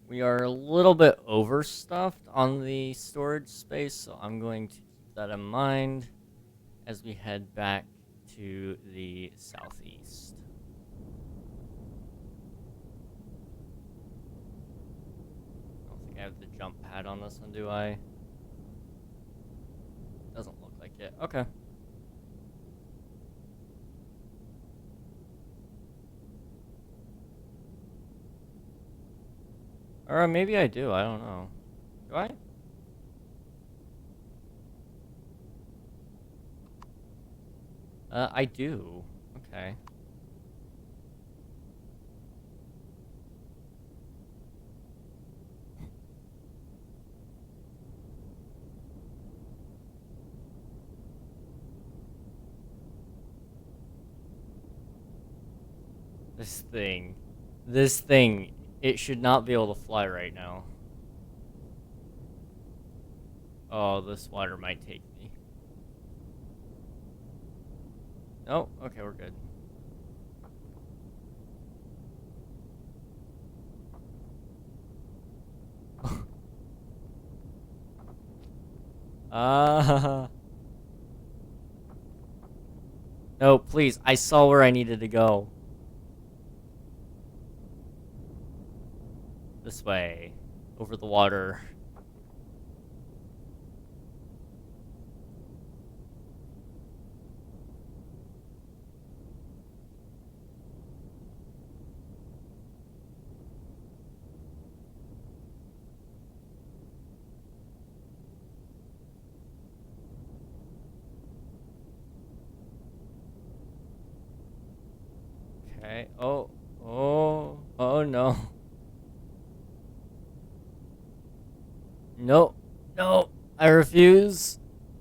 We are a little bit overstuffed on the storage space, so I'm going to keep that in mind as we head back to the southeast. I don't think I have the jump pad on this one, do I? Doesn't look like it. Okay. Or maybe I do, I don't know. Do I? I do. Okay. This thing, it should not be able to fly right now. Oh, this water might take me. Oh, okay, we're good. No, please, I saw where I needed to go. This way. Over the water. Okay. Oh no. No, no, I refuse.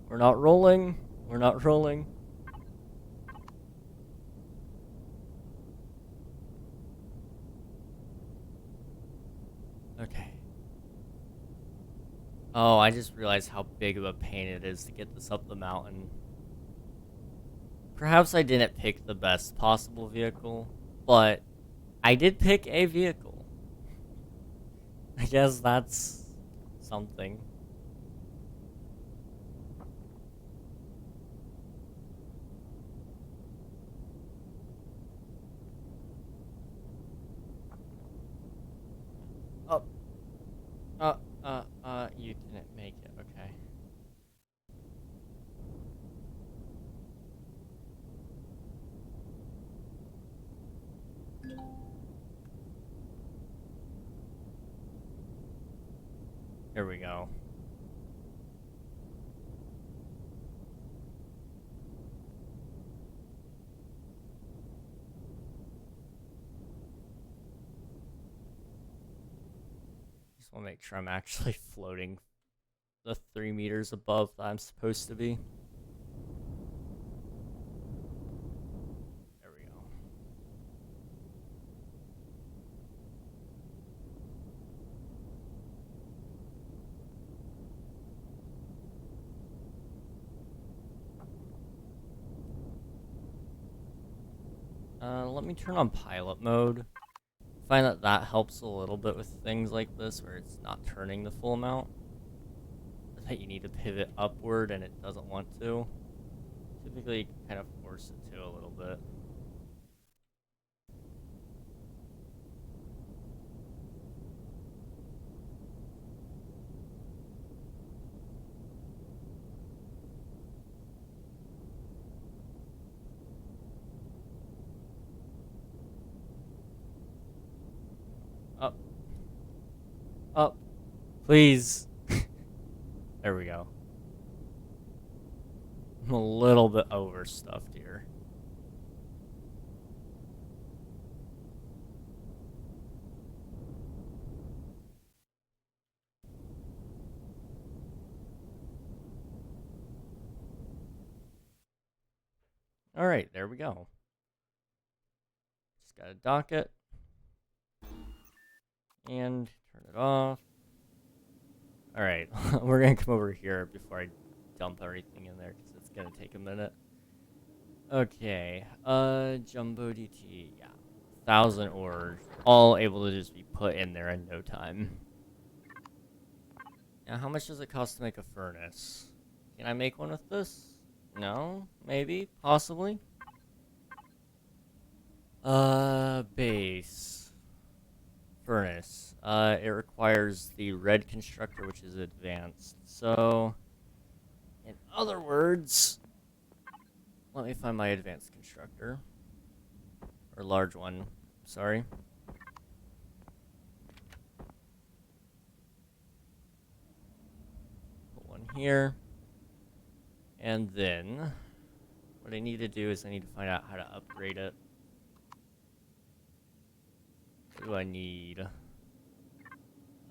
We're not rolling. We're not rolling. Okay. Oh, I just realized how big of a pain it is to get this up the mountain. Perhaps I didn't pick the best possible vehicle, but I did pick a vehicle. I guess that's something. Oh. You didn't make it, okay. Here we go. Just want to make sure I'm actually floating the 3 meters above that I'm supposed to be. There we go. Let me turn on pilot mode. I find that that helps a little bit with things like this where it's not turning the full amount. That you need to pivot upward and it doesn't want to. Typically, you can kind of force it to a little bit. Up. Up. Please. There we go. I'm a little bit overstuffed here. Alright, there we go. Just gotta dock it. And turn it off. Alright, we're gonna come over here before I dump everything in there, because it's gonna take a minute. Okay, Jumbo DT, yeah. 1,000 ores, all able to just be put in there in no time. Now, how much does it cost to make a furnace? Can I make one with this? No? Maybe? Possibly? Base. Furnace. It requires the red constructor, which is advanced. So, in other words, let me find my advanced constructor. Or large one, sorry. Put one here. And then, what I need to do is I need to find out how to upgrade it. What do I need?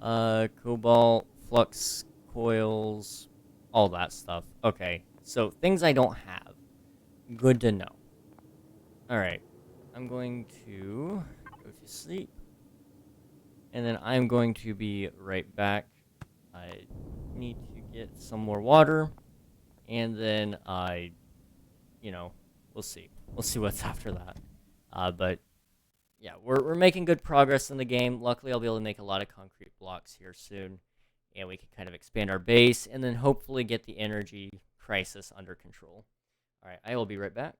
Cobalt, flux, coils, all that stuff. Okay, so things I don't have. Good to know. Alright. I'm going to go to sleep. And then I'm going to be right back. I need to get some more water. And then we'll see. We'll see what's after that. But yeah, we're making good progress in the game. Luckily, I'll be able to make a lot of concrete blocks here soon. And we can kind of expand our base and then hopefully get the energy crisis under control. All right, I will be right back.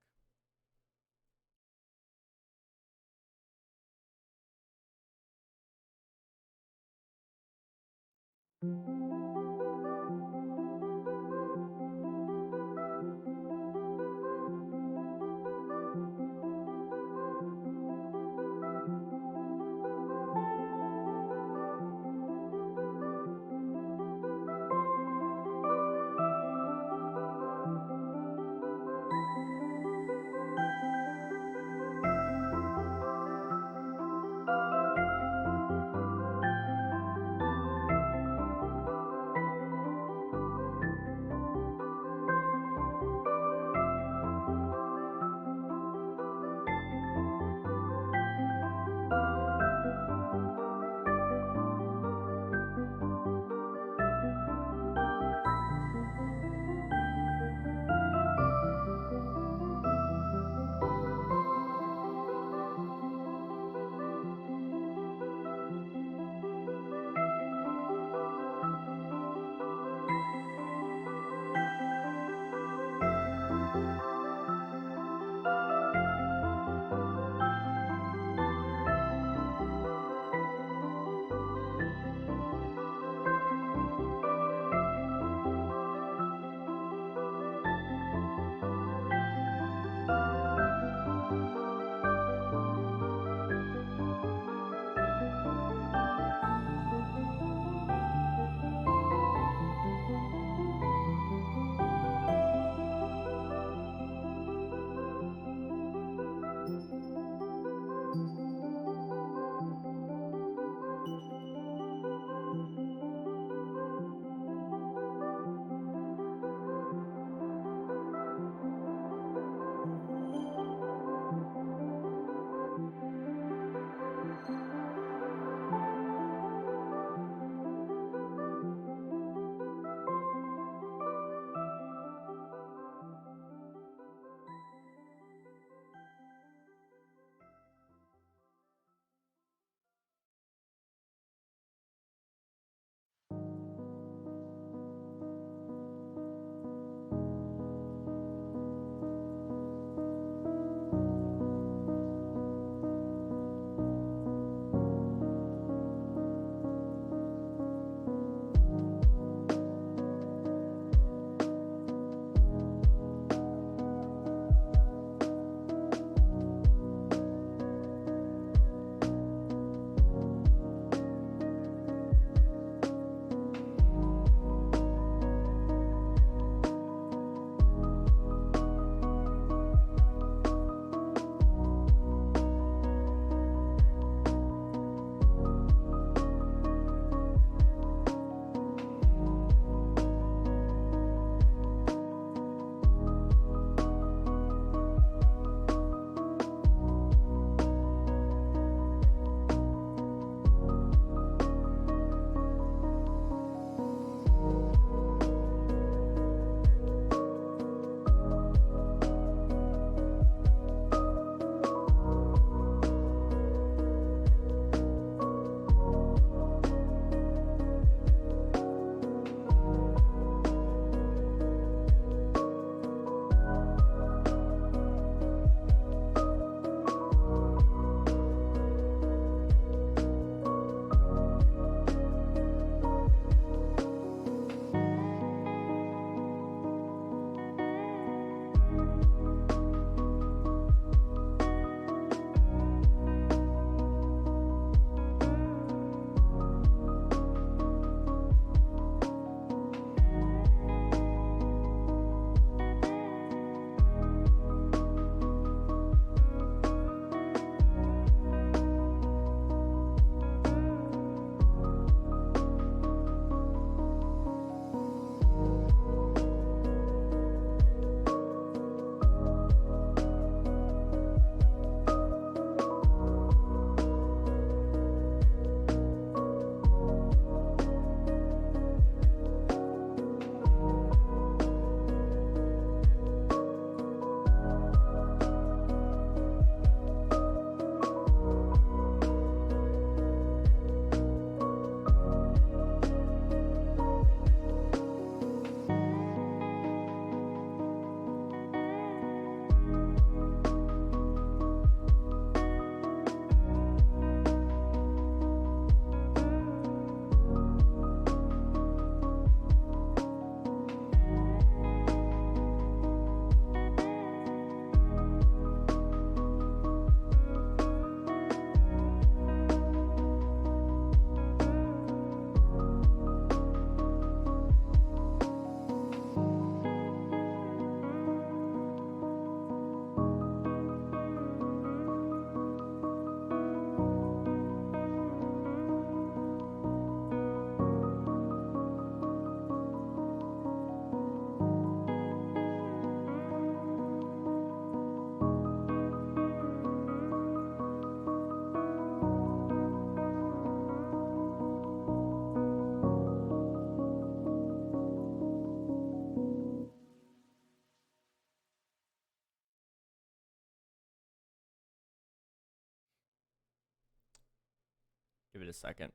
Give it a second.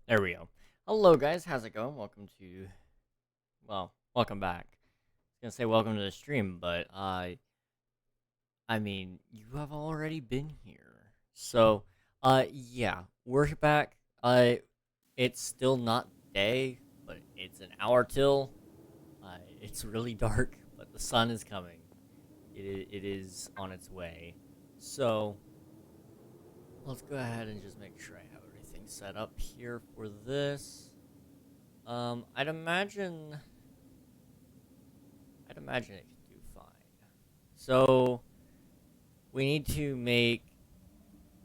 There we go. Hello, guys. How's it going? Welcome to... Well, welcome back. I was gonna say welcome to the stream, but, I mean, you have already been here. So, yeah. We're back. It's still not day, but it's an hour till. It's really dark, but the sun is coming. It is on its way. So, let's go ahead and just make sure I have everything set up here for this. I'd imagine it could do fine. So, we need to make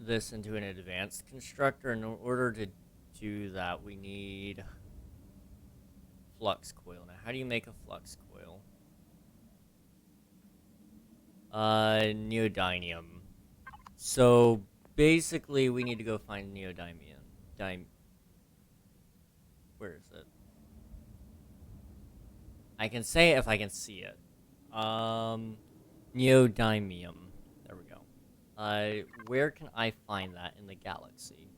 this into an advanced constructor. In order to do that, we need flux coil. Now, how do you make a flux coil? Neodymium. So, basically, we need to go find neodymium. Where is it? I can say it if I can see it. Neodymium. There we go. Where can I find that in the galaxy?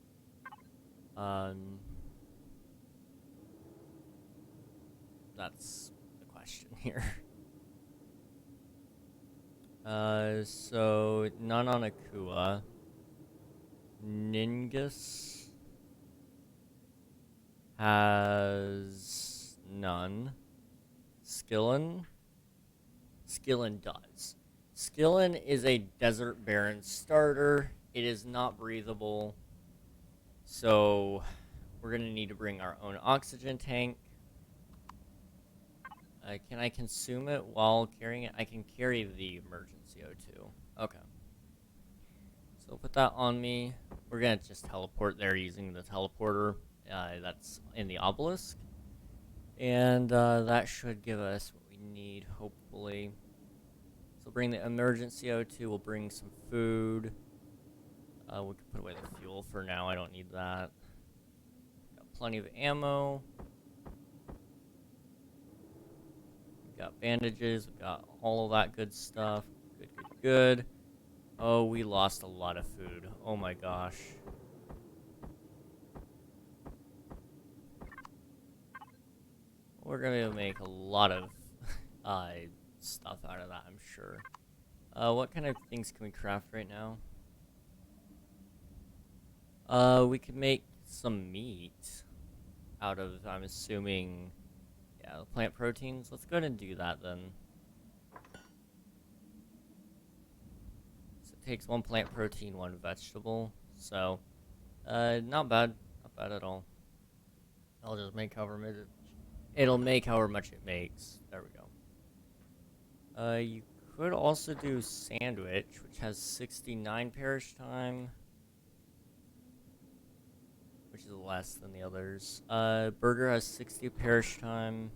That's the question here. So none on Akua. Ningus has none. Skillen does. Skillen is a desert barren starter. It is not breathable. So we're gonna need to bring our own oxygen tank. Can I consume it while carrying it? I can carry the emergency O2. Okay. So put that on me. We're gonna just teleport there using the teleporter that's in the obelisk. And that should give us what we need, hopefully. So bring the emergency O2. We'll bring some food. We can put away the fuel for now. I don't need that. Got plenty of ammo. We've got bandages. We've got all of that good stuff. Good. Oh, we lost a lot of food. Oh my gosh. We're gonna make a lot of stuff out of that, I'm sure. What kind of things can we craft right now? We could make some meat out of, I'm assuming, yeah, plant proteins. Let's go ahead and do that then. So it takes 1 plant protein, 1 vegetable. So, not bad at all. I'll just make however much it'll make however much it makes. There we go. You could also do sandwich, which has 69 perish time, which is less than the others. Burger has 60 perish time.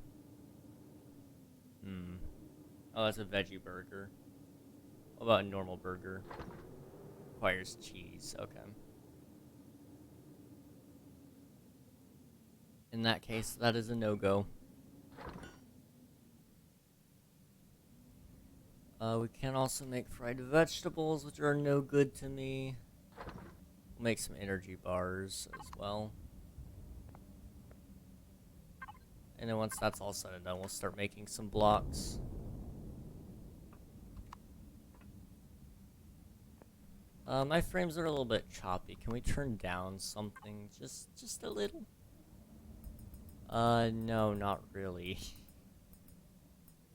Oh, that's a veggie burger. What about a normal burger? Requires cheese. Okay. In that case, that is a no-go. We can also make fried vegetables, which are no good to me. We'll make some energy bars as well. And then once that's all said and done, we'll start making some blocks. My frames are a little bit choppy. Can we turn down something just a little? No, not really.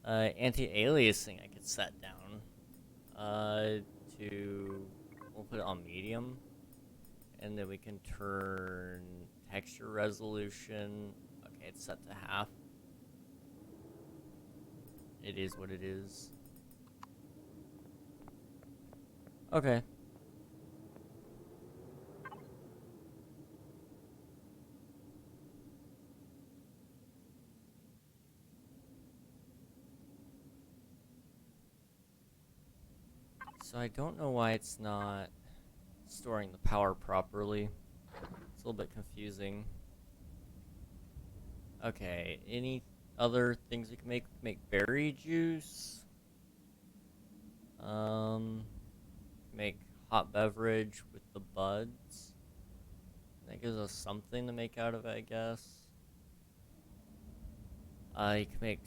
Anti-aliasing I could set down. We'll put it on medium. And then we can turn texture resolution. Okay, it's set to half. It is what it is. Okay. So I don't know why it's not storing the power properly. It's a little bit confusing. Okay, any other things we can make? Make berry juice. Make hot beverage with the buds. That gives us something to make out of it, I guess. You can make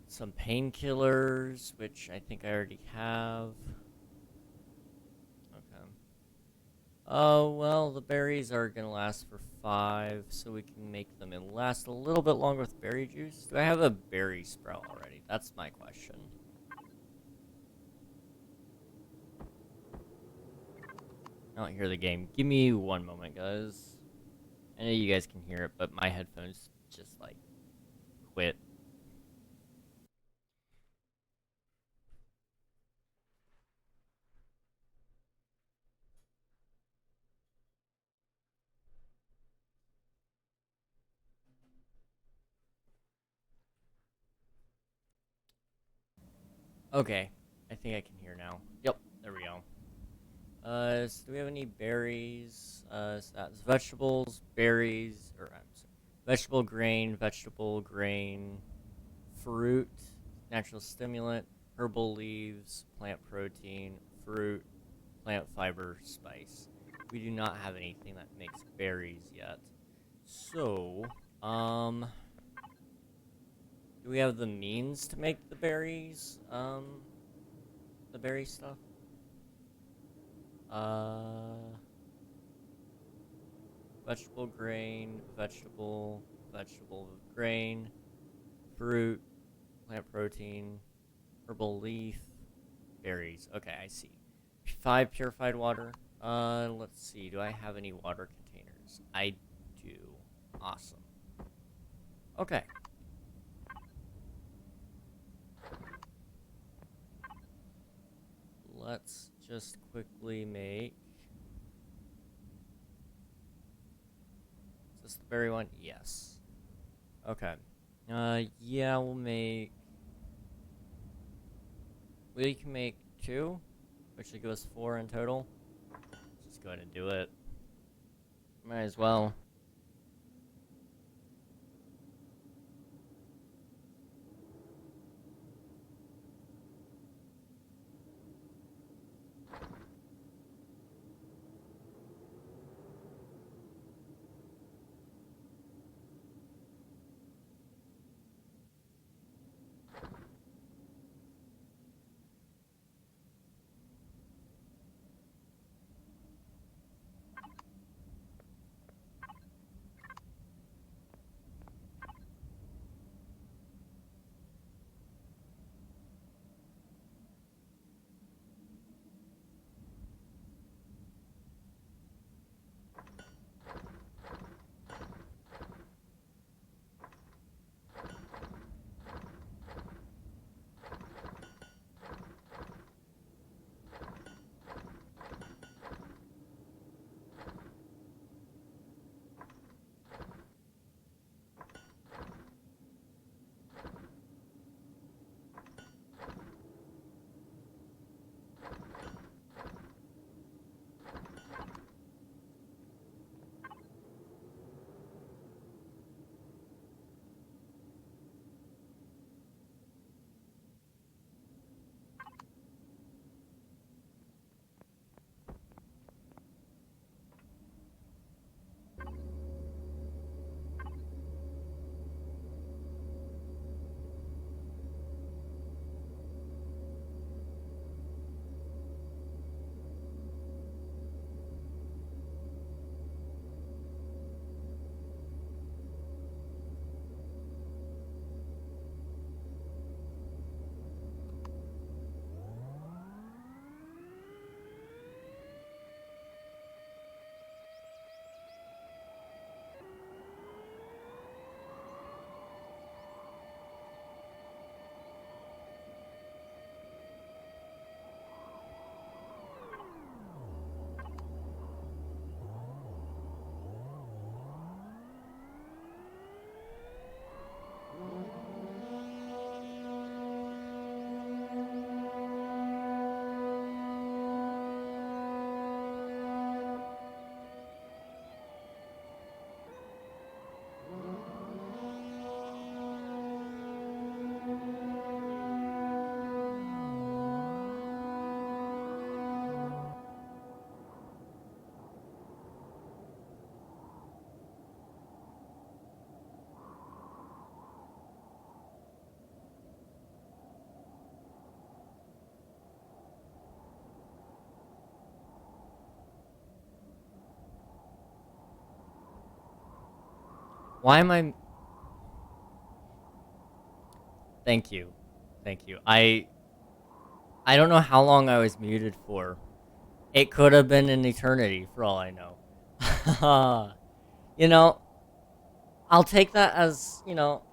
some painkillers, which I think I already have. Okay. Oh, well, the berries are gonna last for 5, so we can make them and last a little bit longer with berry juice. Do I have a berry sprout already? That's my question. I don't hear the game. Give me one moment, guys. I know you guys can hear it, but my headphones just, like, quit. Okay. I think I can hear now. Yep, there we go. So do we have any berries? So that's vegetables, berries, or I'm sorry, vegetable grain, fruit, natural stimulant, herbal leaves, plant protein, fruit, plant fiber, spice. We do not have anything that makes berries yet. So, do we have the means to make the berries? The berry stuff? Vegetable grain, vegetable grain, fruit, plant protein, herbal leaf, berries. Okay, I see. 5 purified water. Let's see. Do I have any water containers? I do. Awesome. Okay. Let's just quickly make... Is this the berry one? Yes. Okay. Yeah, we'll make... We can make 2, which will give us 4 in total. Let's just go ahead and do it. Might as well. Why am I... Thank you. Thank you. I don't know how long I was muted for. It could have been an eternity, for all I know. You know, I'll take that as, you know,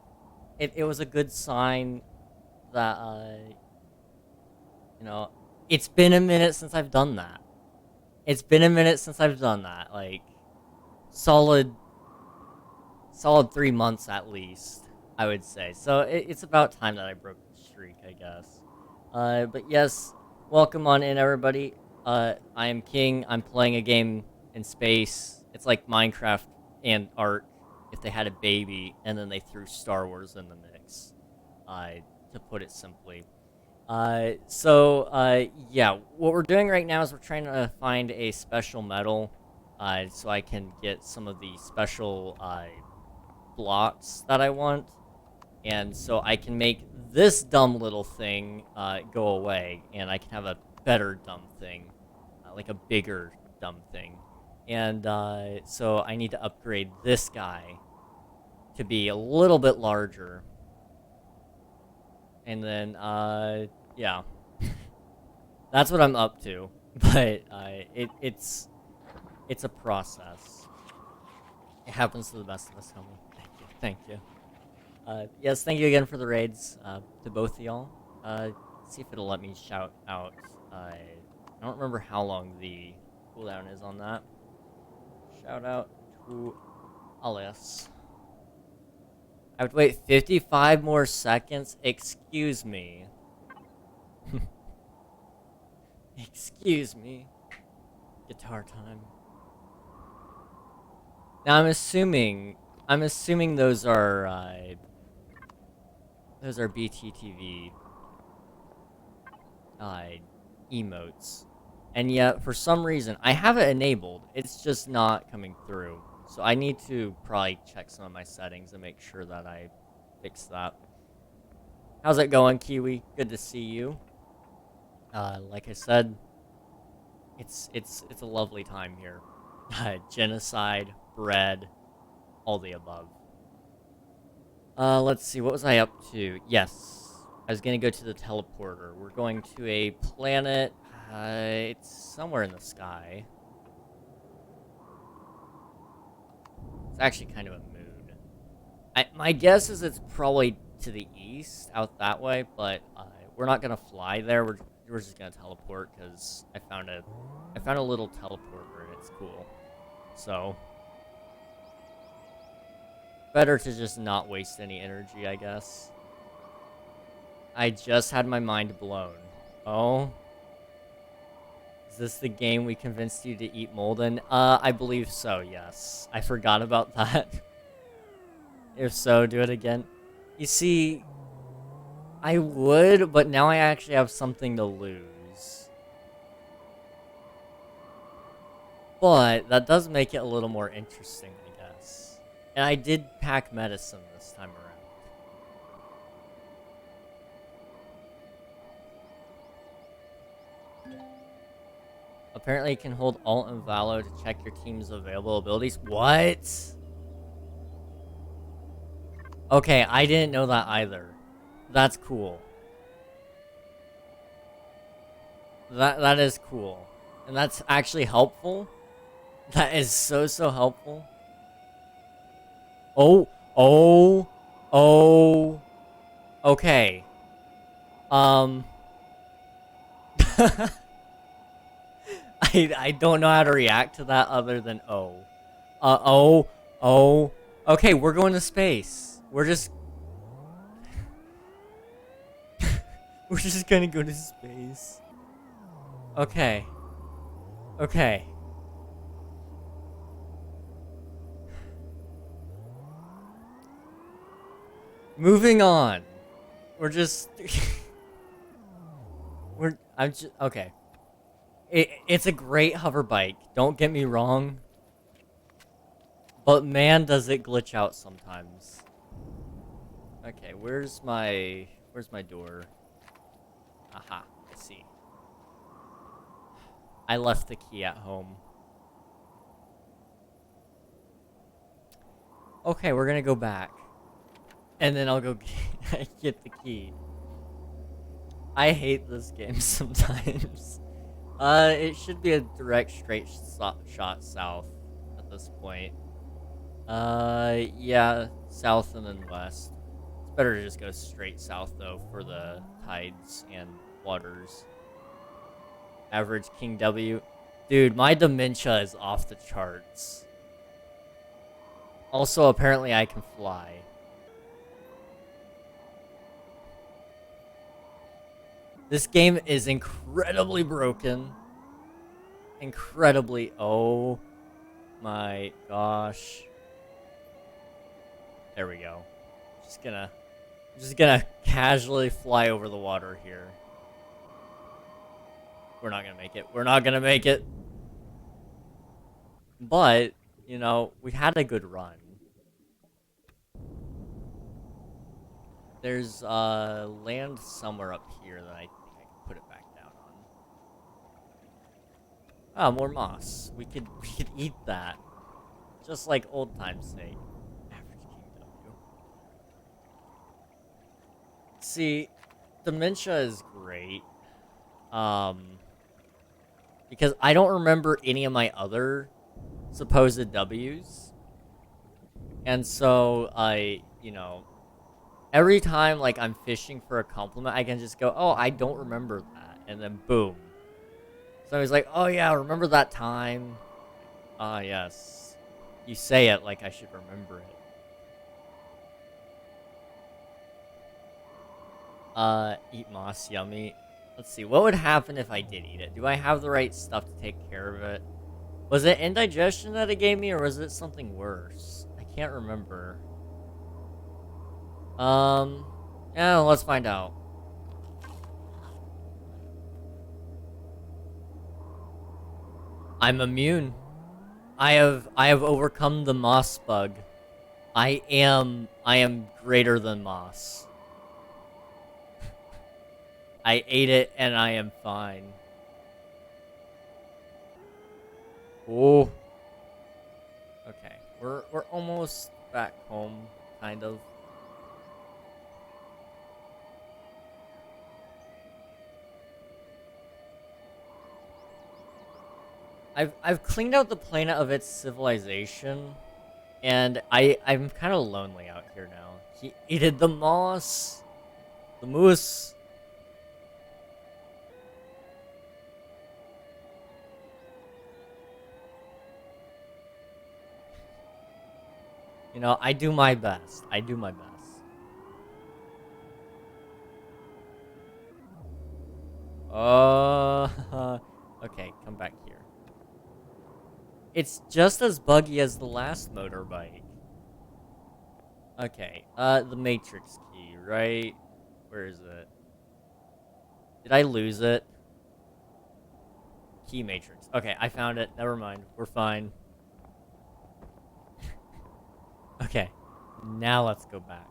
it was a good sign that, you know, it's been a minute since I've done that. It's been a minute since I've done that. Like, solid 3 months at least, I would say. So it's about time that I broke the streak, I guess. But yes, welcome on in, everybody. I am King. I'm playing a game in space. It's like Minecraft and Ark if they had a baby and then they threw Star Wars in the mix, to put it simply. Yeah, what we're doing right now is we're trying to find a special metal, so I can get some of the special, blocks that I want, and so I can make this dumb little thing, go away, and I can have a better dumb thing, like a bigger dumb thing, and, so I need to upgrade this guy to be a little bit larger, and then, yeah. That's what I'm up to, but, it's a process. It happens to the best of us, homie. Thank you. Yes, thank you again for the raids, to both of y'all. See if it'll let me shout out, I don't remember how long the cooldown is on that. Shout out to Alias. I have to wait 55 more seconds? Excuse me. Excuse me. Guitar time. Now I'm assuming those are BTTV emotes. And yet for some reason I have it enabled. It's just not coming through. So I need to probably check some of my settings and make sure that I fix that. How's it going, Kiwi? Good to see you. Like I said, it's a lovely time here. Genocide, bread, all the above. Let's see, what was I up to? Yes, I was gonna go to the teleporter. We're going to a planet, it's somewhere in the sky. It's actually kind of a moon. My guess is it's probably to the east, out that way, but, we're not gonna fly there, we're just gonna teleport, because I found a little teleporter, and it's cool. So, better to just not waste any energy, I guess. I just had my mind blown. Oh? Is this the game we convinced you to eat Molden? I believe so, yes. I forgot about that. If so, do it again. You see, I would, but now I actually have something to lose. But that does make it a little more interesting, I guess. And I did pack medicine this time around. Apparently you can hold Alt and Valo to check your team's available abilities. What? Okay, I didn't know that either. That's cool. That is cool. And that's actually helpful. That is so helpful. Oh. Okay. I don't know how to react to that other than oh. Oh. Okay, we're going to space. We're just we're just gonna go to space. Okay. Moving on. We're just okay. It's a great hover bike, don't get me wrong. But man, does it glitch out sometimes. Okay, where's my door? Aha, I see. I left the key at home. Okay, we're gonna go back. And then I'll go get the key. I hate this game sometimes. It should be a direct straight shot south at this point. Yeah, south and then west. It's better to just go straight south, though, for the tides and waters. Average King W. Dude, my dementia is off the charts. Also, apparently I can fly. This game is incredibly broken. Incredibly... Oh my gosh. There we go. Just gonna casually fly over the water here. We're not gonna make it. We're not gonna make it. But, you know, we had a good run. There's land somewhere up here that I think I can put it back down on. Ah, more moss. We could eat that. Just like old time's sake. Average King W. See, dementia is great. Because I don't remember any of my other supposed W's. And so you know, every time like I'm fishing for a compliment, I can just go, "Oh, I don't remember that." And then boom. So he's like, "Oh yeah, remember that time?" Ah, yes. You say it like I should remember it. Eat moss, yummy. Let's see, what would happen if I did eat it? Do I have the right stuff to take care of it? Was it indigestion that it gave me, or was it something worse? I can't remember. Yeah, let's find out. I'm immune. I have overcome the moss bug. I am greater than moss. I ate it and I am fine. Oh. Okay, we're almost back home, kind of. I've cleaned out the planet of its civilization, and I'm kind of lonely out here now. He ate the moss, the moose. You know, I do my best. I do my best. Okay, come back here. It's just as buggy as the last motorbike. Okay, the matrix key, right? Where is it? Did I lose it? Key matrix. Okay, I found it. Never mind. We're fine. Okay, now let's go back.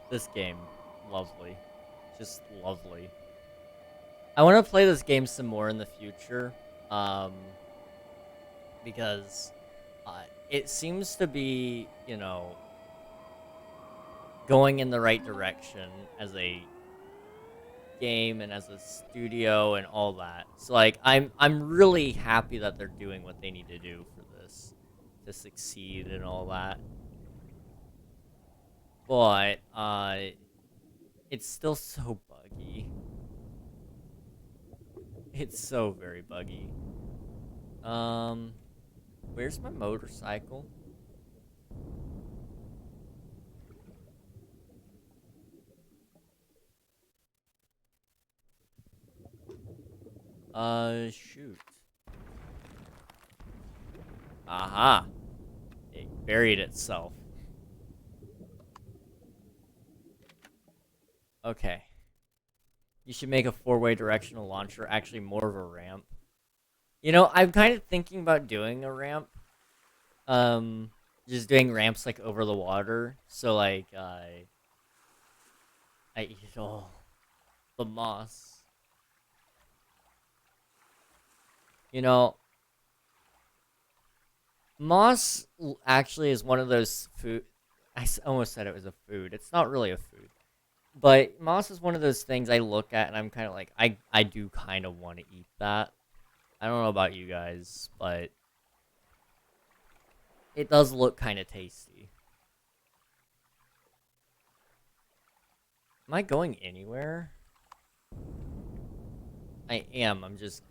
This game, lovely. Just lovely. I want to play this game some more in the future, because it seems to be, you know, going in the right direction as a game and as a studio and all that. So like I'm really happy that they're doing what they need to do for this to succeed and all that. But it's still so buggy. It's so very buggy. Where's my motorcycle? Shoot. Aha. It buried itself. Okay. You should make a four-way directional launcher actually more of a ramp. You know, I'm kind of thinking about doing a ramp. just doing ramps like over the water. So like I eat all the moss. You know, moss actually is one of those food. Almost said it was a food. It's not really a food. But moss is one of those things I look at and I'm kind of like, I do kind of want to eat that. I don't know about you guys, but it does look kind of tasty. Am I going anywhere? I am. I'm just...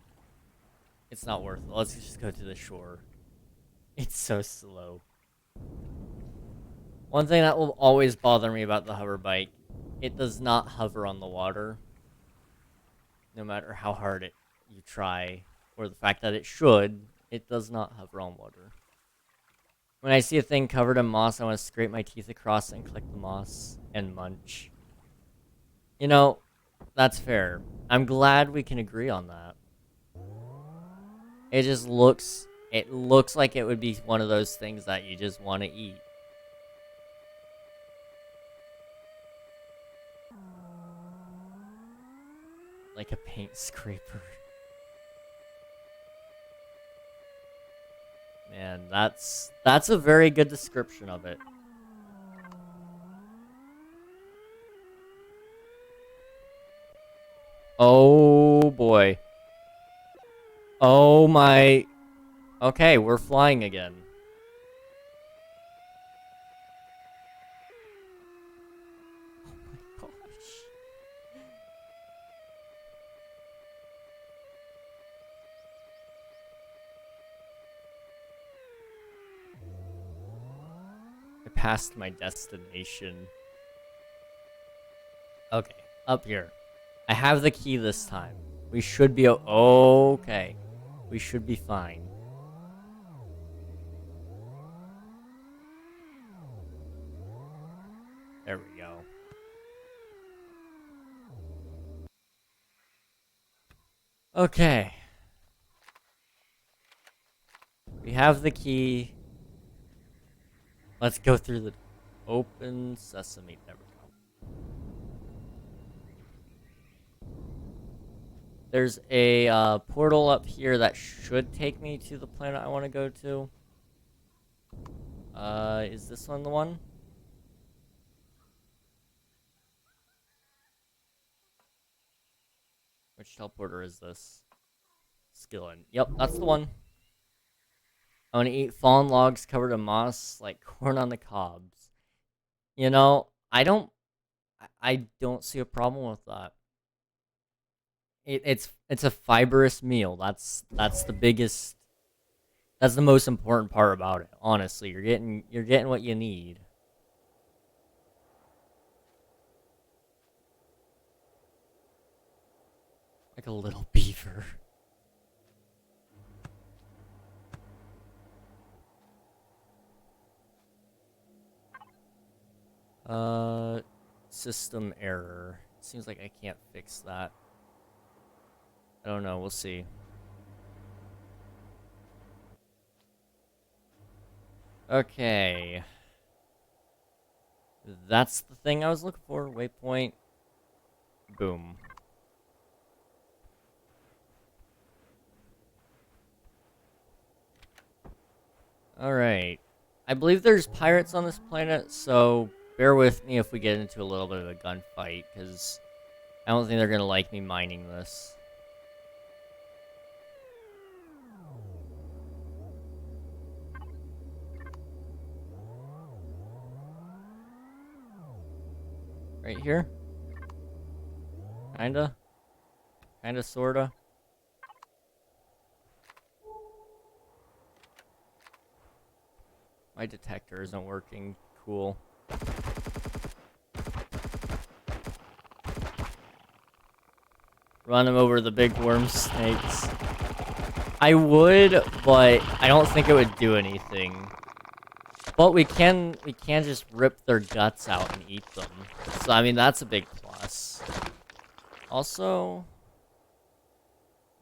It's not worth it. Let's just go to the shore. It's so slow. One thing that will always bother me about the hover bike, it does not hover on the water. No matter how hard you try, or the fact that it should, it does not hover on water. When I see a thing covered in moss, I want to scrape my teeth across it and collect the moss and munch. You know, that's fair. I'm glad we can agree on that. It just looks... It looks like it would be one of those things that you just want to eat. Like a paint scraper. Man, that's a very good description of it. Oh boy. Oh my... Okay, we're flying again. Oh my gosh. I passed my destination. Okay, up here. I have the key this time. We should be okay. We should be fine. There we go. Okay. We have the key. Let's go through the open sesame. There we go. There's a portal up here that should take me to the planet I want to go to. Is this one the one? Which teleporter is this? Skillin. Yep, that's the one. I want to eat fallen logs covered in moss like corn on the cobs. You know, I don't see a problem with that. It's a fibrous meal. That's the biggest. That's the most important part about it. Honestly, you're getting what you need. Like a little beaver. System error. Seems like I can't fix that. I don't know, we'll see. Okay. That's the thing I was looking for. Waypoint. Boom. Alright. I believe there's pirates on this planet, so bear with me if we get into a little bit of a gunfight, because I don't think they're going to like me mining this. Right here? Kinda? Kinda, sorta? My detector isn't working. Cool. Run them over the big worm snakes. I would, but I don't think it would do anything. But we can just rip their guts out and eat them. So I mean that's a big plus. Also,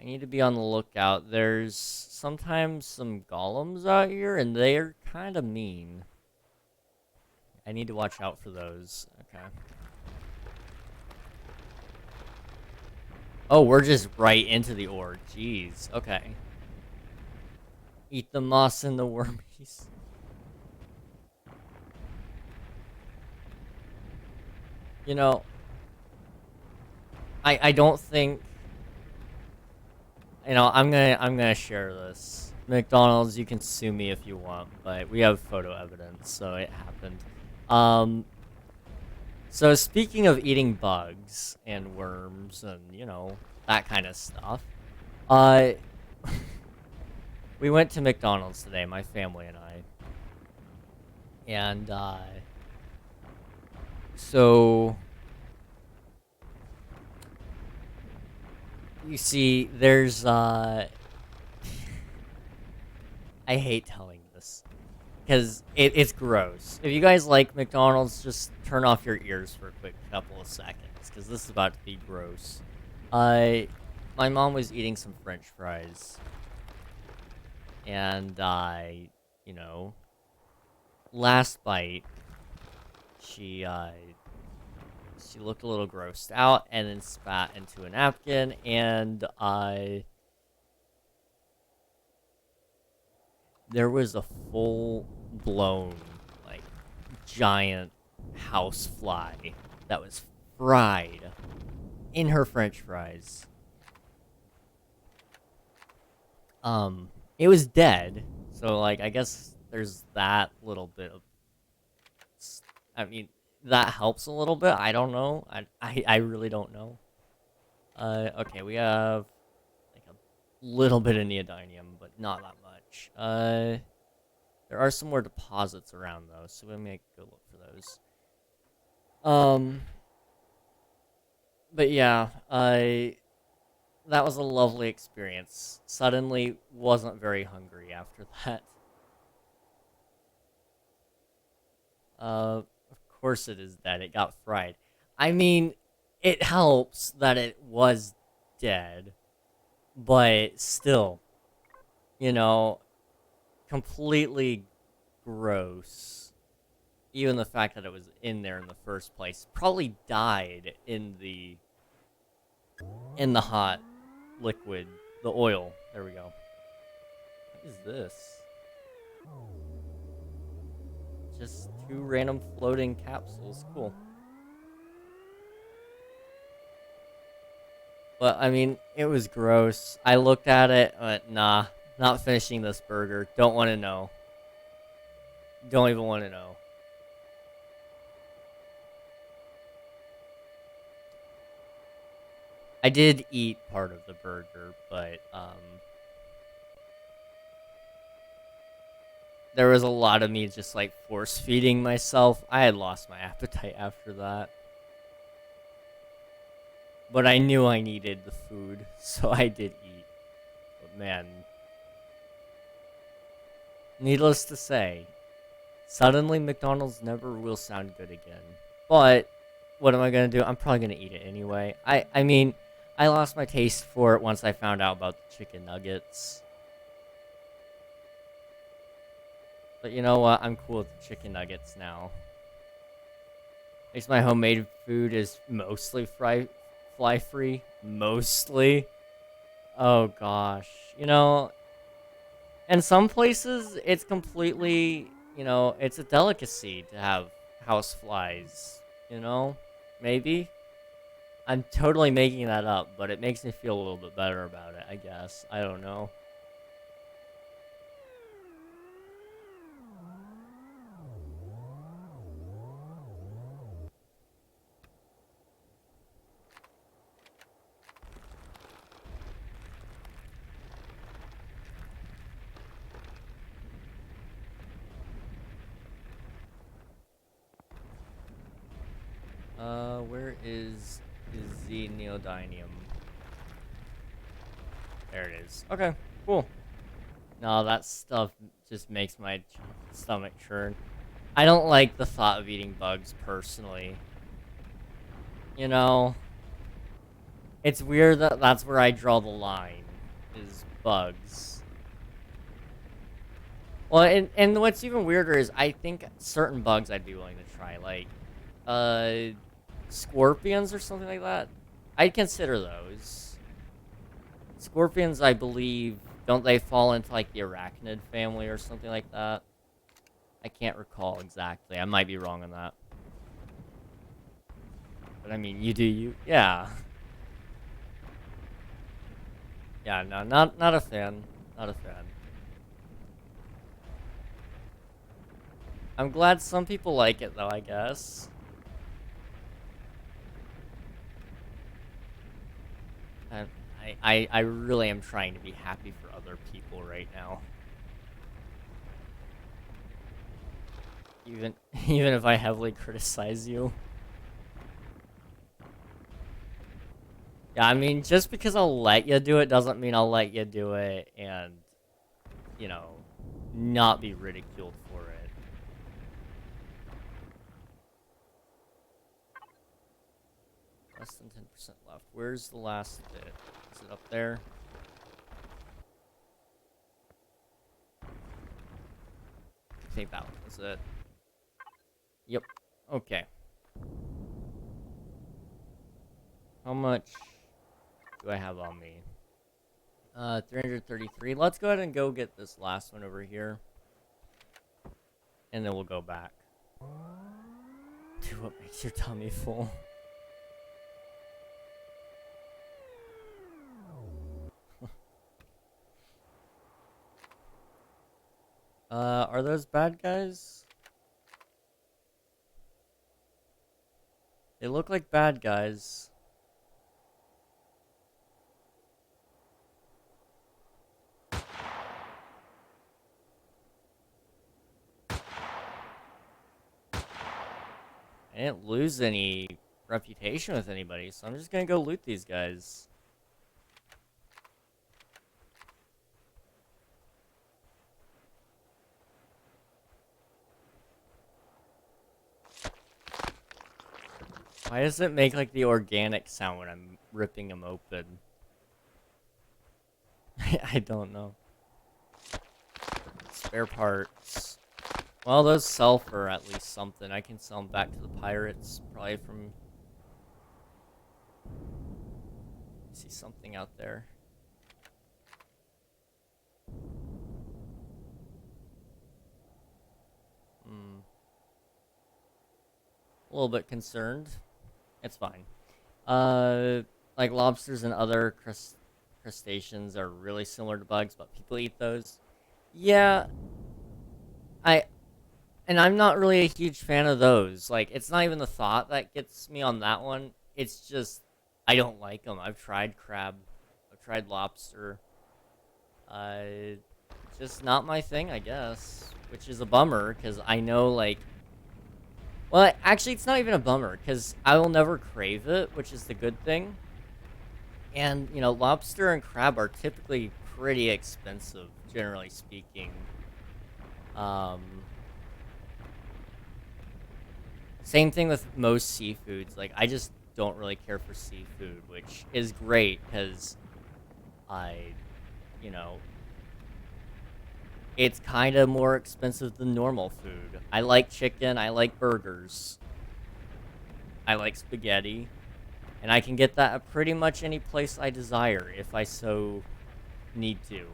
I I need to be on the lookout. There's sometimes some golems out here, and they're kind of mean. I need to watch out for those. Okay. Oh, we're just right into the ore. Jeez. Okay. Eat the moss and the wormies. You know, I don't think, you know, I'm gonna share this. McDonald's, you can sue me if you want, but we have photo evidence, so it happened. So speaking of eating bugs and worms and, you know, that kind of stuff, we went to McDonald's today, my family and I. And, so you see, there's, I hate telling this, because it's gross. If you guys like McDonald's, just turn off your ears for a quick couple of seconds, because this is about to be gross. My mom was eating some French fries, and you know, last bite, she looked a little grossed out, and then spat into a napkin, and there was a full-blown, like, giant housefly that was fried in her French fries. It was dead, so, like, I guess there's that little bit of, I mean, that helps a little bit. I don't know. I really don't know. Okay, we have like a little bit of neodymium, but not that much. There are some more deposits around though, so we may go look for those. But yeah, that was a lovely experience. Suddenly wasn't very hungry after that. Of course it is dead. It got fried. I mean, it helps that it was dead, but still, you know, completely gross. Even the fact that it was in there in the first place probably died in the hot liquid, the oil. There we go. What is this? Just 2 random floating capsules. Cool. But, I mean, it was gross. I looked at it, but nah. Not finishing this burger. Don't want to know. Don't even want to know. I did eat part of the burger, but, there was a lot of me just, like, force-feeding myself. I had lost my appetite after that. But I knew I needed the food, so I did eat. But man, needless to say, suddenly McDonald's never will sound good again. But what am I gonna do? I'm probably gonna eat it anyway. I mean, I lost my taste for it once I found out about the chicken nuggets. But you know what? I'm cool with the chicken nuggets now. At least my homemade food is mostly fly-free. Mostly. Oh gosh. You know, in some places, it's completely, you know, it's a delicacy to have house flies. You know? Maybe? I'm totally making that up, but it makes me feel a little bit better about it, I guess. I don't know. Where is the neodymium? There it is. Okay, cool. No, that stuff just makes my stomach churn. I don't like the thought of eating bugs, personally. You know, it's weird that that's where I draw the line. is bugs. Well, and what's even weirder is I think certain bugs I'd be willing to try, like, scorpions or something like that. I'd consider those. Scorpions, I believe, don't they fall into, like, the arachnid family or something like that? I can't recall exactly. I might be wrong on that. But, I mean, you do you. Yeah. Yeah, no, not a fan. Not a fan. I'm glad some people like it, though, I guess. And I really am trying to be happy for other people right now. Even if I heavily criticize you. Yeah, I mean, just because I'll let you do it doesn't mean I'll let you do it and, you know, not be ridiculed for it. Less than 10% left. Where's the last bit? Is it up there? I think that one was it. Yep. Okay. How much do I have on me? 333. Let's go ahead and go get this last one over here. And then we'll go back. Do what makes your tummy full. Are those bad guys? They look like bad guys. I didn't lose any reputation with anybody, so I'm just gonna go loot these guys. Why does it make like the organic sound when I'm ripping them open? I don't know. Spare parts. Well, those sell for at least something. I can sell them back to the pirates, probably from... I see something out there. A little bit concerned. It's fine. Like lobsters and other crustaceans are really similar to bugs, but people eat those. Yeah, and I'm not really a huge fan of those. Like, it's not even the thought that gets me on that one. It's just, I don't like them. I've tried crab. I've tried lobster. Just not my thing, I guess. Which is a bummer, because I know, like... Well, actually, it's not even a bummer, because I will never crave it, which is the good thing. And, you know, lobster and crab are typically pretty expensive, generally speaking. Same thing with most seafoods. Like, I just don't really care for seafood, which is great because you know, it's kind of more expensive than normal food. I like chicken, I like burgers, I like spaghetti, and I can get that at pretty much any place I desire if I so need to.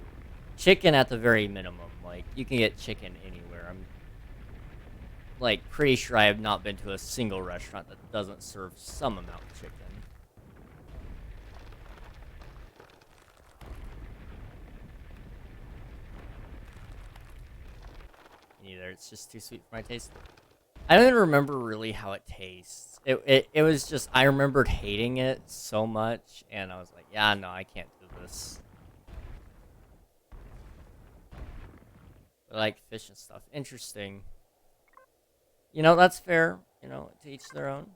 Chicken at the very minimum. Like, you can get chicken anywhere. I'm like pretty sure I have not been to a single restaurant that doesn't serve some amount of chicken. Either it's just too sweet for my taste. I don't even remember really how it tastes. It was just, I remembered hating it so much, and I was like, yeah, no, I can't do this. I like fish and stuff. Interesting. You know, that's fair. You know, to each their own.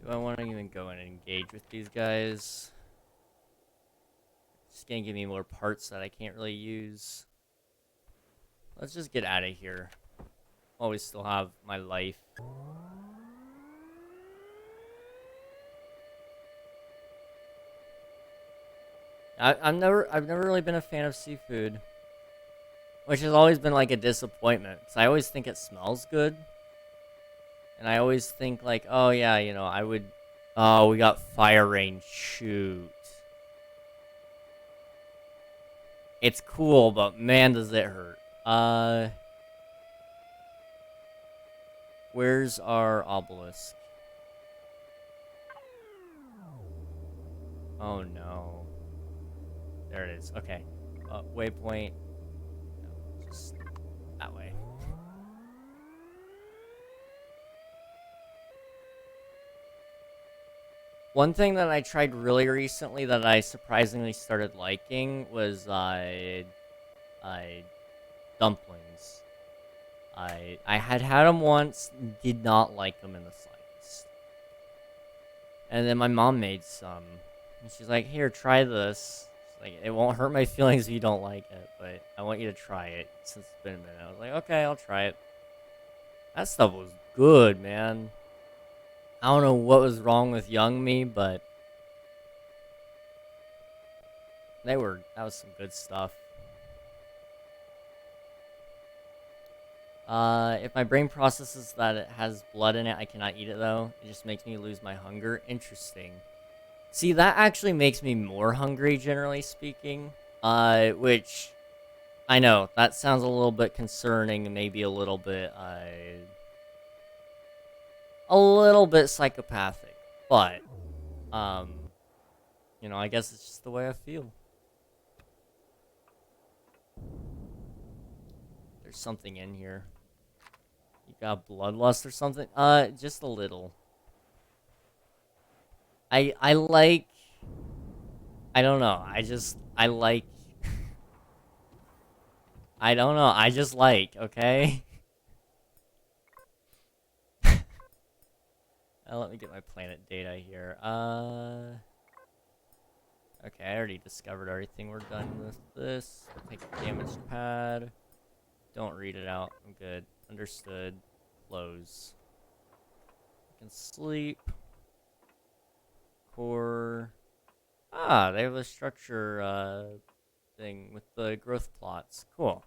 Do I want to even go and engage with these guys? Just gonna give me more parts that I can't really use. Let's just get out of here. always still have my life. I've never really been a fan of seafood, which has always been like a disappointment. Cause I always think it smells good, and I always think like, oh yeah, you know, I would. Oh, we got fire rain. Shoot. It's cool, but man, does it hurt. Where's our obelisk? Oh no. There it is. Okay. Waypoint. No, just that way. One thing that I tried really recently that I surprisingly started liking was dumplings. I had them once, did not like them in the slightest. And then my mom made some, and she's like, "Here, try this. She's like, it won't hurt my feelings if you don't like it, but I want you to try it since it's been a minute." I was like, "Okay, I'll try it." That stuff was good, man. I don't know what was wrong with young me, but that was some good stuff. If my brain processes that it has blood in it, I cannot eat it though. It just makes me lose my hunger. Interesting. See, that actually makes me more hungry, generally speaking. Which I know that sounds a little bit concerning, maybe a little bit psychopathic, but you know, I guess it's just the way I feel. There's something in here. You got bloodlust or something? Just a little. I like. I don't know. I like. I don't know. I just like. Okay. Let me get my planet data here. Okay, I already discovered everything. We're done with this. Take a damage pad. Don't read it out. I'm good. Understood. Close. I can sleep. Core. Ah, they have a structure thing with the growth plots. Cool.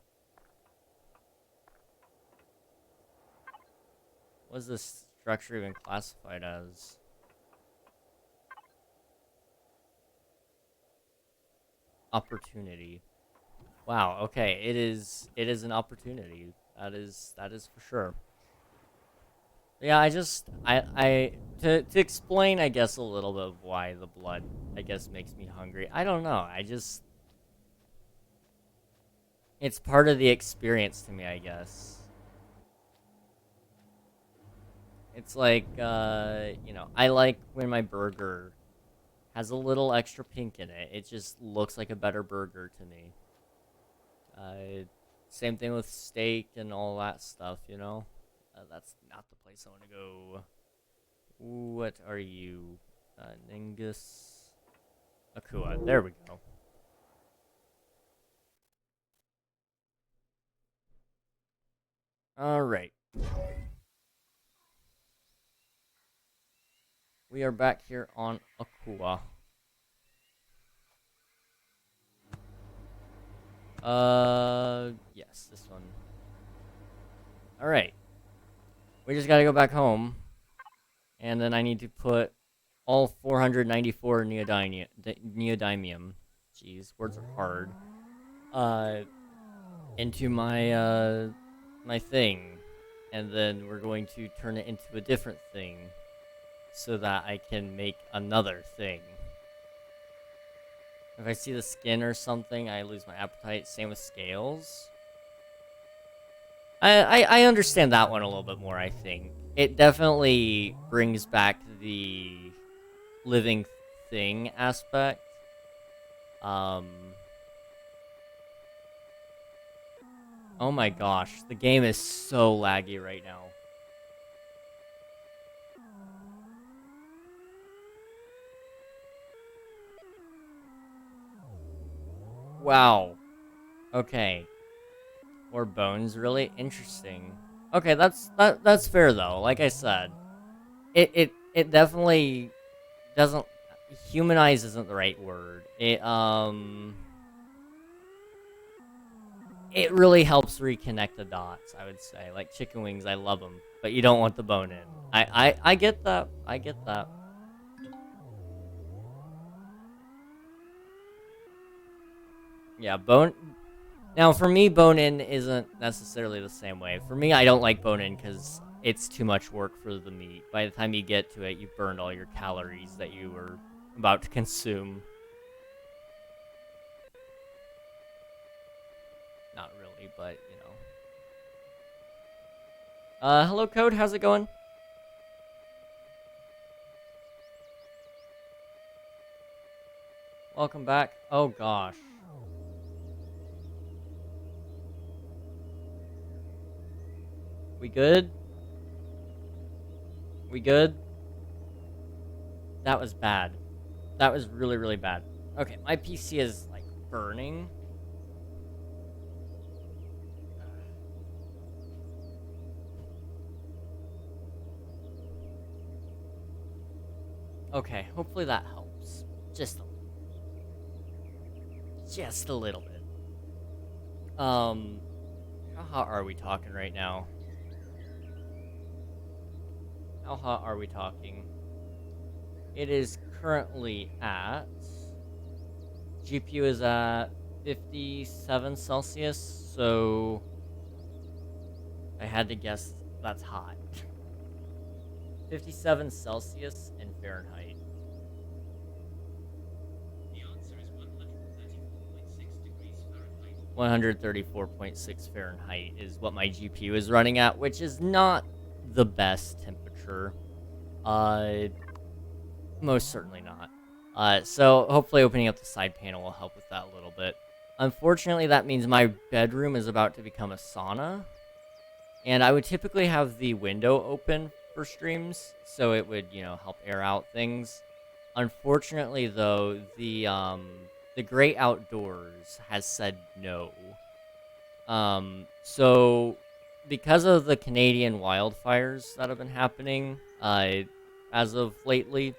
What is this structure even classified as? Opportunity. Wow, okay. It is an opportunity. That is for sure. Yeah, to explain, I guess, a little bit of why the blood, I guess, makes me hungry. I don't know. It's part of the experience to me, I guess. It's like, you know, I like when my burger has a little extra pink in it. It just looks like a better burger to me. Same thing with steak and all that stuff, you know? That's not the place I want to go. What are you? Ningus. Akua. There we go. Alright. We are back here on Akua. Yes, this one. Alright. We just gotta go back home. And then I need to put all 494 neodymium. Jeez, words are hard. Into my, my thing. And then we're going to turn it into a different thing. So that I can make another thing. If I see the skin or something, I lose my appetite. Same with scales. I understand that one a little bit more, I think. It definitely brings back the living thing aspect. Oh my gosh, the game is so laggy right now. Wow. Okay. More bones, really interesting. Okay, that's fair though. Like I said, it definitely doesn't humanize isn't the right word. It really helps reconnect the dots, I would say. Like chicken wings, I love them, but you don't want the bone in. I get that. I get that. Yeah, bone. Now, for me, bone in isn't necessarily the same way. For me, I don't like bone in because it's too much work for the meat. By the time you get to it, you've burned all your calories that you were about to consume. Not really, but you know. Hello, Code. How's it going? Welcome back. Oh gosh. We good? We good? That was bad. That was really, really bad. Okay, my PC is like burning. Okay, hopefully that helps. Just a little bit. How hot are we talking right now? How hot are we talking? It is currently at... GPU is at 57 Celsius, so... I had to guess that's hot. 57 Celsius in Fahrenheit. The answer is 134.6 Fahrenheit is what my GPU is running at, which is not the best temperature. Most certainly not. So hopefully opening up the side panel will help with that a little bit. Unfortunately, that means my bedroom is about to become a sauna. And I would typically have the window open for streams, so it would, you know, help air out things. Unfortunately, though, the great outdoors has said no. So because of the Canadian wildfires that have been happening, as of lately,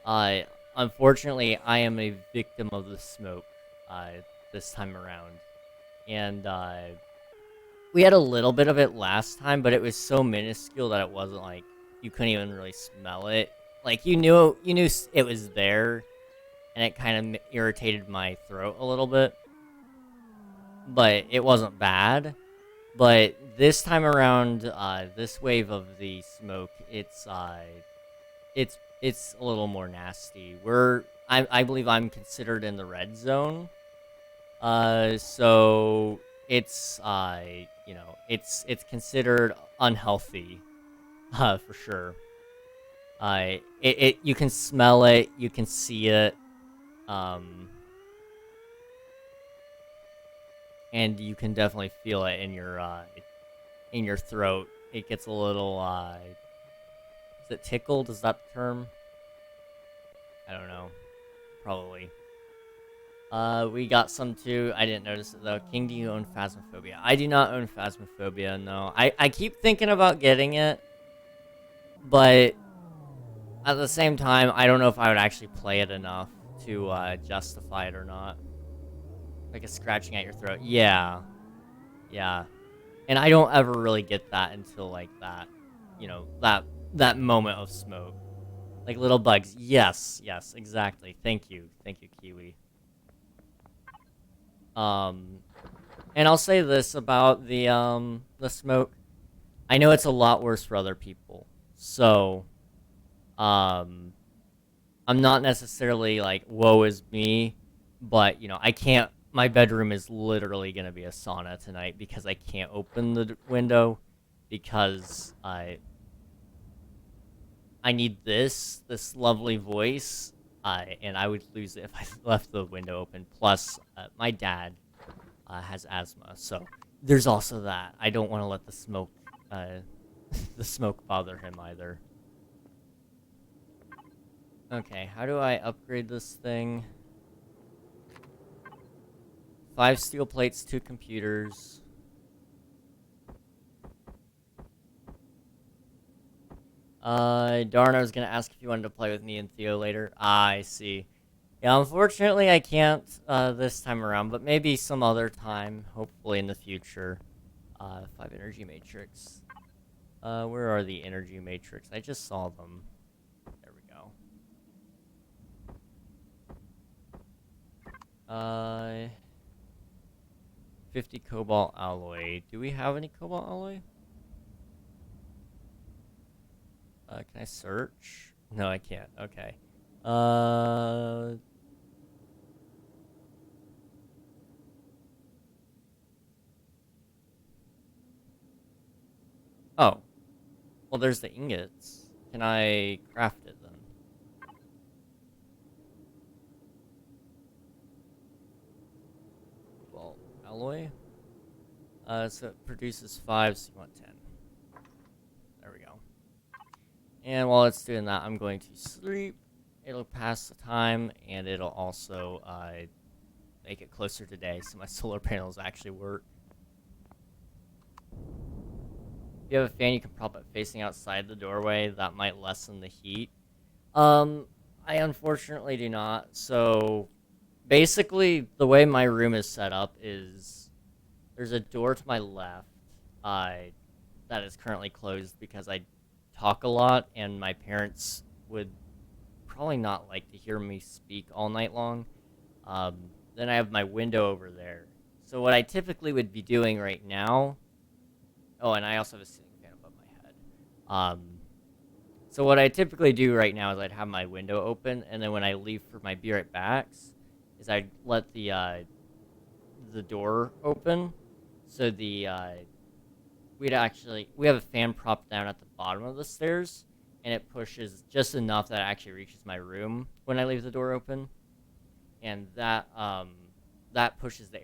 unfortunately, I am a victim of the smoke, this time around. And, we had a little bit of it last time, but it was so minuscule that it wasn't like you couldn't even really smell it. Like you knew it was there, and it kind of irritated my throat a little bit. But it wasn't bad. But this time around, this wave of the smoke, it's a little more nasty. I believe I'm considered in the red zone. So it's you know, it's considered unhealthy, for sure. You can smell it, you can see it, and you can definitely feel it in your throat. It gets a little, is it tickled? Is that the term? I don't know. Probably. We got some too. I didn't notice it though. King, do you own Phasmophobia? I do not own Phasmophobia, no. I keep thinking about getting it, but at the same time, I don't know if I would actually play it enough to justify it or not. Like a scratching at your throat. Yeah. Yeah. And I don't ever really get that until like that, you know, that moment of smoke. Like little bugs. Yes, exactly. Thank you, Kiwi. And I'll say this about the smoke. I know it's a lot worse for other people. So, I'm not necessarily like, woe is me, but, you know, I can't, my bedroom is literally going to be a sauna tonight because I can't open the window because I need this lovely voice, and I would lose it if I left the window open. Plus, my dad has asthma, so there's also that. I don't want to let the smoke, the smoke bother him either. Okay, how do I upgrade this thing? 5 steel plates, 2 computers. Darn, I was gonna ask if you wanted to play with me and Theo later. Ah, I see. Yeah, unfortunately I can't, this time around, but maybe some other time, hopefully in the future. 5 energy matrix. Where are the energy matrix? I just saw them. There we go. 50 cobalt alloy. Do we have any cobalt alloy? Can I search? No, I can't. Okay. Oh. Well, there's the ingots. Can I craft it then? Cobalt alloy? So it produces 5, so you want 10. There we go. And while it's doing that, I'm going to sleep. It'll pass the time, and it'll also make it closer to day, so my solar panels actually work. If you have a fan, you can prop it facing outside the doorway. That might lessen the heat. I unfortunately do not. So, basically, the way my room is set up is there's a door to my left that is currently closed because I talk a lot, and my parents would probably not like to hear me speak all night long. Then I have my window over there. So what I typically would be doing right now... Oh, and I also have a ceiling fan above my head. So what I typically do right now is I'd have my window open, and then when I leave for my be right backs, is I'd let the door open, so we have a fan propped down at the bottom of the stairs, and it pushes just enough that it actually reaches my room when I leave the door open, and that pushes the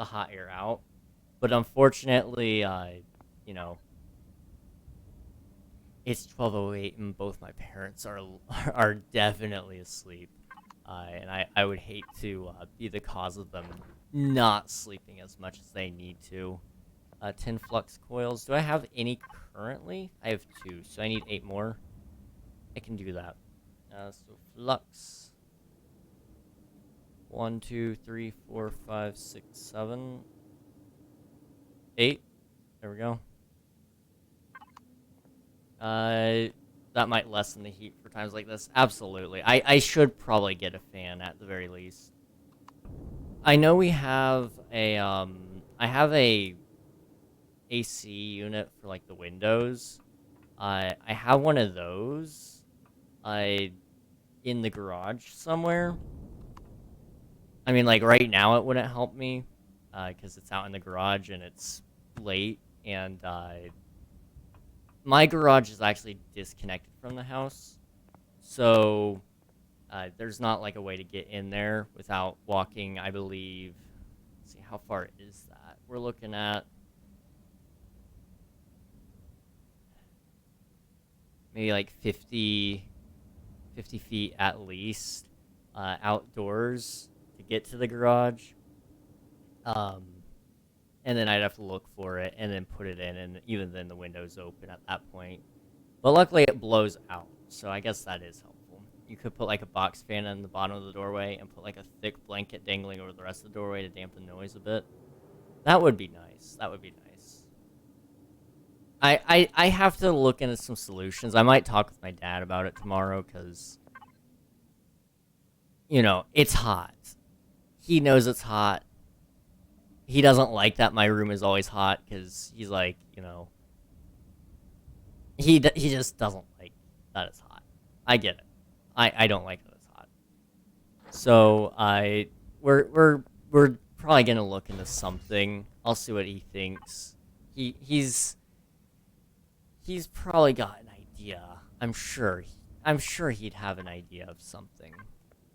hot air out. But unfortunately, you know, it's 12:08 and both my parents are definitely asleep, and I would hate to be the cause of them not sleeping as much as they need to. 10 flux coils. Do I have any currently? I have 2, so I need 8 more. I can do that. So flux. 1, 2, 3, 4, 5, 6, 7, 8. There we go. That might lessen the heat for times like this. Absolutely. I should probably get a fan at the very least. I know we have a, I have a AC unit for, like, the windows. I have one of those, in the garage somewhere. I mean, like, right now it wouldn't help me, because it's out in the garage and it's late, and, my garage is actually disconnected from the house, so there's not like a way to get in there without walking, I believe. Let's see, how far is that? We're looking at maybe like 50 feet at least, outdoors to get to the garage. And then I'd have to look for it and then put it in, and even then the window's open at that point. But luckily it blows out, so I guess that is helpful. You could put like a box fan in the bottom of the doorway and put like a thick blanket dangling over the rest of the doorway to dampen the noise a bit. That would be nice. That would be nice. I have to look into some solutions. I might talk with my dad about it tomorrow, because, you know, it's hot. He knows it's hot. He doesn't like that my room is always hot, because he's like, you know, he just doesn't like that it's hot. I get it. I don't like that it's hot. So we're probably gonna look into something. I'll see what he thinks. He's probably got an idea. I'm sure he'd have an idea of something.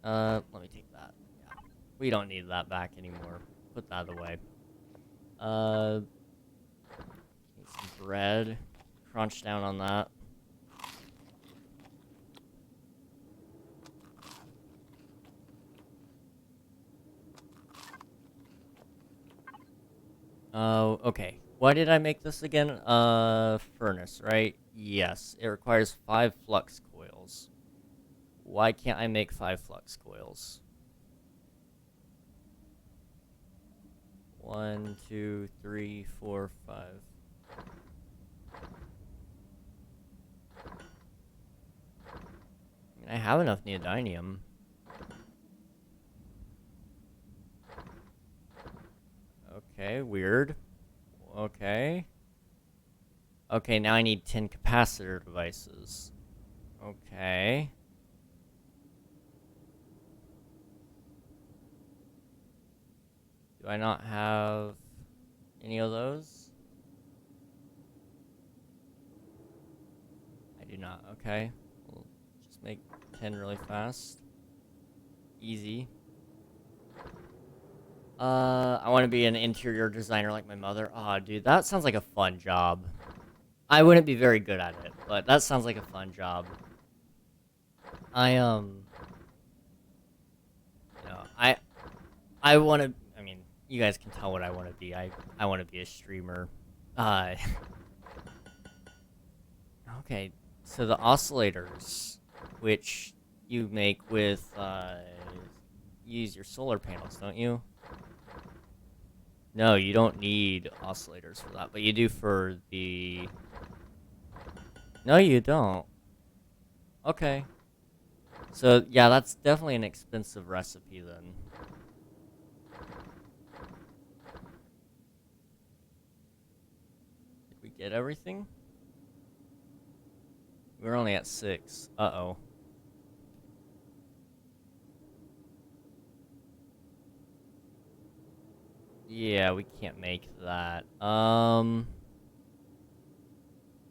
Let me take that. Yeah. We don't need that back anymore. Put that away. Need some bread. Crunch down on that. Oh, okay. Why did I make this again? Furnace, right? Yes, it requires 5 flux coils. Why can't I make 5 flux coils? 1, 2, 3, 4, 5. I mean, I have enough neodymium. Okay, weird. Okay. Okay, now I need 10 capacitor devices. Okay. Do I not have any of those? I do not. Okay. We'll just make 10 really fast. Easy. I want to be an interior designer like my mother. Aw, dude, that sounds like a fun job. I wouldn't be very good at it, but that sounds like a fun job. I I want to, I mean, you guys can tell what I want to be. I want to be a streamer. Okay, so the oscillators, which you make with, use your solar panels, don't you? No, you don't need oscillators for that, but you do for the... No, you don't. Okay. So, yeah, that's definitely an expensive recipe, then. Did we get everything? We're only at 6. Uh-oh. Yeah, we can't make that.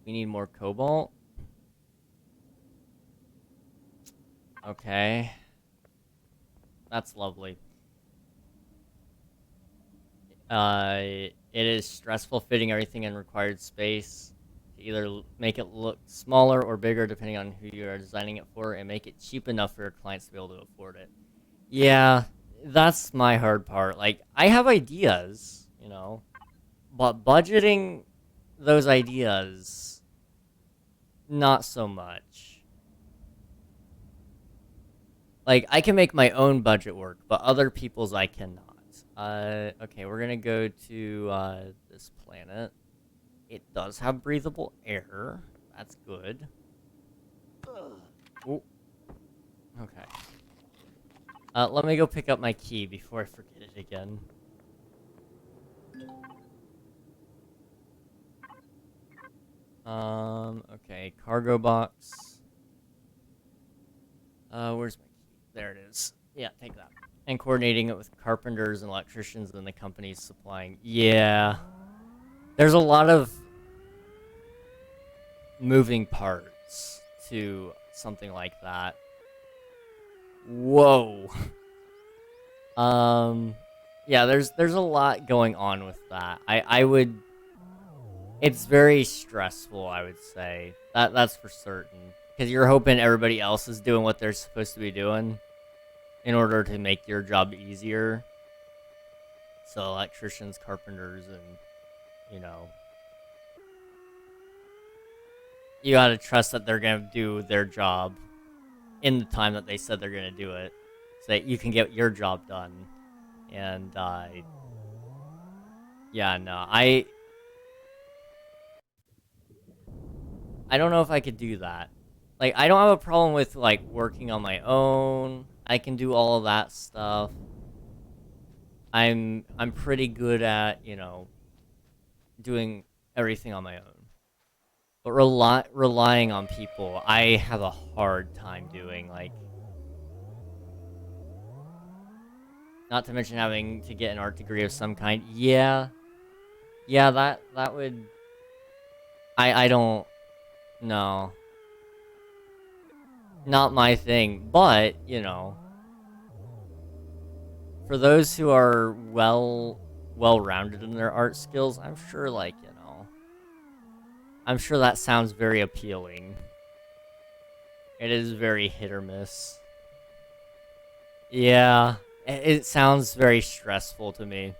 We need more cobalt. Okay. That's lovely. It is stressful fitting everything in required space. To either make it look smaller or bigger depending on who you are designing it for, and make it cheap enough for your clients to be able to afford it. Yeah, that's my hard part. Like, I have ideas, you know, but budgeting those ideas, not so much. Like, I can make my own budget work, but other people's I cannot. Okay, we're gonna go to, this planet. It does have breathable air. That's good. Ooh. Okay. Let me go pick up my key before I forget it again. Okay, cargo box. Where's my key? There it is. Yeah, take that. And coordinating it with carpenters and electricians and the companies supplying. Yeah. There's a lot of moving parts to something like that. Whoa. Yeah, there's a lot going on with that. I would... It's very stressful, I would say. That's for certain. Because you're hoping everybody else is doing what they're supposed to be doing in order to make your job easier. So electricians, carpenters, and, you know, you gotta trust that they're gonna do their job in the time that they said they're gonna do it, so that you can get your job done. And, yeah, no, I don't know if I could do that. Like, I don't have a problem with, like, working on my own. I can do all of that stuff. I'm pretty good at, you know, doing everything on my own. But relying on people, I have a hard time doing, like... Not to mention having to get an art degree of some kind. Yeah. Yeah, that would... I don't... No. Not my thing, but, you know... For those who are well-rounded in their art skills, I'm sure, like, you know... I'm sure that sounds very appealing. It is very hit or miss. Yeah. It sounds very stressful to me.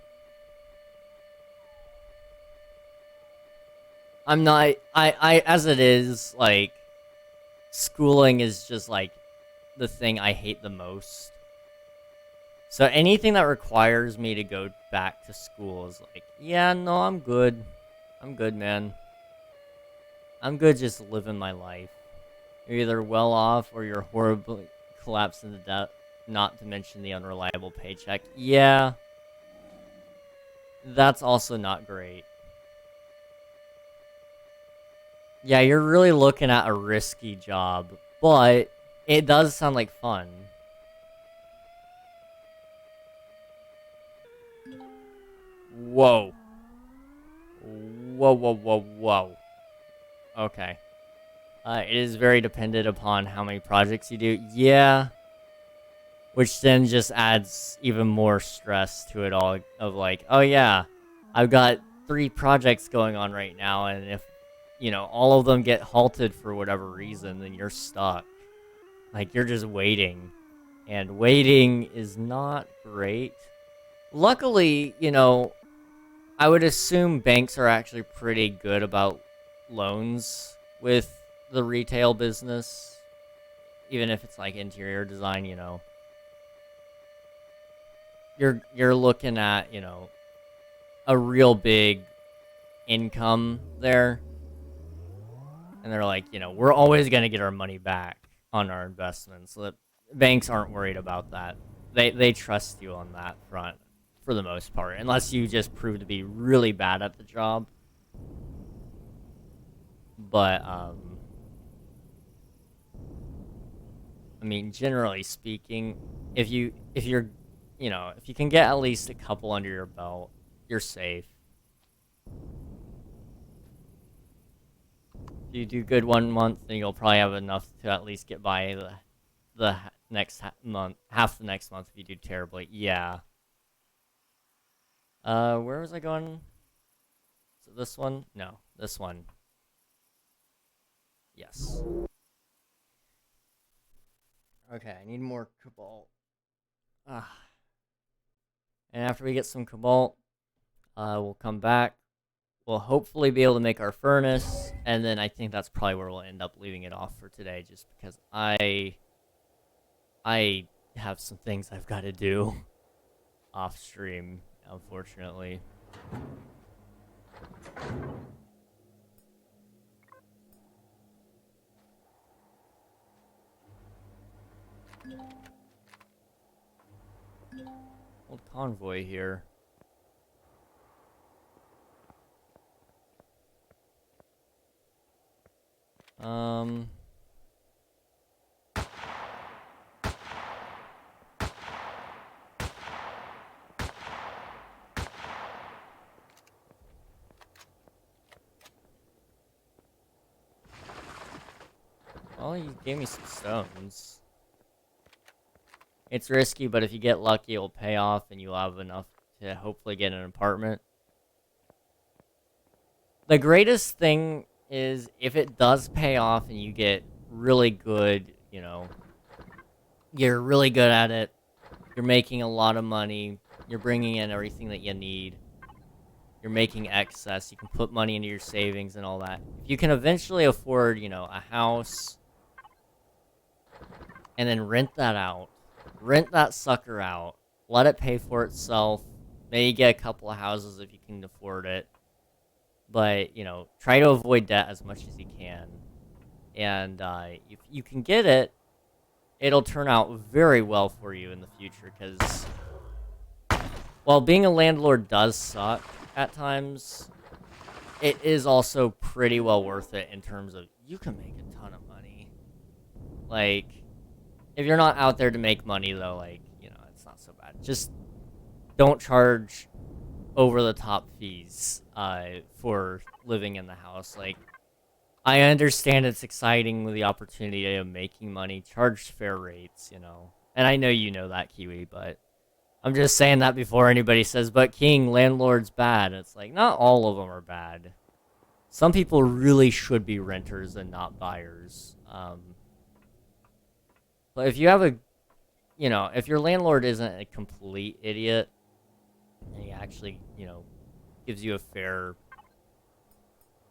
I'm not, as it is, like, schooling is just, like, the thing I hate the most. So anything that requires me to go back to school is like, yeah, no, I'm good. I'm good, man. I'm good just living my life. You're either well off or you're horribly collapsed into debt, not to mention the unreliable paycheck. Yeah, that's also not great. Yeah, you're really looking at a risky job, but it does sound like fun. Whoa. Whoa, whoa, whoa, whoa. Okay. It is very dependent upon how many projects you do. Yeah. Which then just adds even more stress to it all. Of like, oh yeah, I've got 3 projects going on right now, and if, you know, all of them get halted for whatever reason, then you're stuck. Like, you're just waiting. And waiting is not great. Luckily, you know, I would assume banks are actually pretty good about loans with the retail business. Even if it's like interior design, you know. You're looking at, you know, a real big income there. And they're like, you know, we're always going to get our money back on our investments. So that banks aren't worried about that. They trust you on that front for the most part, unless you just prove to be really bad at the job. But I mean, generally speaking, if you're, you know, if you can get at least a couple under your belt, you're safe. If you do good 1 month, then you'll probably have enough to at least get by the next month, half the next month if you do terribly. Yeah. Where was I going? Is it this one? No, this one. Yes. Okay, I need more cobalt. Ah. And after we get some cobalt, we'll come back. We'll hopefully be able to make our furnace, and then I think that's probably where we'll end up leaving it off for today, just because I have some things I've got to do off stream, unfortunately. Old convoy here. Well, you gave me some stones. It's risky, but if you get lucky, it'll pay off, and you'll have enough to hopefully get an apartment. The greatest thing is if it does pay off and you get really good, you know, you're really good at it, you're making a lot of money, you're bringing in everything that you need, you're making excess, you can put money into your savings and all that. If you can eventually afford, you know, a house, and then rent that out, rent that sucker out, let it pay for itself, maybe get a couple of houses if you can afford it. But, you know, try to avoid debt as much as you can. And if you can get it, it'll turn out very well for you in the future. Because while being a landlord does suck at times, it is also pretty well worth it in terms of you can make a ton of money. Like, if you're not out there to make money, though, like, you know, it's not so bad. Just don't charge over-the-top fees for living in the house. Like, I understand it's exciting with the opportunity of making money. Charge fair rates, you know. And I know you know that, Kiwi, but I'm just saying that before anybody says, but King, landlord's bad. It's like, not all of them are bad. Some people really should be renters and not buyers. But if you have a, you know, if your landlord isn't a complete idiot, and he actually, you know, gives you a fair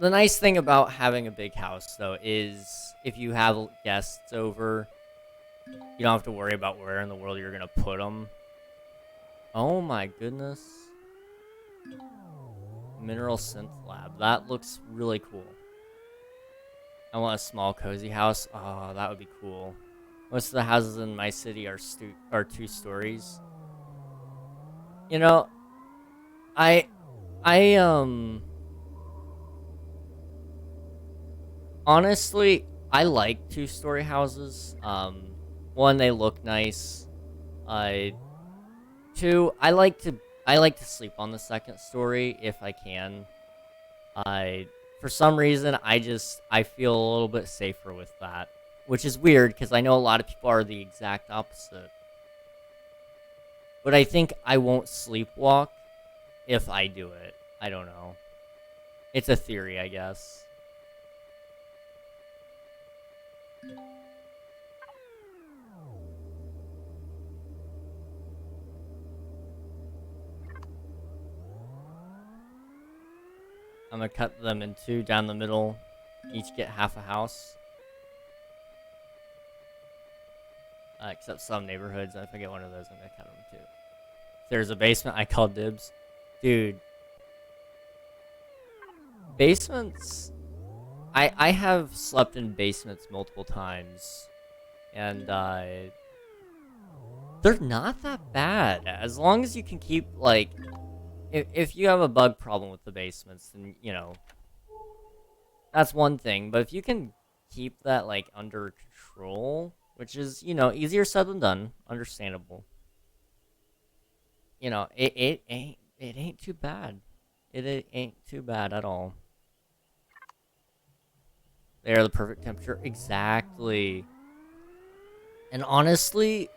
The nice thing about having a big house, though, is if you have guests over, you don't have to worry about where in the world you're gonna put them. Oh my goodness. Mineral synth lab. That looks really cool. I want a small cozy house. Oh, that would be cool. Most of the houses in my city are 2 stories. You know, I honestly, I like 2-story houses. One, they look nice. Uh, Two, I like to sleep on the second story if I can. For some reason, I feel a little bit safer with that, which is weird because I know a lot of people are the exact opposite. But I think I won't sleepwalk if I do it. I don't know. It's a theory, I guess. I'm gonna cut them in 2 down the middle. Each get half a house. Except some neighborhoods. If I get one of those, I'm gonna cut them too. If there's a basement, I call dibs. Dude. Basements... I have slept in basements multiple times. And, they're not that bad. As long as you can keep, like... If you have a bug problem with the basements, then, you know... That's one thing. But if you can keep that, like, under control... Which is, you know, easier said than done. Understandable. You know, it ain't too bad. It ain't too bad at all. They are the perfect temperature. Exactly. And honestly,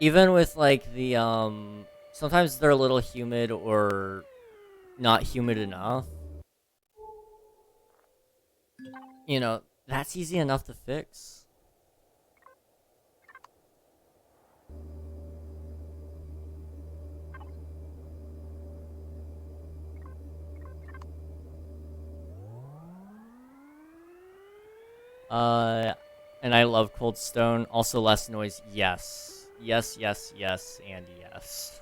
even with, like, the, sometimes they're a little humid or not humid enough. You know, that's easy enough to fix. And I love cold stone. Also less noise. Yes. Yes, yes, yes, and yes.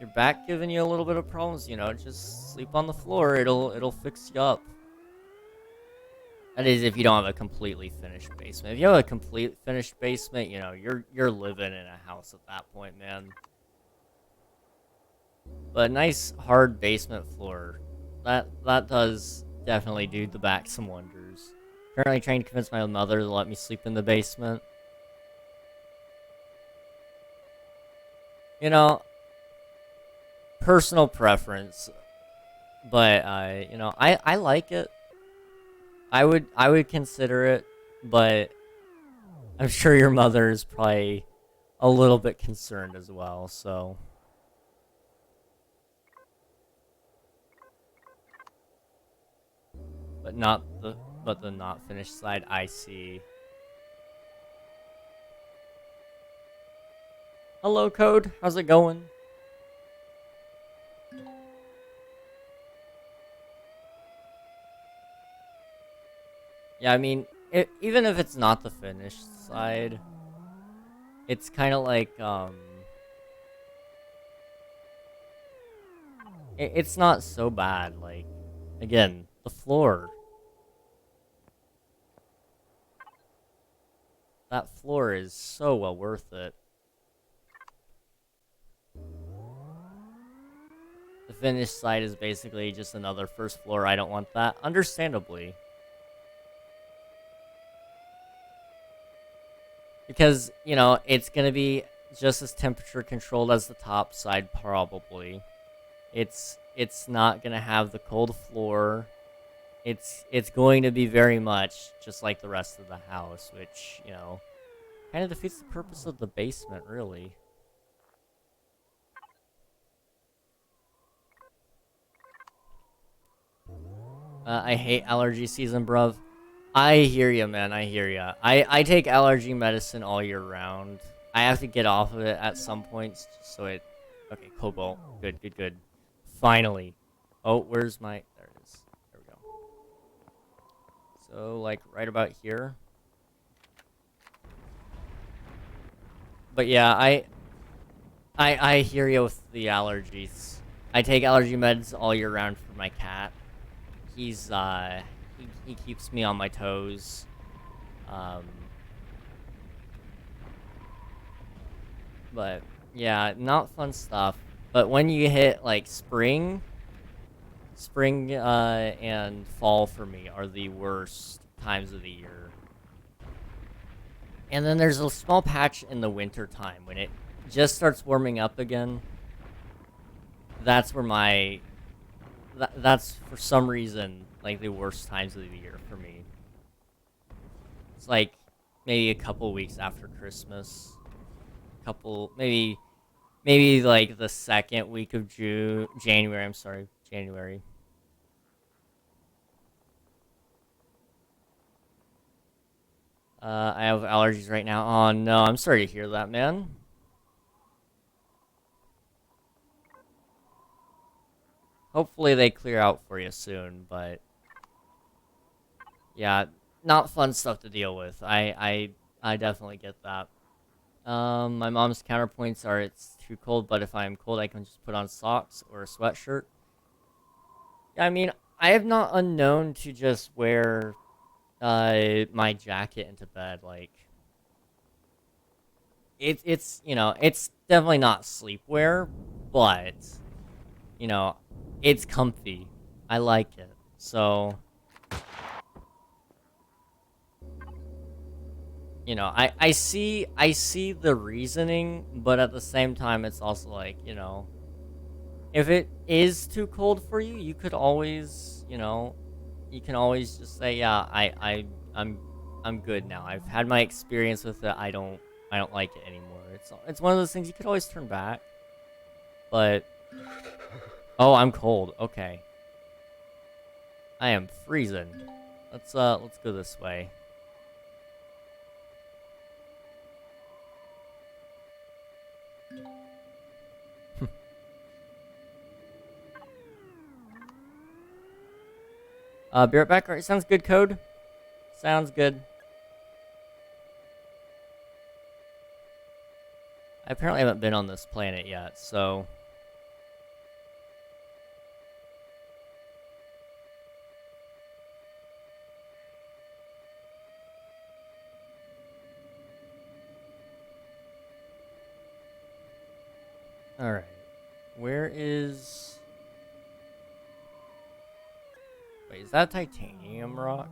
Your back giving you a little bit of problems, you know, just sleep on the floor. It'll fix you up. That is if you don't have a completely finished basement. If you have a complete finished basement, you know, you're living in a house at that point, man. But a nice hard basement floor. That does definitely do the back some wonders. Currently trying to convince my mother to let me sleep in the basement. You know, personal preference, but you know, I like it. I would consider it, but I'm sure your mother is probably a little bit concerned as well, so. But the not finished side, I see. Hello, Code. How's it going? Yeah, I mean, even if it's not the finished side, it's kind of like, it's not so bad. Like, again, the floor. That floor is so well worth it. The finished side is basically just another first floor. I don't want that. Understandably. Because, you know, it's going to be just as temperature controlled as the top side, probably. It's not going to have the cold floor. It's going to be very much just like the rest of the house, which, you know, kind of defeats the purpose of the basement, really. I hate allergy season, bruv. I hear ya, man. I hear ya. I take allergy medicine all year round. I have to get off of it at some points, so it Okay, cobalt. Good, good, good. Finally. Oh, where's my... There it is. There we go. So, like, right about here. But yeah, I hear you with the allergies. I take allergy meds all year round for my cat. He's, he keeps me on my toes. But, yeah, not fun stuff. But when you hit, like, spring, and fall for me are the worst times of the year. And then there's a small patch in the winter time when it just starts warming up again. That's where my... that's, for some reason, like, the worst times of the year for me. It's like, maybe a couple weeks after Christmas. Maybe, like, the second week of January, I'm sorry, January. I have allergies right now. Oh, no, I'm sorry to hear that, man. Hopefully they clear out for you soon, but... yeah, not fun stuff to deal with. I definitely get that. My mom's counterpoints are it's too cold, but if I'm cold, I can just put on socks or a sweatshirt. Yeah, I mean, I have not unknown to just wear my jacket into bed. Like, it's you know, it's definitely not sleepwear, but you know, it's comfy. I like it. So, you know, I see the reasoning, but at the same time, it's also like, you know, if it is too cold for you, you could always, you know, you can always just say, yeah, I'm good now. I've had my experience with it. I don't like it anymore. It's one of those things you could always turn back. But oh, I'm cold. Okay. I am freezing. Let's go this way. Be right back. Alright, sounds good, Code. Sounds good. I apparently haven't been on this planet yet, so... alright. Where is... wait, is that titanium rock?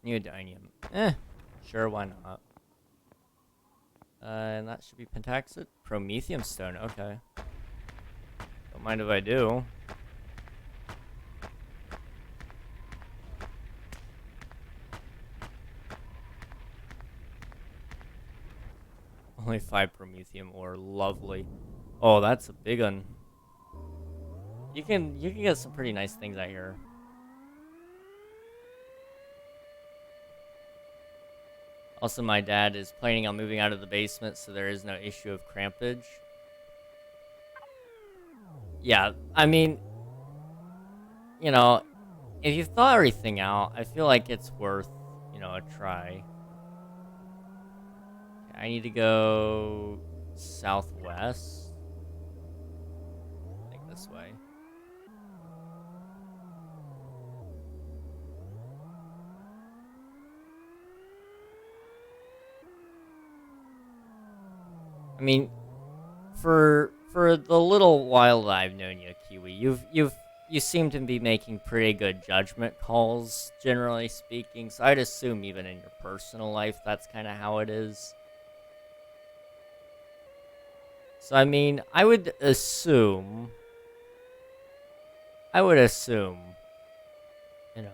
Neodymium. Sure, why not? And that should be pentaxid? Promethium stone, okay. Don't mind if I do. Only 5 promethium ore, lovely. Oh, that's a big one. You can get some pretty nice things out here. Also, my dad is planning on moving out of the basement, so there is no issue of crampage. Yeah, I mean, you know, if you've thought everything out, I feel like it's worth, you know, a try. I need to go southwest. I think this way. I mean, for the little while that I've known you, Kiwi, you seem to be making pretty good judgment calls, generally speaking. So I'd assume even in your personal life, that's kind of how it is. So I mean, I would assume, you know,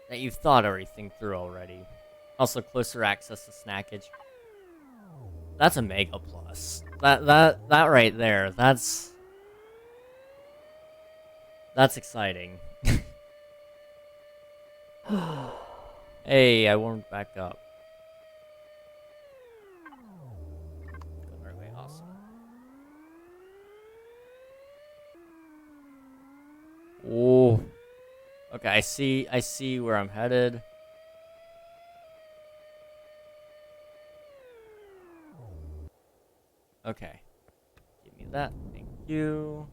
that you've thought everything through already. Also, closer access to snackage. That's a mega plus. That right there. That's exciting. Hey, I warmed back up. Going the right way, awesome. Oh. Okay, I see where I'm headed. Okay. Give me that. Thank you.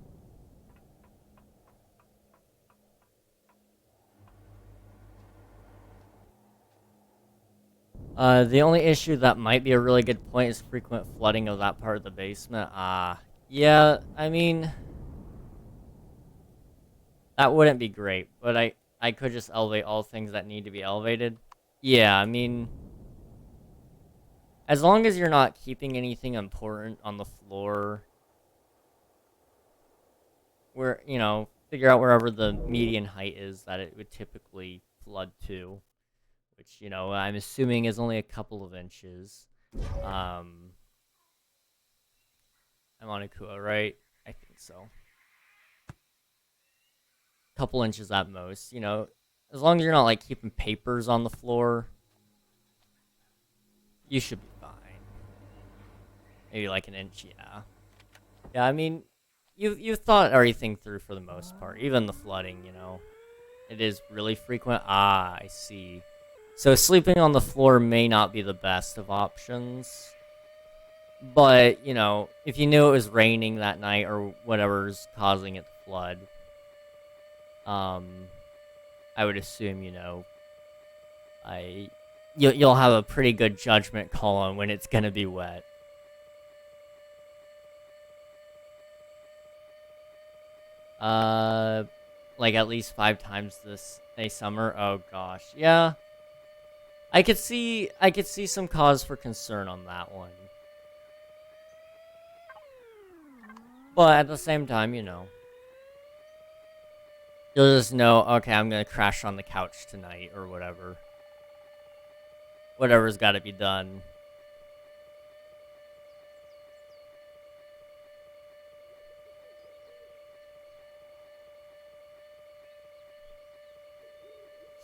The only issue that might be a really good point is frequent flooding of that part of the basement. Yeah, I mean, that wouldn't be great, but I could just elevate all things that need to be elevated. Yeah, I mean, as long as you're not keeping anything important on the floor, where, you know, figure out wherever the median height is that it would typically flood to, which, you know, I'm assuming is only a couple of inches. I'm on Akua, right? I think so. Couple inches at most, you know, as long as you're not like keeping papers on the floor, you should be fine. Maybe like an inch, yeah. Yeah, I mean, you've thought everything through for the most part, even the flooding, you know. It is really frequent. I see. So sleeping on the floor may not be the best of options. But, you know, if you knew it was raining that night or whatever's causing it to flood, I would assume, you know, you'll have a pretty good judgment call on when it's gonna be wet. Like at least 5 times this summer. Oh gosh, yeah. I could see some cause for concern on that one. But at the same time, you know, you'll just know, okay, I'm gonna crash on the couch tonight or whatever. Whatever's gotta be done.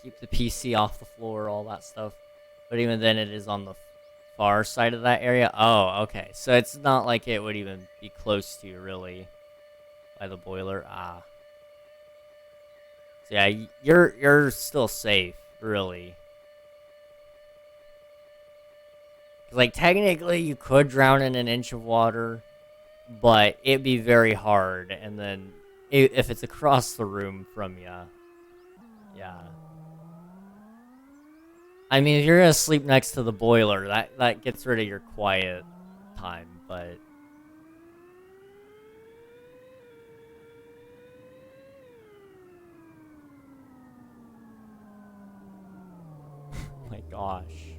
Keep the PC off the floor, all that stuff. But even then, it is on the far side of that area. Oh, okay. So it's not like it would even be close to you, really, by the boiler. So yeah, you're still safe, really. Like, technically, you could drown in an inch of water, but it'd be very hard. And then, if it's across the room from you, yeah. I mean, if you're gonna sleep next to the boiler, that gets rid of your quiet time, but... my gosh.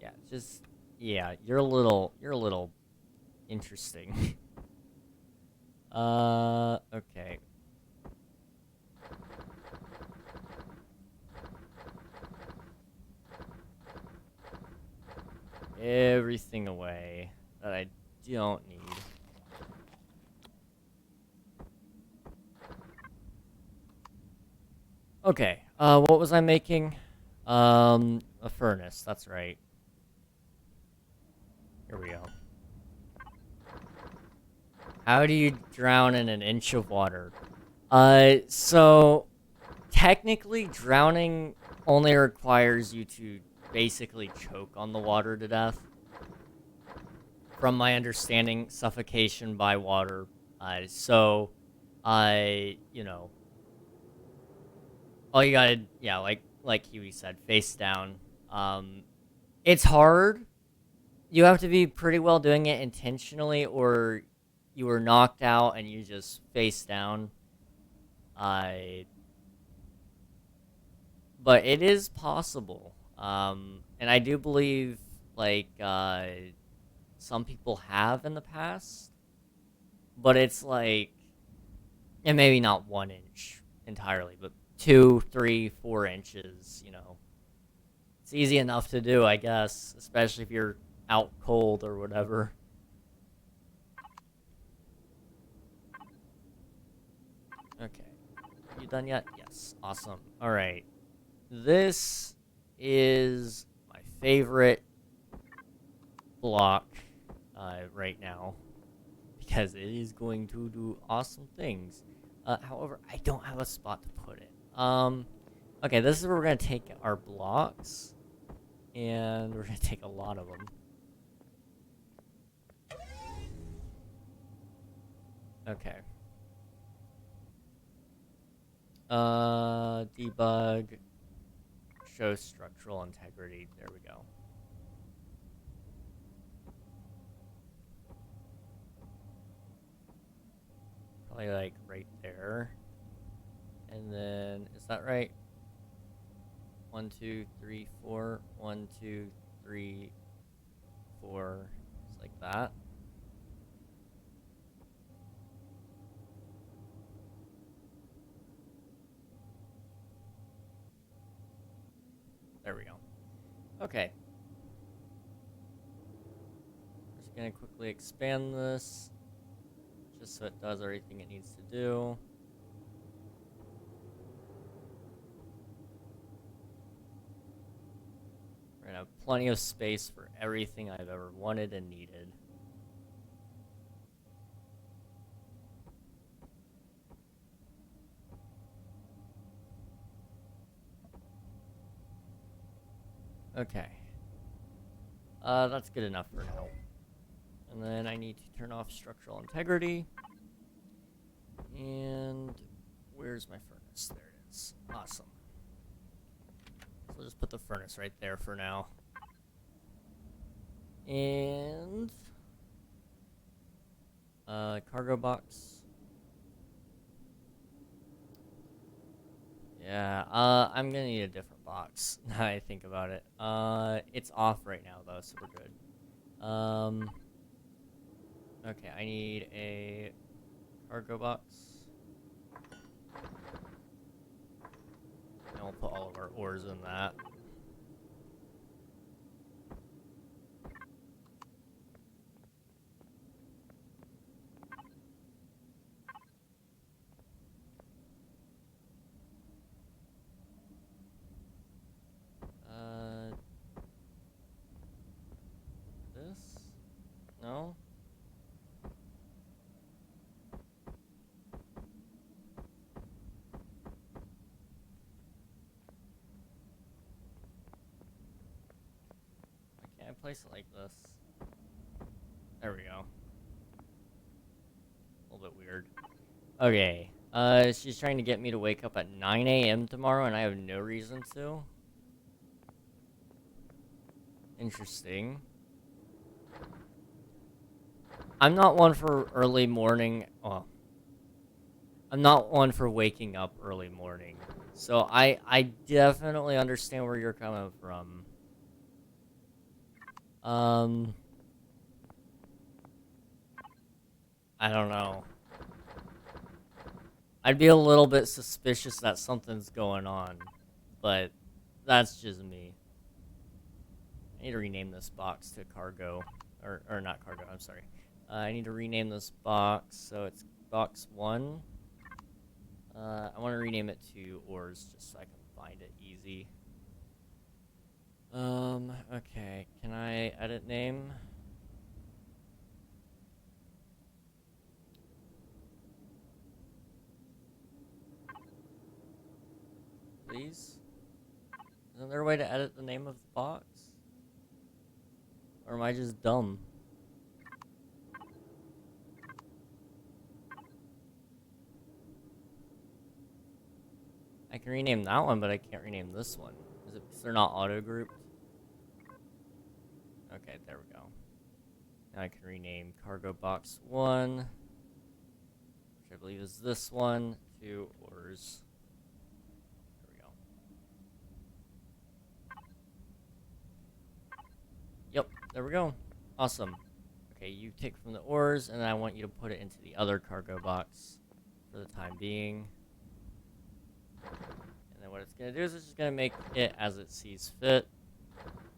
Yeah, just... yeah, you're a little interesting. Okay. Everything away that I don't need. Okay, what was I making? A furnace, that's right. Here we go. How do you drown in an inch of water? So technically drowning only requires you to basically choke on the water to death. From my understanding, suffocation by water. You know, all you gotta, yeah, like Huey said, face down. It's hard. You have to be pretty well doing it intentionally, or you were knocked out and you just face down. But it is possible. And I do believe, like, some people have in the past. But it's like, and maybe not 1 inch entirely, but 2, 3, 4 inches, you know. It's easy enough to do, I guess, especially if you're out cold or whatever. done yet? Yes. Awesome. Alright. This is my favorite block right now, because it is going to do awesome things. However, I don't have a spot to put it. Okay, this is where we're going to take our blocks, and we're going to take a lot of them. Okay. Debug, show structural integrity. There we go. Probably like right there. And then, is that right? 1, 2, 3, 4. 1, 2, 3, 4. Just like that. There we go. Okay. Just gonna quickly expand this, just so it does everything it needs to do. We're gonna have plenty of space for everything I've ever wanted and needed. Okay. That's good enough for now. And then I need to turn off structural integrity. And where's my furnace? There it is. Awesome. So we'll just put the furnace right there for now. And cargo box. Yeah, I'm gonna need a different box now I think about it. It's off right now though, so we're good. Okay, I need a cargo box. And we'll put all of our ores in that. This? No? Why can't I place it like this? There we go. A little bit weird. Okay. She's trying to get me to wake up at 9 a.m. tomorrow, and I have no reason to. Interesting. I'm not one for early morning. Well, I'm not one for waking up early morning. So I definitely understand where you're coming from. I don't know. I'd be a little bit suspicious that something's going on, but that's just me. I need to rename this box to cargo, or not cargo, I'm sorry. I need to rename this box, so it's box 1. I want to rename it to ores, just so I can find it easy. Okay, can I edit name? Please? Isn't there a way to edit the name of the box? Or am I just dumb? I can rename that one, but I can't rename this one. Is it because they're not auto-grouped? Okay, there we go. Now I can rename cargo box 1, which I believe is this one, to ores. There we go. Yep, there we go. Awesome. Okay, you take from the ores, and then I want you to put it into the other cargo box for the time being. And then what it's going to do is it's just going to make it as it sees fit.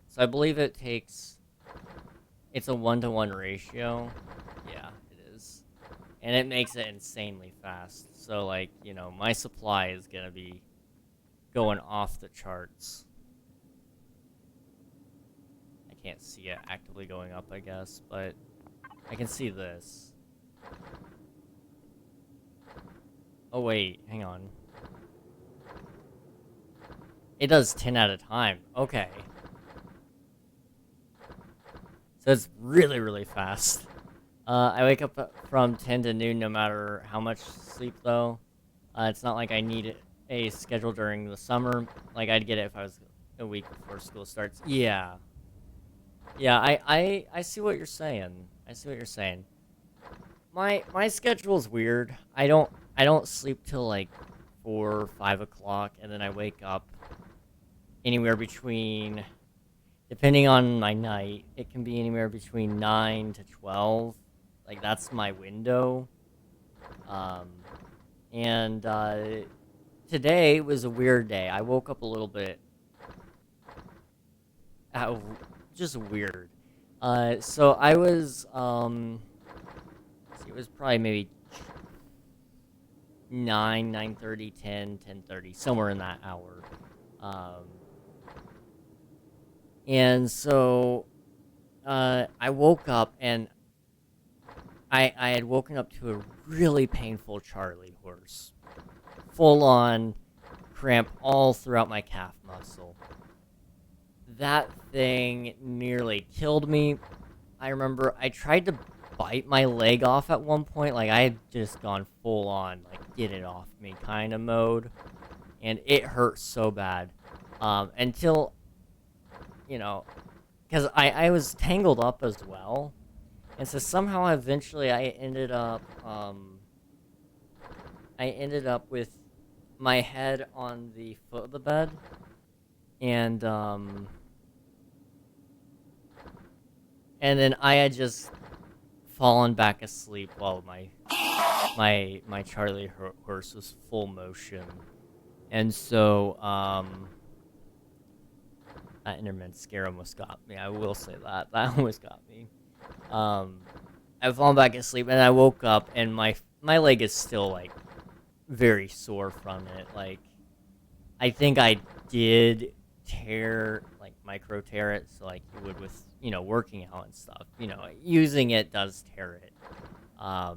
So I believe it takes... It's a 1-to-1 ratio. Yeah, it is. and it makes it insanely fast. So, like, you know, my supply is gonna be going off the charts. I can't see it actively going up, I guess, but I can see this. Oh, wait, hang on. It does 10 at a time. Okay. So it's really, really fast. I wake up from 10 to noon no matter how much sleep, though. It's not like I need a schedule during the summer. Like, I'd get it if I was a week before school starts. Yeah. Yeah, I see what you're saying. I see what you're saying. My schedule's weird. I don't sleep till, like, 4 or 5 o'clock, and then I wake up anywhere between, depending on my night, it can be anywhere between 9 to 12. Like, that's my window. And today was a weird day. I woke up a little bit just weird. So I was, it was probably maybe 9, 9:30, 10, 10:30, somewhere in that hour. And so I woke up, and I had woken up to a really painful Charlie horse. Full on cramp all throughout my calf muscle. That thing nearly killed me. I remember I tried to bite my leg off at one point. Like, I had just gone full on, like, get it off me kind of mode. And it hurt so bad. Until, you know, because I was tangled up as well. And so somehow eventually I ended up with my head on the foot of the bed. And then I had just fallen back asleep while my Charlie horse was full motion. And so, that intermittent scare almost got me. I will say that. That almost got me. I've fallen back asleep, and I woke up, and my leg is still, like, very sore from it. Like, I think I did tear, like, micro tear it, so, like, you would with, you know, working out and stuff. You know, using it does tear it. I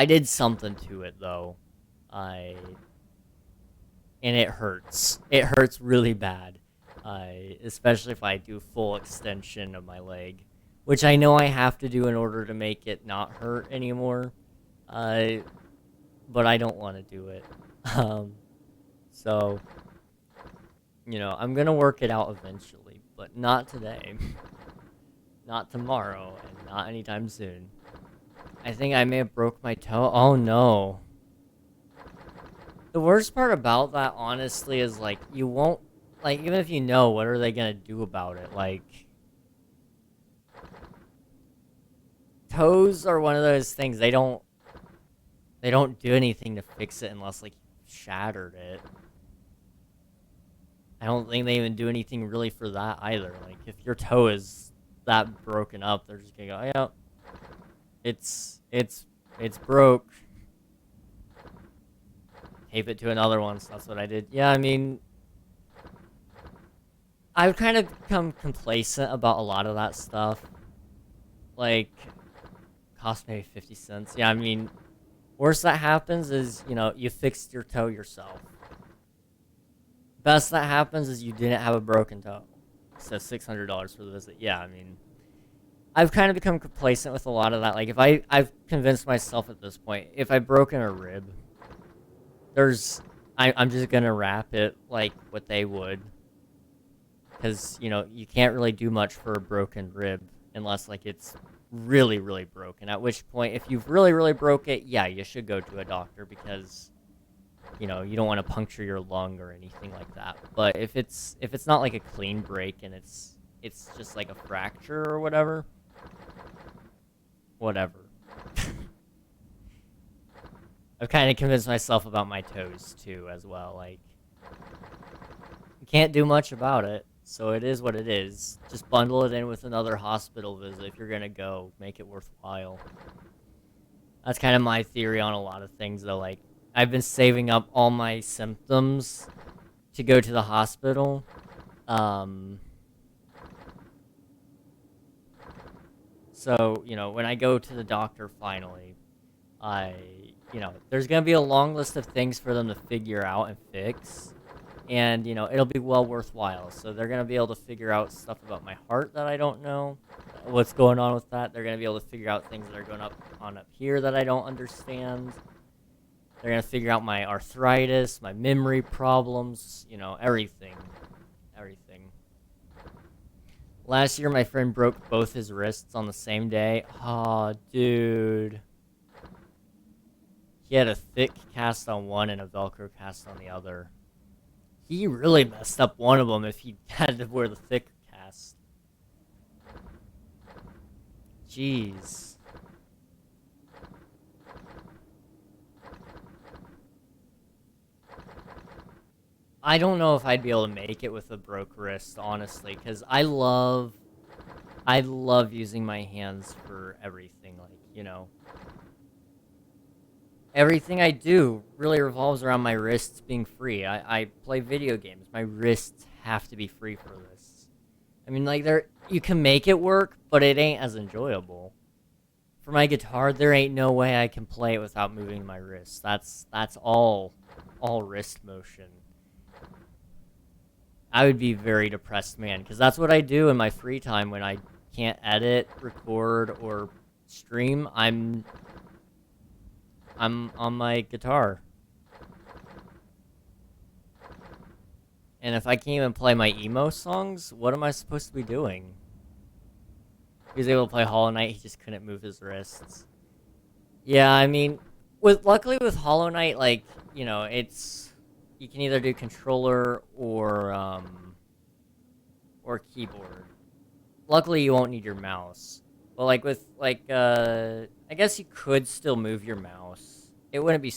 did something to it, though. And it hurts. It hurts really bad. Especially if I do full extension of my leg, which I know I have to do in order to make it not hurt anymore. But I don't want to do it. So, you know, I'm gonna work it out eventually, but not today. Not tomorrow, and not anytime soon. I think I may have broke my toe. Oh no. The worst part about that, honestly, is, like, you won't, like, even if you know, what are they gonna do about it? Like, toes are one of those things, they don't do anything to fix it unless, like, you shattered it. I don't think they even do anything really for that either. Like, if your toe is that broken up, they're just gonna go, yeah, it's broke. Tape it to another one, so that's what I did. Yeah, I mean, I've kind of become complacent about a lot of that stuff. Like, cost maybe 50 cents. Yeah, I mean, worst that happens is, you know, you fixed your toe yourself. Best that happens is you didn't have a broken toe. So $600 for the visit. Yeah, I mean, I've kind of become complacent with a lot of that. Like, if I've convinced myself at this point, if I've broken a rib, I'm just gonna wrap it like what they would. Because, you know, you can't really do much for a broken rib unless, like, it's really, really broken. At which point, if you've really, really broke it, yeah, you should go to a doctor because, you know, you don't want to puncture your lung or anything like that. But if it's not like a clean break and it's just like a fracture or whatever. I've kind of convinced myself about my toes too as well. Like, you can't do much about it. So it is what it is. Just bundle it in with another hospital visit if you're gonna go. Make it worthwhile. That's kind of my theory on a lot of things, though. Like, I've been saving up all my symptoms to go to the hospital. So, you know, when I go to the doctor finally, there's gonna be a long list of things for them to figure out and fix. And, it'll be well worthwhile. So they're gonna be able to figure out stuff about my heart that I don't know. What's going on with that. They're going to be able to figure out things that are going up here that I don't understand. They're going to figure out my arthritis, my memory problems, everything. Everything. Last year, my friend broke both his wrists on the same day. Aw, dude. He had a thick cast on one and a Velcro cast on the other. He really messed up one of them if he had to wear the thick cast. Jeez. I don't know if I'd be able to make it with a broke wrist, honestly, because I love using my hands for everything, everything I do really revolves around my wrists being free. I play video games. My wrists have to be free for this. I mean, you can make it work, but it ain't as enjoyable. For my guitar, there ain't no way I can play it without moving my wrists. That's all wrist motion. I would be very depressed, man, because that's what I do in my free time when I can't edit, record, or stream. I'm on my guitar. And if I can't even play my emo songs, what am I supposed to be doing? He was able to play Hollow Knight, he just couldn't move his wrists. Yeah, I mean, luckily with Hollow Knight, it's... You can either do controller or keyboard. Luckily, you won't need your mouse. But, I guess you could still move your mouse. It would be...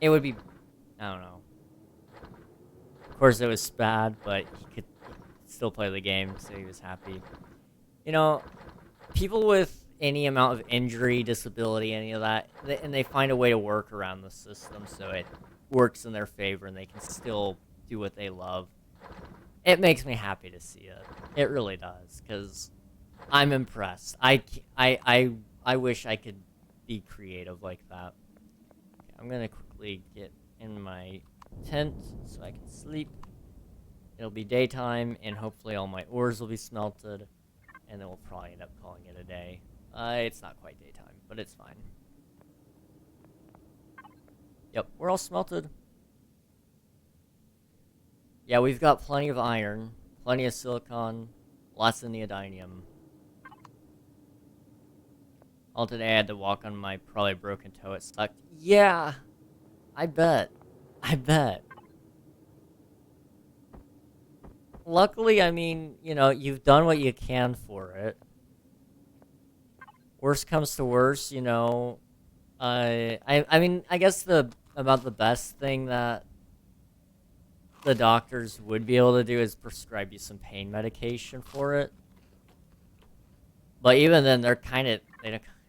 I don't know. Of course, it was bad, but he could still play the game, so he was happy. People with any amount of injury, disability, any of that, and they find a way to work around the system so it works in their favor and they can still do what they love. It makes me happy to see it. It really does, because I'm impressed. I wish I could be creative like that. Okay, I'm going to quickly get in my tent so I can sleep. It'll be daytime, and hopefully all my ores will be smelted, and then we'll probably end up calling it a day. It's not quite daytime, but it's fine. Yep, we're all smelted. Yeah, we've got plenty of iron, plenty of silicon, lots of neodymium. All today I had to walk on my probably broken toe. It sucked. Yeah, I bet. Luckily, I mean, you've done what you can for it. Worst comes to worst, I mean, I guess about the best thing that the doctors would be able to do is prescribe you some pain medication for it. But even then, they kind of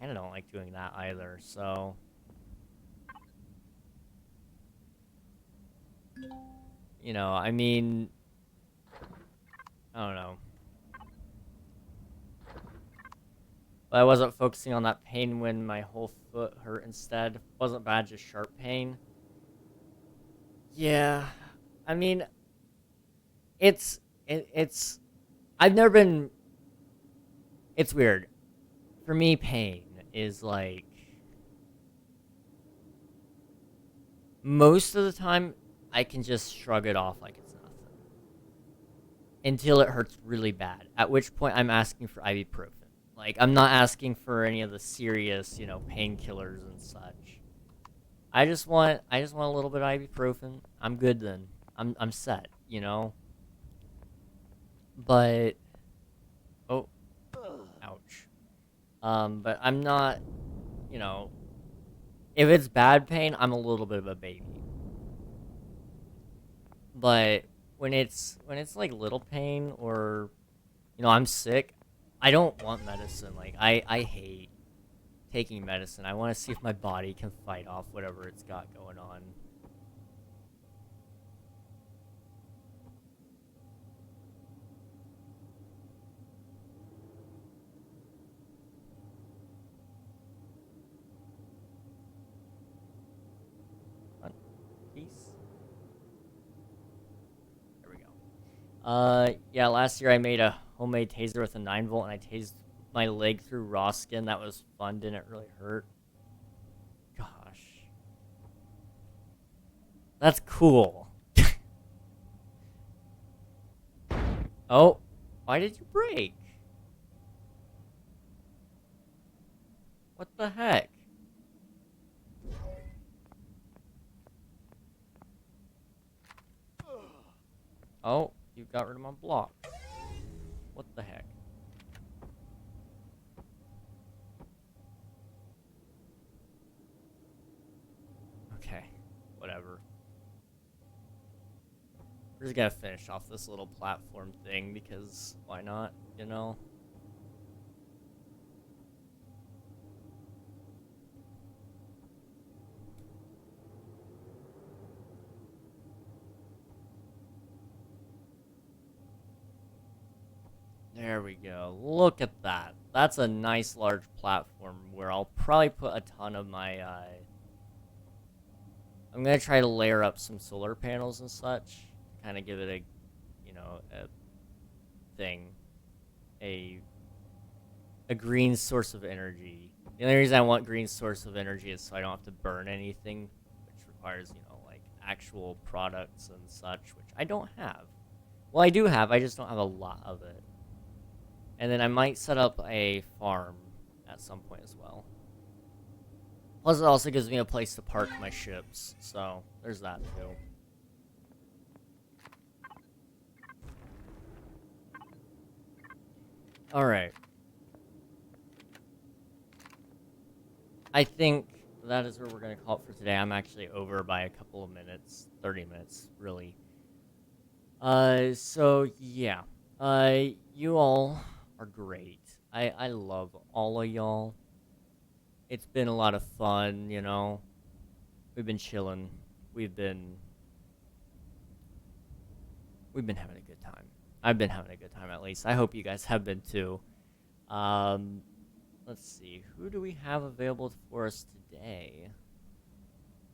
don't like doing that either, so... I mean... I don't know. But I wasn't focusing on that pain when my whole foot hurt instead. Wasn't bad, just sharp pain. Yeah. I mean... It's... I've never been... It's weird. For me, pain is most of the time, I can just shrug it off like it's nothing. Until it hurts really bad. At which point, I'm asking for ibuprofen. I'm not asking for any of the serious, painkillers and such. I just want a little bit of ibuprofen. I'm good then. I'm set, But... Oh. Ouch. But I'm not, if it's bad pain, I'm a little bit of a baby. But when it's like little pain or, I'm sick, I don't want medicine. Like, I hate taking medicine. I want to see if my body can fight off whatever it's got going on. Peace. There we go. Yeah, last year I made a homemade taser with a 9-volt, and I tased my leg through raw skin. That was fun. Didn't really hurt. Gosh. That's cool. Oh, why did you break? What the heck? Oh, you got rid of my block. What the heck? Okay, whatever. We're just gonna finish off this little platform thing because why not, you know? There we go. Look at that. That's a nice large platform where I'll probably put a ton of my, I'm gonna try to layer up some solar panels and such. Kind of give it a, a thing. A green source of energy. The only reason I want green source of energy is so I don't have to burn anything, which requires, like actual products and such, which I don't have. Well, I do have, I just don't have a lot of it. And then I might set up a farm at some point as well. Plus, it also gives me a place to park my ships, so there's that too. Alright. I think that is where we're going to call it for today. I'm actually over by a couple of minutes. 30 minutes, really. So, yeah. You all are great. I love all of y'all. It's been a lot of fun, We've been chilling. We've been having a good time. I've been having a good time, at least. I hope you guys have been too. Let's see. Who do we have available for us today?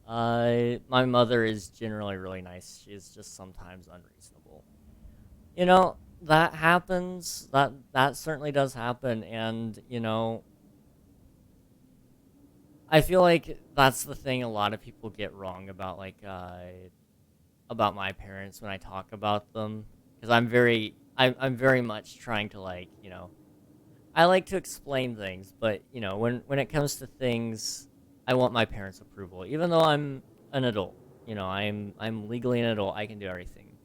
My mother is generally really nice. She's just sometimes unreasonable. That happens. That certainly does happen, and, I feel like that's the thing a lot of people get wrong about, like, about my parents when I talk about them. Because I'm very much trying to, like, I like to explain things, but, when it comes to things, I want my parents' approval. Even though I'm an adult, I'm legally an adult, I can do everything.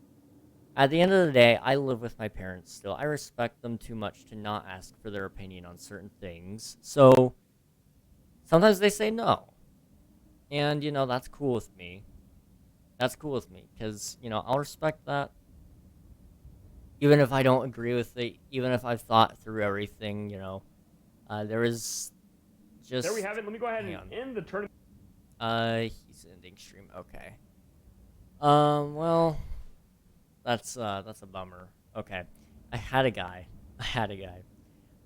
At the end of the day, I live with my parents still. I respect them too much to not ask for their opinion on certain things. So, sometimes they say no. And, that's cool with me. That's cool with me, because, I'll respect that. Even if I don't agree with it, even if I've thought through everything, there is just... There we have it. Let me go ahead and end the tournament. He's ending stream. Okay. Well, that's a bummer. Okay. I had a guy.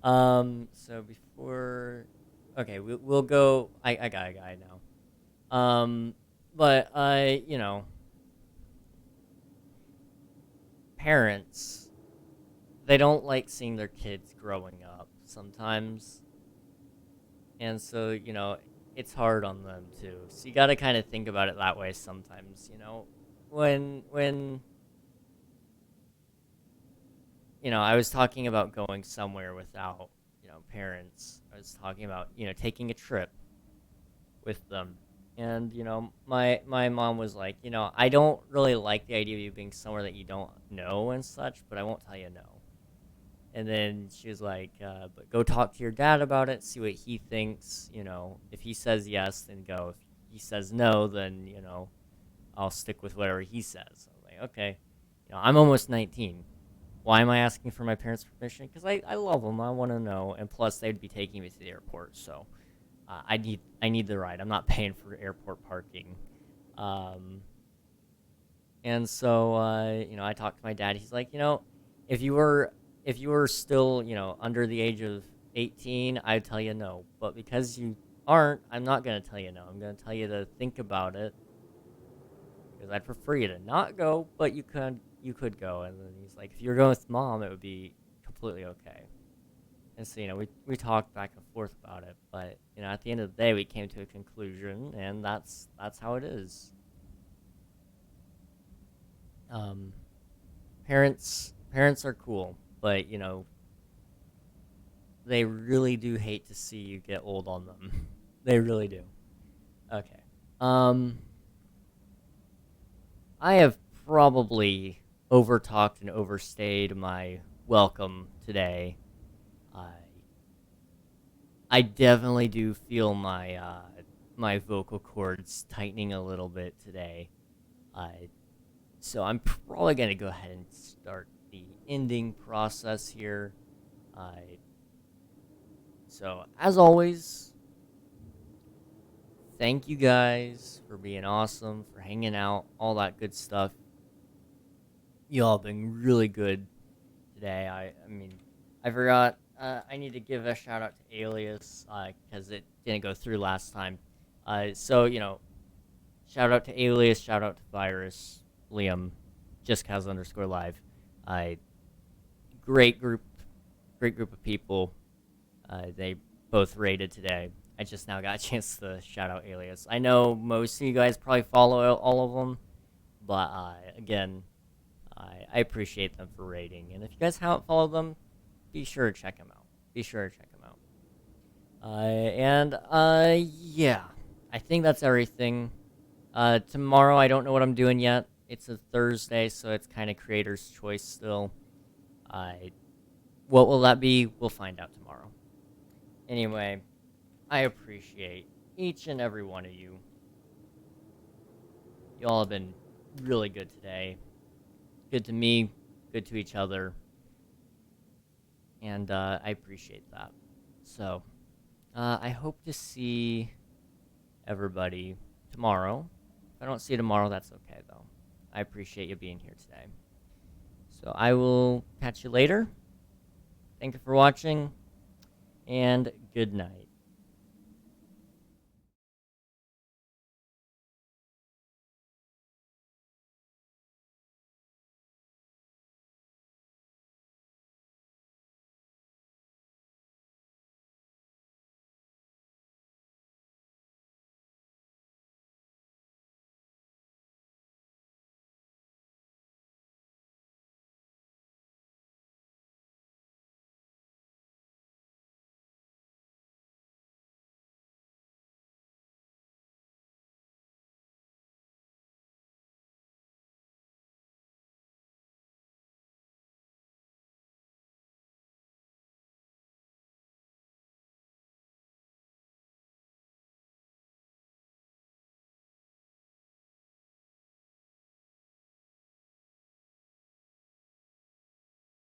So before... Okay, we'll go... I got a guy now. But, parents, they don't like seeing their kids growing up sometimes. And so, it's hard on them too. So you gotta kind of think about it that way sometimes, When, I was talking about going somewhere without, parents. I was talking about, taking a trip with them. And, my mom was like, I don't really like the idea of you being somewhere that you don't know and such, but I won't tell you no. And then she was like, but go talk to your dad about it, see what he thinks, if he says yes, then go. If he says no, then, I'll stick with whatever he says. I was like, okay. I'm almost 19. Why am I asking for my parents' permission? Because I love them. I want to know, and plus they'd be taking me to the airport, so I need the ride. I'm not paying for airport parking. And so I talked to my dad. He's like, if you were still under the age of 18, I'd tell you no. But because you aren't, I'm not gonna tell you no. I'm gonna tell you to think about it because I'd prefer you to not go, but you could go. And then he's like, if you're going with mom, it would be completely okay. And so we talked back and forth about it, but at the end of the day, we came to a conclusion, and that's how it is. Parents are cool, but they really do hate to see you get old on them. They really do. Okay. I have probably overtalked and overstayed my welcome today. I definitely do feel my my vocal cords tightening a little bit today. So I'm probably going to go ahead and start the ending process here. So, as always, thank you guys for being awesome, for hanging out, all that good stuff. You all have been really good today. I mean, I forgot, I need to give a shout out to Alias, because it didn't go through last time. So, shout out to Alias, shout out to Virus, Liam, JustCause_live. Great group of people. They both rated today. I just now got a chance to shout out Alias. I know most of you guys probably follow all of them, but again, I appreciate them for rating. And if you guys haven't followed them, be sure to check them out. Yeah, I think that's everything. Tomorrow, I don't know what I'm doing yet. It's a Thursday, so it's kind of creator's choice still. What will that be? We'll find out tomorrow. Anyway, I appreciate each and every one of you. You all have been really good today. Good to me, good to each other. And I appreciate that. So, I hope to see everybody tomorrow. If I don't see you tomorrow, that's okay, though. I appreciate you being here today. So I will catch you later. Thank you for watching, and good night.